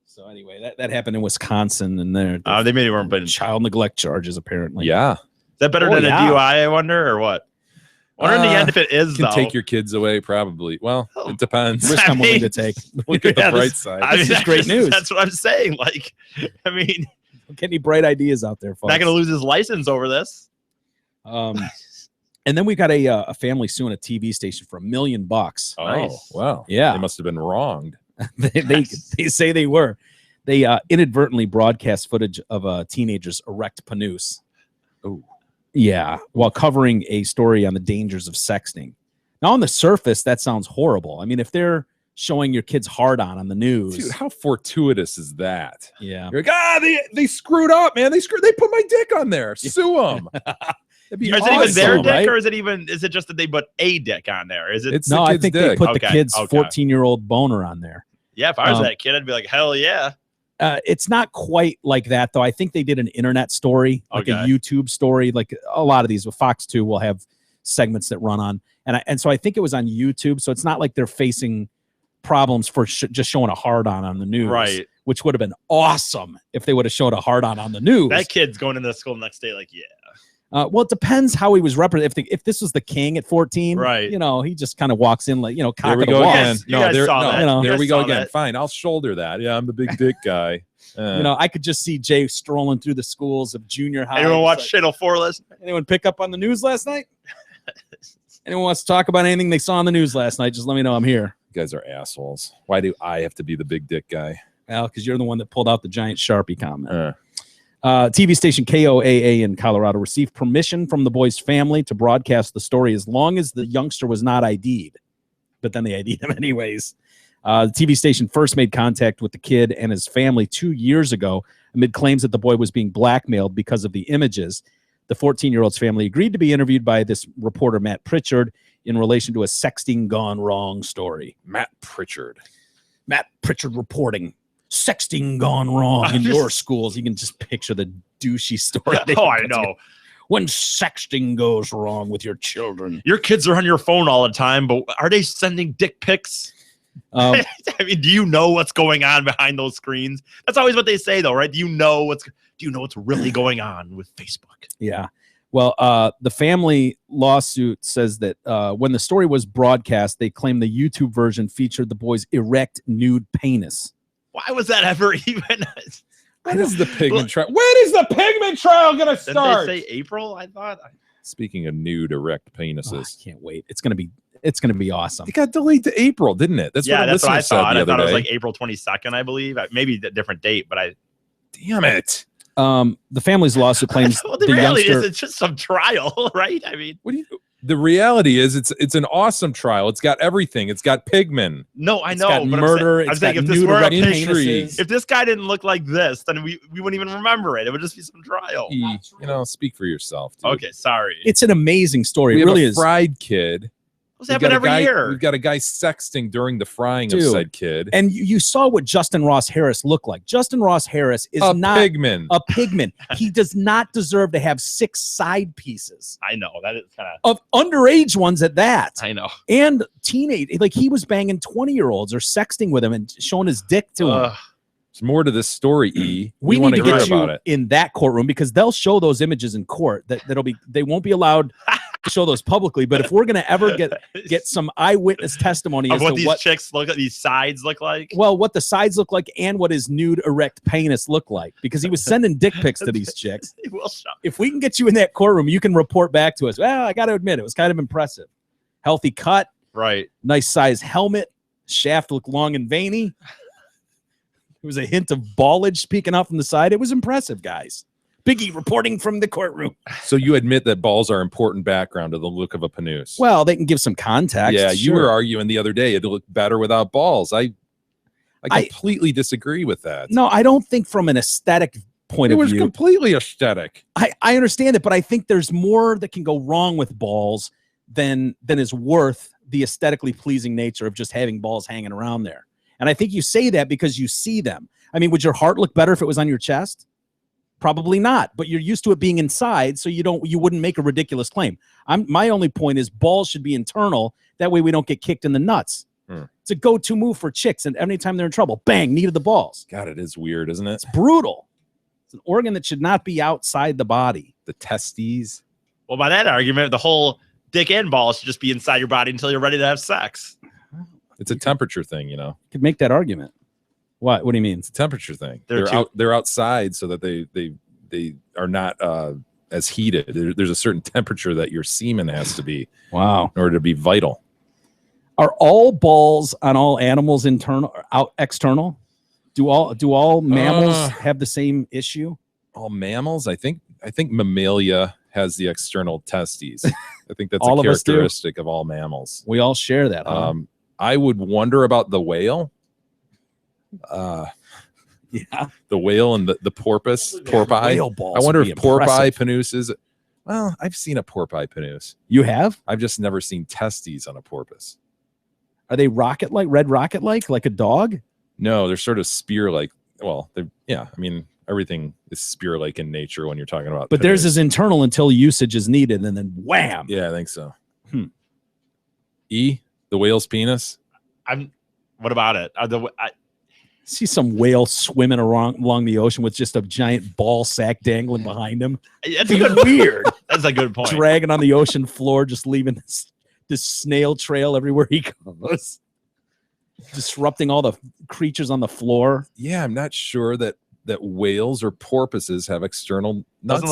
So anyway, that happened in Wisconsin, and they maybe weren't putting child neglect charges apparently. Yeah. Is that better than a DUI, I wonder, or what? I wonder in the end if it is, you can take your kids away, probably. Well, it depends. Risk I'm willing to take. Look at the bright side. This is great news. That's what I'm saying. Like, I mean, get any bright ideas out there, folks. Not going to lose his license over this. And then we got a family suing a TV station for $1 million. Oh, nice. Wow. Yeah. They must have been wronged. they say they were. They inadvertently broadcast footage of a teenager's erect panus. Oh. Yeah, while covering a story on the dangers of sexting. Now, on the surface, that sounds horrible. I mean, if they're showing your kid's hard on the news. Dude, how fortuitous is that? Yeah. You're like, they screwed up, man. They put my dick on there. Sue them. Is it even their dick, or is it just that they put a dick on there? Is it? No, I think they put the kid's 14-year-old boner on there. Yeah, if I was that kid, I'd be like, hell yeah. It's not quite like that, though. I think they did an internet story, like a YouTube story. Like a lot of these, with Fox 2 will have segments that run on. And so I think it was on YouTube. So it's not like they're facing problems for just showing a hard-on the news. Right. Which would have been awesome if they would have showed a hard-on the news. That kid's going into school the next day like, yeah. Well, it depends how he was represented. If this was the king at 14, right? You know, he just kind of walks in like, you know, there we go again. There we go again. Fine, I'll shoulder that. Yeah, I'm the big dick guy. You know, I could just see Jay strolling through the schools of junior high. Anyone watch Channel 4 last night? Anyone pick up on the news last night? Anyone wants to talk about anything they saw on the news last night? Just let me know. I'm here. You guys are assholes. Why do I have to be the big dick guy? Well, because you're the one that pulled out the giant Sharpie comment. TV station KOAA in Colorado received permission from the boy's family to broadcast the story as long as the youngster was not ID'd. But then they ID'd him anyways. The TV station first made contact with the kid and his family 2 years ago amid claims that the boy was being blackmailed because of the images. The 14-year-old's family agreed to be interviewed by this reporter, Matt Pritchard, in relation to a sexting gone wrong story. Matt Pritchard reporting. Sexting gone wrong in your schools. You can just picture the douchey story. Oh, I know. When sexting goes wrong with your children. Your kids are on your phone all the time, but are they sending dick pics? I mean, do you know what's going on behind those screens? That's always what they say, though, right? Do you know what's really going on with Facebook? Yeah. Well, the family lawsuit says that when the story was broadcast, they claimed the YouTube version featured the boy's erect nude penis. Why was that ever even? When is the pigment trial? When is the pigment trial going to start? Did they say April? I thought. Speaking of nude erect penises, I can't wait. It's gonna be awesome. It got delayed to April, didn't it? That's what I thought. I thought it was like April 22nd, I believe. Maybe a different date, but damn it. The family's lawsuit claims the reality is it's just some trial, right? I mean, the reality is it's an awesome trial. It's got everything. It's got pigmen. No, I know. Got murder. I'm saying if this were a penises, if this guy didn't look like this, then we wouldn't even remember it. It would just be some trial. You know, speak for yourself, dude. Okay, sorry. It's an amazing story. We it really have a is. Fried kid. What's happening every year? We've got a guy sexting during the frying of said kid. And you saw what Justin Ross Harris looked like. Justin Ross Harris is not pigman. A pigman. He does not deserve to have 6 side pieces. I know. That is kind of underage ones at that. I know. And teenage, like he was banging 20-year-olds or sexting with him and showing his dick to him. There's more to this story, E. We want need to get hear you about it in that courtroom because they'll show those images in court. They won't be allowed to show those publicly. But if we're gonna ever get some eyewitness testimony of as what to these chicks look like, these sides look like. Well, what the sides look like and what his nude erect penis looked like, because he was sending dick pics to these chicks. If we can get you in that courtroom, you can report back to us. Well, I got to admit, it was kind of impressive. Healthy cut, right? Nice size helmet. Shaft looked long and veiny. There was a hint of ballage peeking out from the side. It was impressive, guys. Biggie reporting from the courtroom. So you admit that balls are important background to the look of a penis. Well, they can give some context. Yeah, sure. You were arguing the other day it'd look better without balls. I completely disagree with that. No, I don't think from an aesthetic point of view. It was completely aesthetic. I understand it, but I think there's more that can go wrong with balls than is worth the aesthetically pleasing nature of just having balls hanging around there. And I think you say that because you see them. I mean, would your heart look better if it was on your chest? Probably not, but you're used to it being inside, so you wouldn't make a ridiculous claim. My only point is balls should be internal. That way we don't get kicked in the nuts. It's a go-to move for chicks, and anytime they're in trouble, bang, knee to the balls. God, it is weird, isn't it? It's brutal. It's an organ that should not be outside the body. The testes. Well, by that argument, the whole dick and balls should just be inside your body until you're ready to have sex. It's a temperature thing, you know. Could make that argument. What do you mean? It's a temperature thing. They're outside so that they are not as heated. There's a certain temperature that your semen has to be. Wow. In order to be vital. Are all balls on all animals external? Do all mammals have the same issue? All mammals? I think mammalia has the external testes. I think that's all a characteristic of all mammals. We all share that. Huh? I would wonder about the whale. Yeah, the whale and the porpoise, porpoise. Whale balls. I wonder if porpoise penis is. Well, I've seen a porpoise penis. You have? I've just never seen testes on a porpoise. Are they red rocket like a dog? No, they're sort of spear like. Well, I mean, everything is spear like in nature when you're talking about. But theirs is internal until usage is needed, and then wham. Yeah, I think so. E, the whale's penis. What about it? I see some whale swimming along the ocean with just a giant ball sack dangling behind him. That's weird. That's a good point. Dragging on the ocean floor, just leaving this snail trail everywhere he goes, disrupting all the creatures on the floor. Yeah, I'm not sure that whales or porpoises have external nut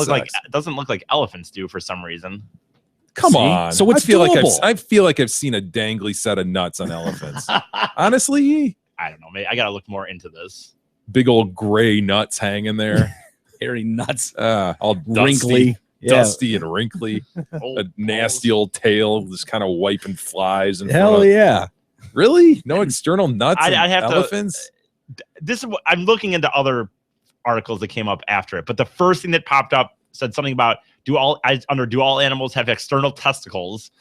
doesn't look like elephants do for some reason. Come on. So it's I feel like I've seen a dangly set of nuts on elephants. Honestly, I don't know. Maybe I got to look more into this. Big old gray nuts hanging there. Hairy nuts. All wrinkly. Dusty and wrinkly. A nasty old tail just kind of wiping flies. Hell yeah. Really? No external nuts I have elephants? This is what I'm looking into other articles that came up after it. But the first thing that popped up said something about do all animals have external testicles?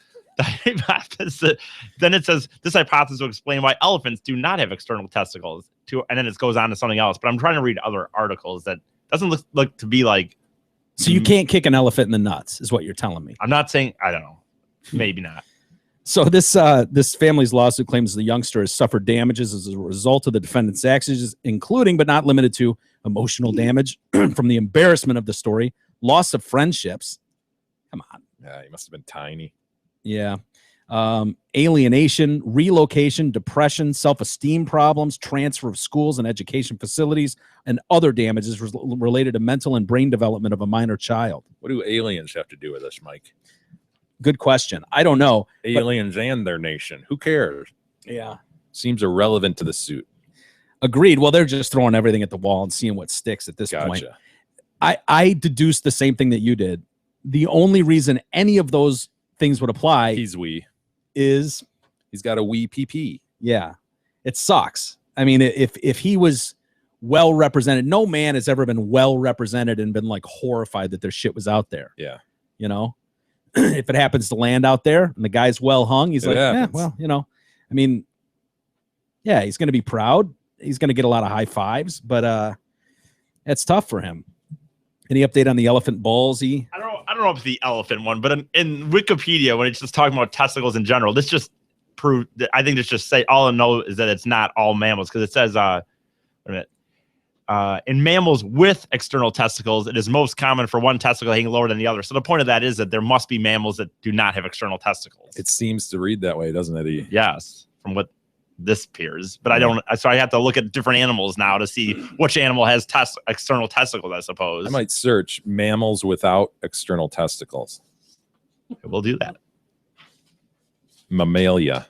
Then it says this hypothesis will explain why elephants do not have external testicles. And then it goes on to something else. But I'm trying to read other articles that doesn't look to be like. So you can't kick an elephant in the nuts, is what you're telling me. I'm not saying. I don't know. Maybe not. So this family's lawsuit claims the youngster has suffered damages as a result of the defendant's actions, including but not limited to emotional damage from the embarrassment of the story, loss of friendships. Come on. Yeah, he must have been tiny. Yeah. Alienation, relocation, depression, self-esteem problems, transfer of schools and education facilities, and other damages related to mental and brain development of a minor child. What do aliens have to do with this, Mike? Good question. I don't know. Aliens and their nation. Who cares? Yeah. Seems irrelevant to the suit. Agreed. Well, they're just throwing everything at the wall and seeing what sticks at this point. I deduced the same thing that you did. The only reason any of those things would apply is he's got a wee PP. Yeah. It sucks. I mean, if he was well represented, no man has ever been well represented and been like horrified that their shit was out there. Yeah. You know, if it happens to land out there and the guy's well hung, he's like, yeah, well, you know, I mean, yeah, he's going to be proud. He's going to get a lot of high fives, but it's tough for him. Any update on the elephant ballsy? I don't know if it's the elephant one, but in Wikipedia, when it's just talking about testicles in general, this just proved that I think this just say all I know is that it's not all mammals, because it says wait a minute. In mammals with external testicles, it is most common for one testicle hanging lower than the other. So the point of that is that there must be mammals that do not have external testicles. It seems to read that way, doesn't it? Yes, from what this appears, but I don't. So I have to look at different animals now to see which animal has external testicles, I suppose. I might search mammals without external testicles. We'll do that. Mammalia.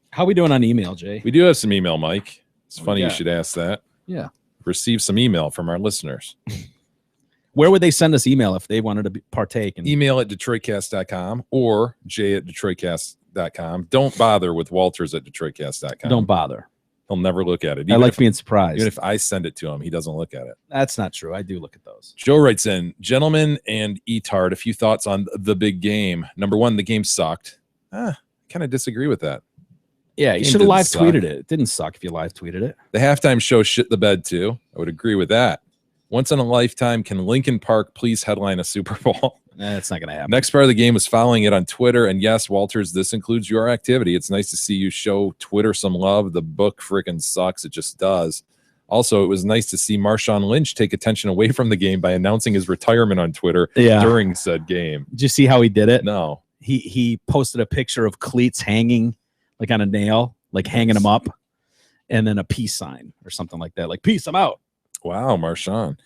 How are we doing on email, Jay? We do have some email, Mike. It's funny you should ask that. Yeah. Receive some email from our listeners. Where would they send us email if they wanted to partake? Email at DetroitCast.com or Jay@DetroitCast.com. Don't bother with Walters@DetroitCast.com. Don't bother. He'll never look at it. I like being surprised. Even if I send it to him, he doesn't look at it. That's not true. I do look at those. Joe writes in, gentlemen and Etard, a few thoughts on the big game. Number one, the game sucked. Kind of disagree with that. Yeah, you should have live tweeted it. It didn't suck if you live tweeted it. The halftime show shit the bed too. I would agree with that. Once in a lifetime, can Lincoln Park please headline a Super Bowl? That's not going to happen. Next part of the game was following it on Twitter. And yes, Walters, this includes your activity. It's nice to see you show Twitter some love. The book freaking sucks. It just does. Also, it was nice to see Marshawn Lynch take attention away from the game by announcing his retirement on Twitter during said game. Did you see how he did it? No. He posted a picture of cleats hanging like on a nail, like hanging them up, and then a peace sign or something like that. Like, peace, I'm out. Wow, Marshawn.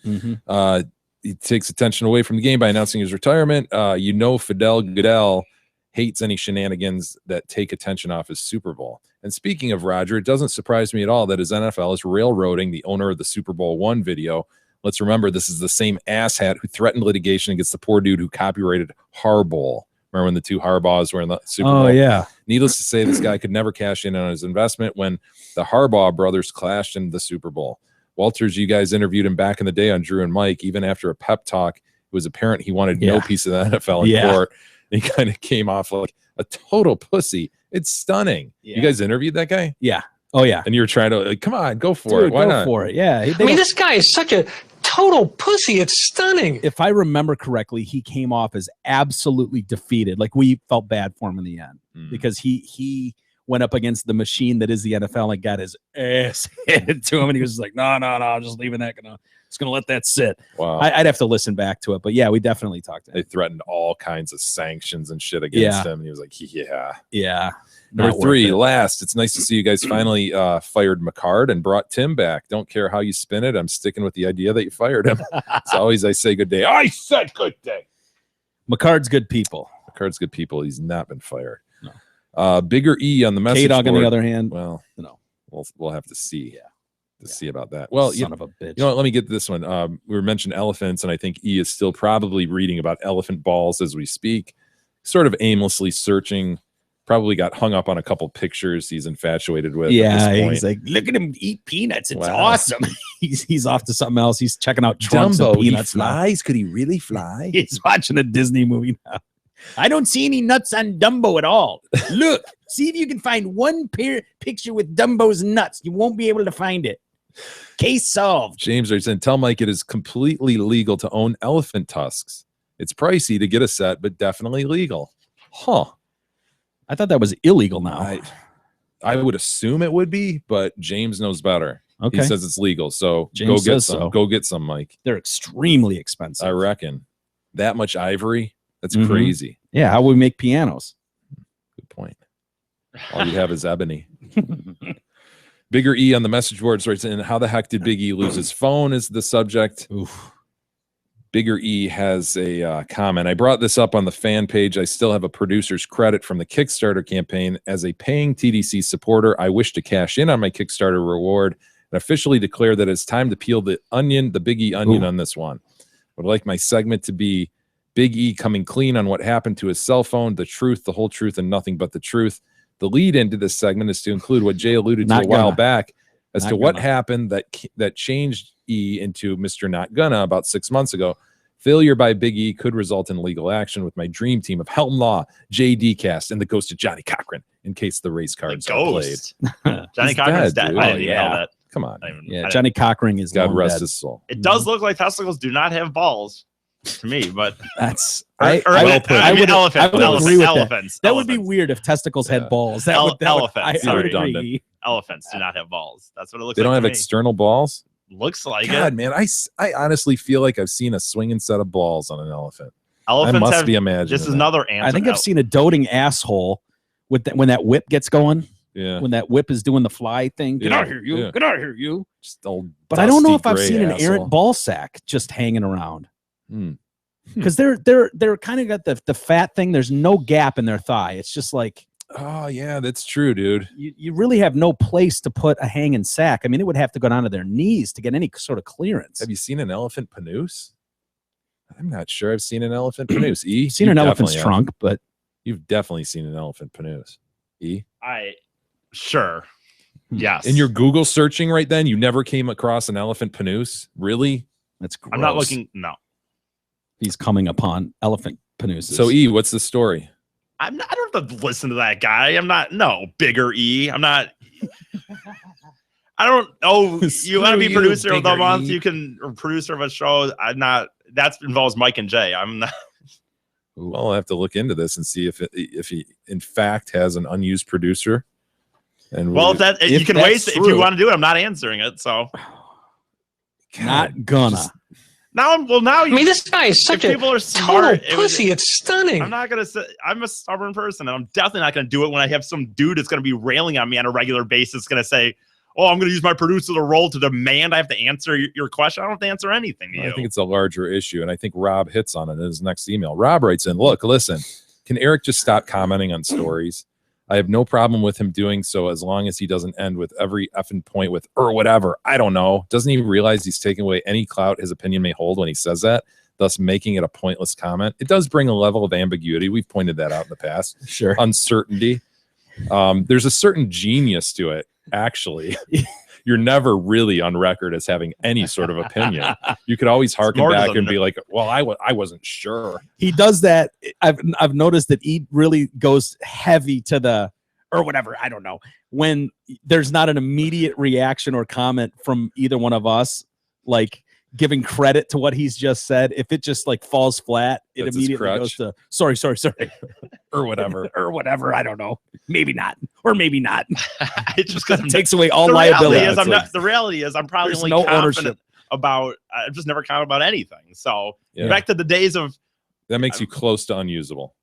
He takes attention away from the game by announcing his retirement. Fidel Goodell hates any shenanigans that take attention off his Super Bowl. And speaking of Roger, it doesn't surprise me at all that his NFL is railroading the owner of the Super Bowl I video. Let's remember, this is the same asshat who threatened litigation against the poor dude who copyrighted Harbaugh. Remember when the two Harbaughs were in the Super Bowl? Oh, yeah. Needless to say, this guy could never cash in on his investment when the Harbaugh brothers clashed in the Super Bowl. Walters, you guys interviewed him back in the day on Drew and Mike. Even after a pep talk, it was apparent he wanted no piece of the NFL in court. He kind of came off like a total pussy. It's stunning. You guys interviewed that guy? Yeah. Oh, yeah. And you were trying to, come on, go for it. Why not? Go for it. Yeah. I mean, this guy is such a total pussy. It's stunning. If I remember correctly, he came off as absolutely defeated. Like, we felt bad for him in the end because he went up against the machine that is the NFL and got his ass handed to him. And he was like, no, I'm just leaving that. Just going to let that sit. Wow. I'd have to listen back to it. But yeah, we definitely talked to him. They threatened all kinds of sanctions and shit against him. And he was like, yeah. Yeah. Number three, last, it's nice to see you guys finally fired McCard and brought Tim back. Don't care how you spin it. I'm sticking with the idea that you fired him. It's always I say good day. I said good day. McCard's good people. McCard's good people. He's not been fired. No. Bigger E on the message K-Dog board. on the other hand. Well, no. We'll have to see. See about that. Well, son of a bitch. You know what? Let me get this one. We were mentioned elephants, and I think E is still probably reading about elephant balls as we speak. Sort of aimlessly searching. Probably got hung up on a couple pictures he's infatuated with. Yeah, he's like, look at him eat peanuts. It's awesome. he's off to something else. He's checking out Trunks and peanuts. He flies. Could he really fly? He's watching a Disney movie now. I don't see any nuts on Dumbo at all. Look, see if you can find one picture with Dumbo's nuts. You won't be able to find it. Case solved. James writes in, tell Mike it is completely legal to own elephant tusks. It's pricey to get a set, but definitely legal. Huh. I thought that was illegal now. I would assume it would be, but James knows better. Okay. He says it's legal, so James go get says some. so. Go get some, Mike. They're extremely expensive. I reckon. That much ivory? That's Mhm. crazy. Yeah, how we make pianos. Good point. All you have is ebony. Bigger E on the message boards writes in, how the heck did Big E lose his phone is the subject. Oof. Bigger E has a comment. I brought this up on the fan page. I still have a producer's credit from the Kickstarter campaign. As a paying TDC supporter, I wish to cash in on my Kickstarter reward and officially declare that it's time to peel the onion, the Big E onion on this one. Would like my segment to be Big E coming clean on what happened to his cell phone, the truth, the whole truth, and nothing but the truth. The lead into this segment is to include what Jay alluded to a while back as to what happened that changed E into Mr. Not Gonna about 6 months ago. Failure by Big E could result in legal action with my dream team of Helton Law, JD Cast, and the ghost of Johnny Cochran in case the race cards are played. Johnny Cochran's dead. I didn't even know that. Come on. Yeah, Johnny Cochran is God long rest dead. his soul. It does look like testicles do not have balls to me, but that's I would agree with elephants. That would be weird if testicles had balls. That would Elephants. I would redundant. agree. Elephants do not have balls. That's what it looks They like. don't have to me. external balls? Looks like God, it. man, I honestly feel like I've seen a swinging set of balls on an elephant. Elephants I must have, be imagining. This is that. another answer. I think I've seen a doting asshole with when that whip gets going. Yeah. When that whip is doing the fly thing. Get Yeah, out of here, you. yeah. Get out of here, you. Just old But I don't know if dusty I've gray seen an asshole. errant ball sack just hanging around. Hmm. Because they're kind of got the fat thing. There's no gap in their thigh. It's just like, oh yeah, that's true, dude. You really have no place to put a hanging sack. I mean, it would have to go down to their knees to get any sort of clearance. Have you seen an elephant panoose? I'm not sure I've seen an elephant panoose. E, Seen you an elephant's definitely trunk, but you've definitely seen an elephant panoose. E, Sure. Yes. in your Google searching right then, you never came across an elephant panoose? Really? That's gross. I'm not looking. No. He's coming upon elephant panooses. So E, what's the story? I don't have to listen to that guy. I'm not. No, Bigger E. I'm not. I don't. Oh, you want to be you, producer of the Bigger month? E. You can, or producer of a show. I'm not. That involves Mike and Jay. I'm not. Well, I'll have to look into this and see if he in fact has an unused producer. And Well, if you can waste it if you want to do it. I'm not answering it. So not gonna. now I'm. Well, now I mean, this guy is such if a people are total smart. pussy. It's stunning. I'm not gonna say I'm a stubborn person, and I'm definitely not gonna do it when I have some dude that's gonna be railing on me on a regular basis. Gonna say, "Oh, I'm gonna use my producer role to demand I have to answer your question." I don't have to answer anything to you. I think it's a larger issue, and I think Rob hits on it in his next email. Rob writes in, look, listen, can Eric just stop commenting on stories? I have no problem with him doing so as long as he doesn't end with every effing point with or whatever. I don't know. Doesn't he realize he's taking away any clout his opinion may hold when he says that, thus making it a pointless comment? It does bring a level of ambiguity. We've pointed that out in the past. Sure. Uncertainty. There's a certain genius to it, actually. You're never really on record as having any sort of opinion. You could always harken Smarter back than and that. be like, well, I wasn't sure. He does that. I've noticed that he really goes heavy to the or whatever. I don't know when there's not an immediate reaction or comment from either one of us, like giving credit to what he's just said. If it just like falls flat, it That's his immediately goes crutch. to sorry, Or whatever. or whatever. I don't know. Maybe not, or maybe not. It's just because Takes away all the liability. reality is It's like- the reality is I'm probably There's only no confident ownership. about. I'm just never confident about anything. So Yeah. back to the days of That makes you close to unusable.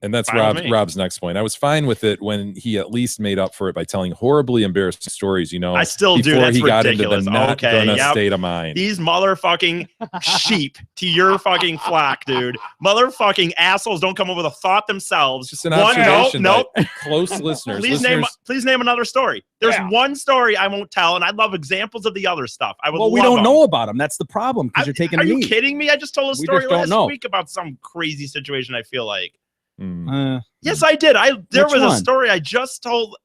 And that's Fine with me. Rob's next point. I was fine with it when he at least made up for it by telling horribly embarrassing stories, I still do. before That's he got ridiculous. into the not Okay, gonna yep. state of mind. These motherfucking sheep to your fucking flock, dude. Motherfucking assholes don't come up with a thought themselves. Just an One, observation. nope. that close listeners. Please name another story. There's one story I won't tell, and I'd love examples of the other stuff. I would. Well, we love don't them. know about him. That's the problem because you're taking Are you me. kidding me? I just told a We story just don't last know. week about some crazy situation. I feel like. Yes, I did. There Which was a one? story I just told.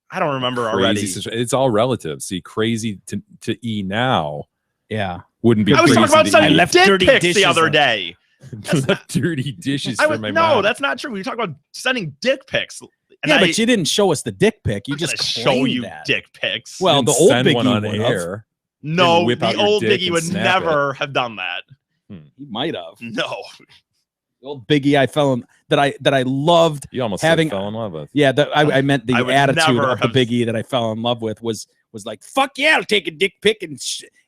I don't remember already. It's all relative. See, crazy to E now. Yeah. Wouldn't be. I was crazy talking about to sending E. dick pics the other day. Left dirty dishes I for was, my no, mom. that's not true. We talk about sending dick pics. And Yeah, I, but you didn't show us the dick pic. You I'm just gonna show claimed you that. dick pics. Well, Didn't the old send Biggie one on would have. air. No, Didn't whip out the your old dick Biggie and would snap never have done that. He might have. No. The old Biggie that I loved. You almost having fell in love with. Yeah, I meant the attitude of the have- Biggie that I fell in love with was like, fuck yeah, I'll take a dick pic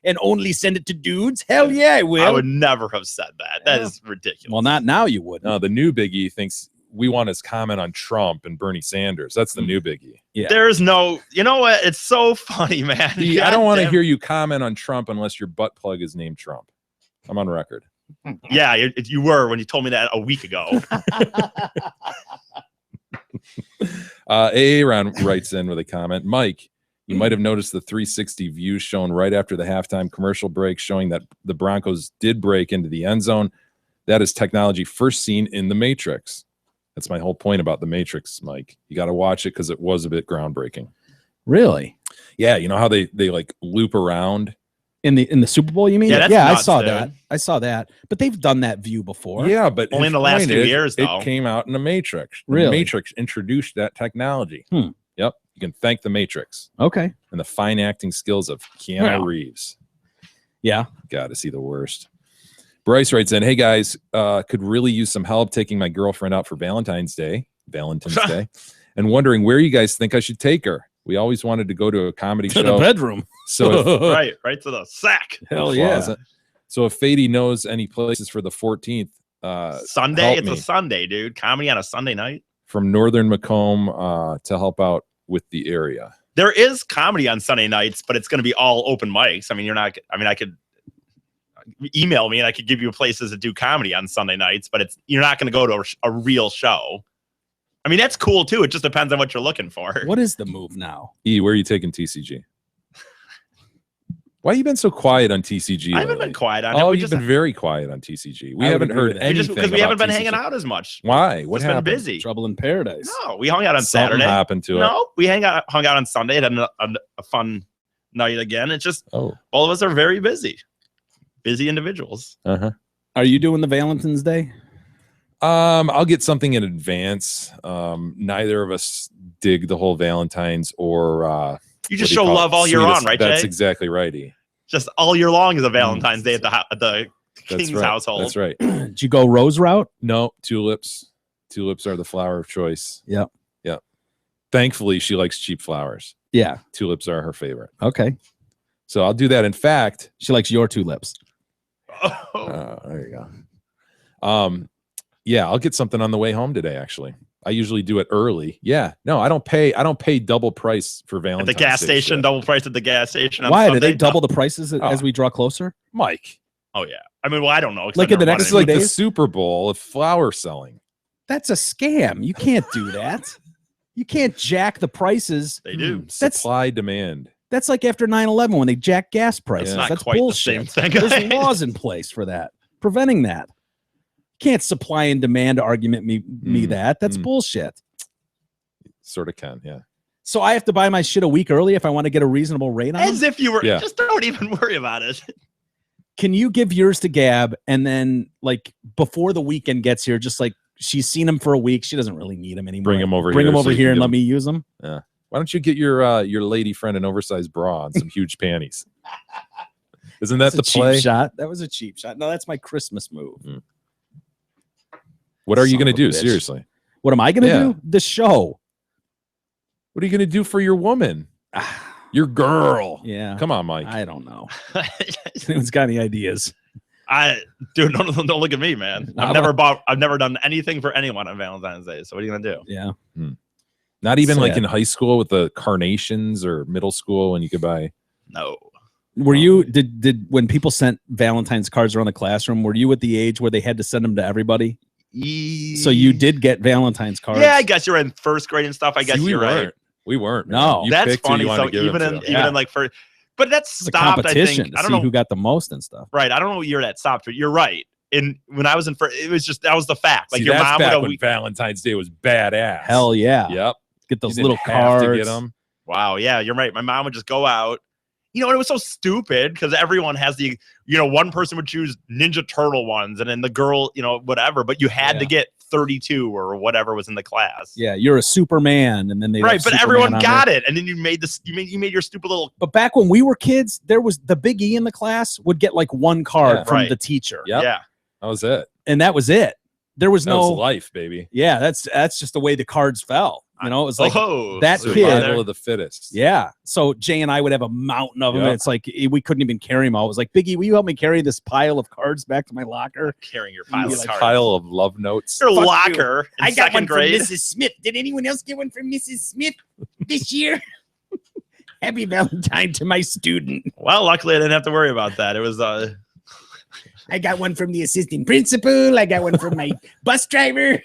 and only send it to dudes. Hell yeah, I will. I would never have said that. That is ridiculous. Well, not now. You would. No, the new Biggie thinks we want his comment on Trump and Bernie Sanders. That's the new Biggie. Yeah. There's no, you know what? It's so funny, man. I don't want to hear you comment on Trump unless your butt plug is named Trump. I'm on record. Yeah, you were when you told me that a week ago. Aaron writes in with a comment. Mike, you might have noticed the 360 view shown right after the halftime commercial break showing that the Broncos did break into the end zone. That is technology first seen in The Matrix. That's my whole point about The Matrix, Mike. You got to watch it because it was a bit groundbreaking. Really? Yeah, you know how they like loop around in the Super Bowl, you mean? Yeah, that's I nuts, saw dude. that. I saw that. But they've done that view before. Yeah, but only in the last 2 years, though. It came out in The Matrix. Really? The Matrix introduced that technology. Yep. You can thank The Matrix. Okay. And the fine acting skills of Keanu Yeah. Reeves. Yeah. Got to see the worst. Bryce writes in, hey guys, could really use some help taking my girlfriend out for Valentine's Day, and wondering where you guys think I should take her. We always wanted to go to a comedy show. To the bedroom. So if, right to the sack. Hell yeah. closet. So if Fady knows any places for the 14th, Sunday, help it's me. a Sunday, dude. Comedy on a Sunday night. From Northern Macomb to help out with the area. There is comedy on Sunday nights, but it's going to be all open mics. I mean, I could email me and I could give you places that do comedy on Sunday nights, but you're not going to go to a real show. I mean, that's cool too. It just depends on what you're looking for. What is the move now? E, where are you taking TCG? Why have you been so quiet on TCG? I haven't lately? been quiet on it. Oh, We you've just- been very quiet on TCG. We I would haven't agree heard with that. anything because we haven't about been hanging TCG. out as much. Why? What It's happened? been busy. Trouble in Paradise. No, we hung out on Something Saturday. happened to it. No, we hung out on Sunday. Had a fun night again. It's just all of us are very busy individuals. Uh-huh. Are you doing the Valentine's Day? I'll get something in advance. Neither of us dig the whole Valentine's or You just show love all year on, right, That's Jay? exactly right, E. Just all year long is a Valentine's Day at the King's right. household. That's right. Did you go rose route? No, tulips. Tulips are the flower of choice. Yep. Yep. Thankfully, she likes cheap flowers. Yeah. Tulips are her favorite. Okay. So I'll do that. In fact, she likes your tulips. There you go. Yeah, I'll get something on the way home today. Actually, I usually do it early. Yeah, no, I don't pay double price for At Valentine's the gas Day station, shit. double price at the gas station. On Why? Do Sunday? they double the prices as we draw closer? Mike? Oh yeah. I mean, well, I don't know. 'cause Like I've in the never next bought It's like any- the Super Bowl of flower selling. That's a scam. You can't do that. You can't jack the prices. They do. That's Supply demand. That's like after 9/11 when they jack gas prices. It's not That's quite the bullshit. same thing. There's laws in place for that, preventing that. You can't supply and demand argument me that. That's bullshit. Sort of can, yeah. So I have to buy my shit a week early if I want to get a reasonable rate on As them? if you were. Yeah. Just don't even worry about it. Can you give yours to Gab and then like before the weekend gets here, just like she's seen him for a week, she doesn't really need him anymore. Bring him over Bring here him so over you here can and give let him- me use them. Yeah. Why don't you get your lady friend an oversized bra and some huge panties? Isn't that That's a the cheap play? shot. That was a cheap shot. No, that's my Christmas move. What are you Son going of to a do? bitch. Seriously. What am I going to Yeah. do? The show. What are you going to do for your woman? Your girl. Yeah. Come on, Mike. I don't know. Anyone's got any ideas? Dude, don't look at me, man. I've never done anything for anyone on Valentine's Day. So what are you gonna do? Yeah. Not even like Sad. in high school with the carnations or middle school when you could buy. No. Were you did when people sent Valentine's cards around the classroom? Were you at the age where they had to send them to everybody? So you did get Valentine's cards. Yeah, I guess you're in first grade and stuff. I guess See, we you're right. weren't. We weren't. man. No. You That's picked who funny. you wanted So to give even it in to. even in like first, but that's It's a stopped. I competition think to I don't see know. who got the most and stuff. Right. I don't know what year that stopped, but you're right. And when I was in first, it was just that was the fact. Like See, your that's mom back would when week. Valentine's Day was badass. Hell yeah. Yep. Get those You little didn't have cards. to get them. Wow. Yeah, you're right. My mom would just go out. You know, and it was so stupid because everyone has the, one person would choose Ninja Turtle ones and then the girl, whatever, but you had to get 32 or whatever was in the class. Yeah, you're a Superman, and then they Right, but everyone got it, and then you made this. You made your stupid little. But back when we were kids, there was the Big E in the class would get like one card Yeah. from Right. the teacher. Yep. Yeah. That was it. And that was it. there was That was no life, baby. Yeah, that's just the way the cards fell. You know, it was like that survival kid of the fittest. Yeah. So Jay and I would have a mountain of them. Yep. And it's like we couldn't even carry them all. It was like, Biggie, will you help me carry this pile of cards back to my locker? Carrying your pile of cards. Pile of love notes. Your locker. I got one grade. from Mrs. Smith. Did anyone else get one from Mrs. Smith this year? Happy Valentine to my student. Well, luckily I didn't have to worry about that. It was I got one from the assistant principal. I got one from my bus driver.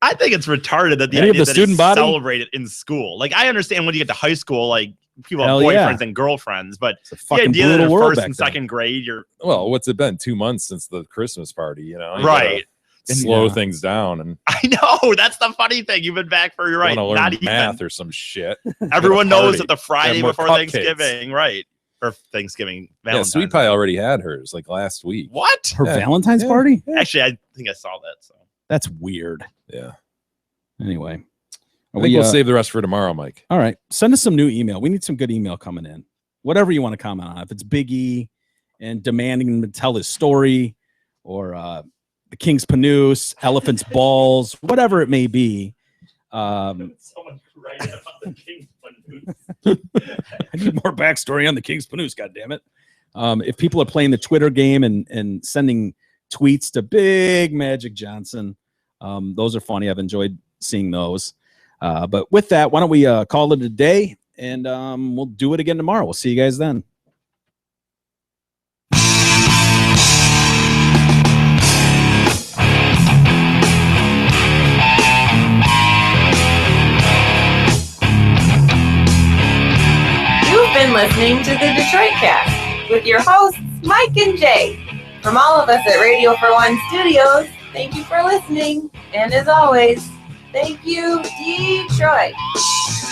I think it's retarded that the Any of idea the that student it's body? celebrated in school. Like, I understand when you get to high school, like people have Hell boyfriends yeah. and girlfriends, but the fucking idea that brutal in world first back and then. second grade, you're Well, what's it been? 2 months since the Christmas party, you know? You right. gotta slow things down and I know that's the funny thing. You've been back for you're right. want to learn Not even math or some shit. everyone Get a knows party. that the Friday Have more before cupcakes. Thanksgiving, right? Or Thanksgiving. Yeah, Valentine's. Sweet Pie already had hers like last week. What? Her Valentine's party? Actually, I think I saw that. So That's weird. Yeah. Anyway. I think we'll save the rest for tomorrow, Mike. All right. Send us some new email. We need some good email coming in. Whatever you want to comment on. If it's Big E and demanding him to tell his story, or the King's Panoose, Elephant's Balls, whatever it may be. someone write about the King's Panoose. I need more backstory on the King's Panoose, goddammit. If people are playing the Twitter game and sending tweets to Big Magic Johnson, those are funny. I've enjoyed seeing those. But with that, why don't we call it a day, and we'll do it again tomorrow. We'll see you guys then. You've been listening to the Detroit Cast with your hosts, Mike and Jay. From all of us at Radio for One Studios, thank you for listening. And as always, thank you, Detroit.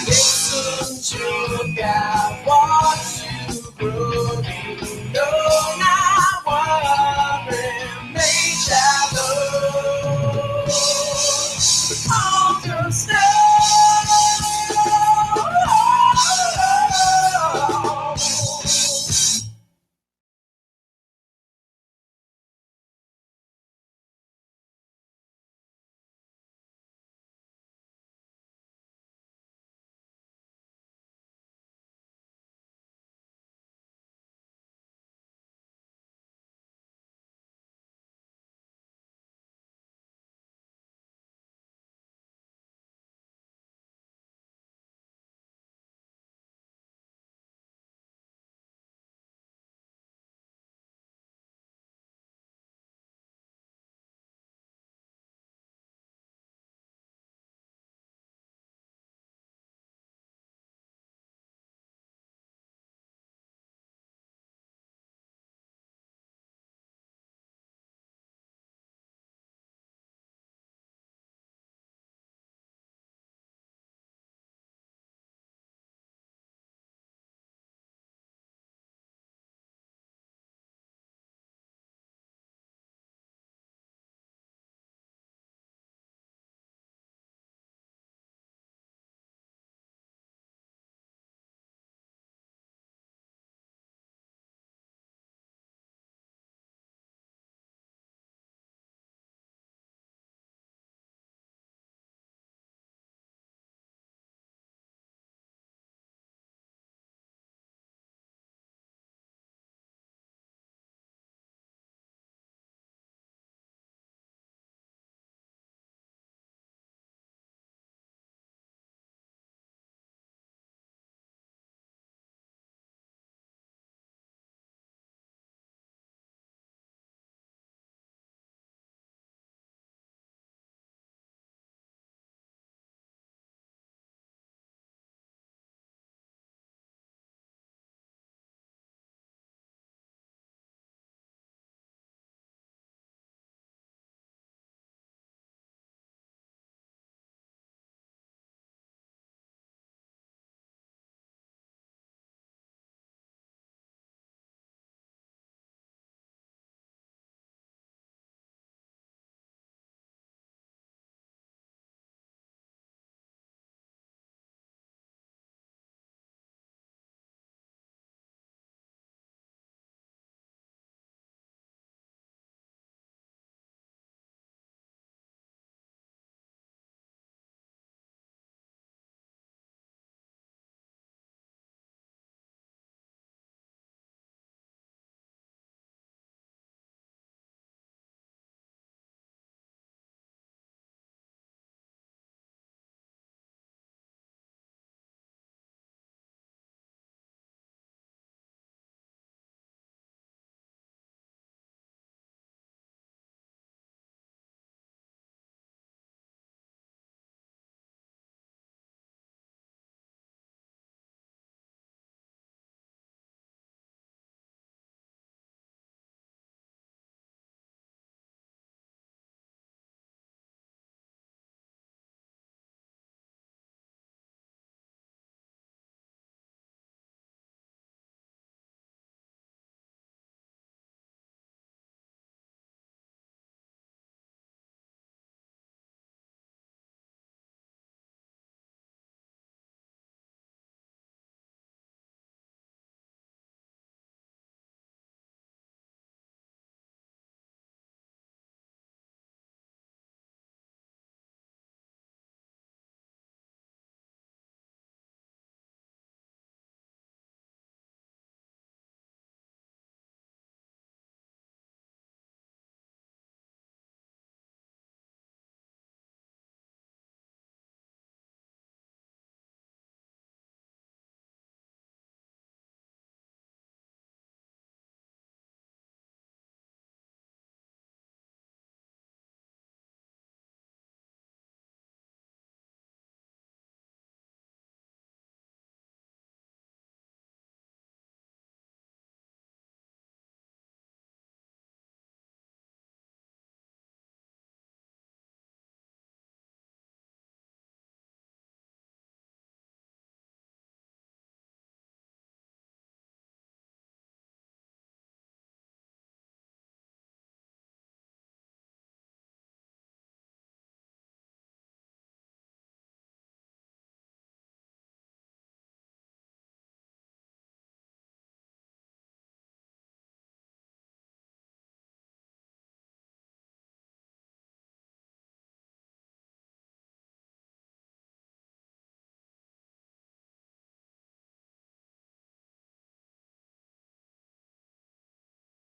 Listen to God, watch you grow. You know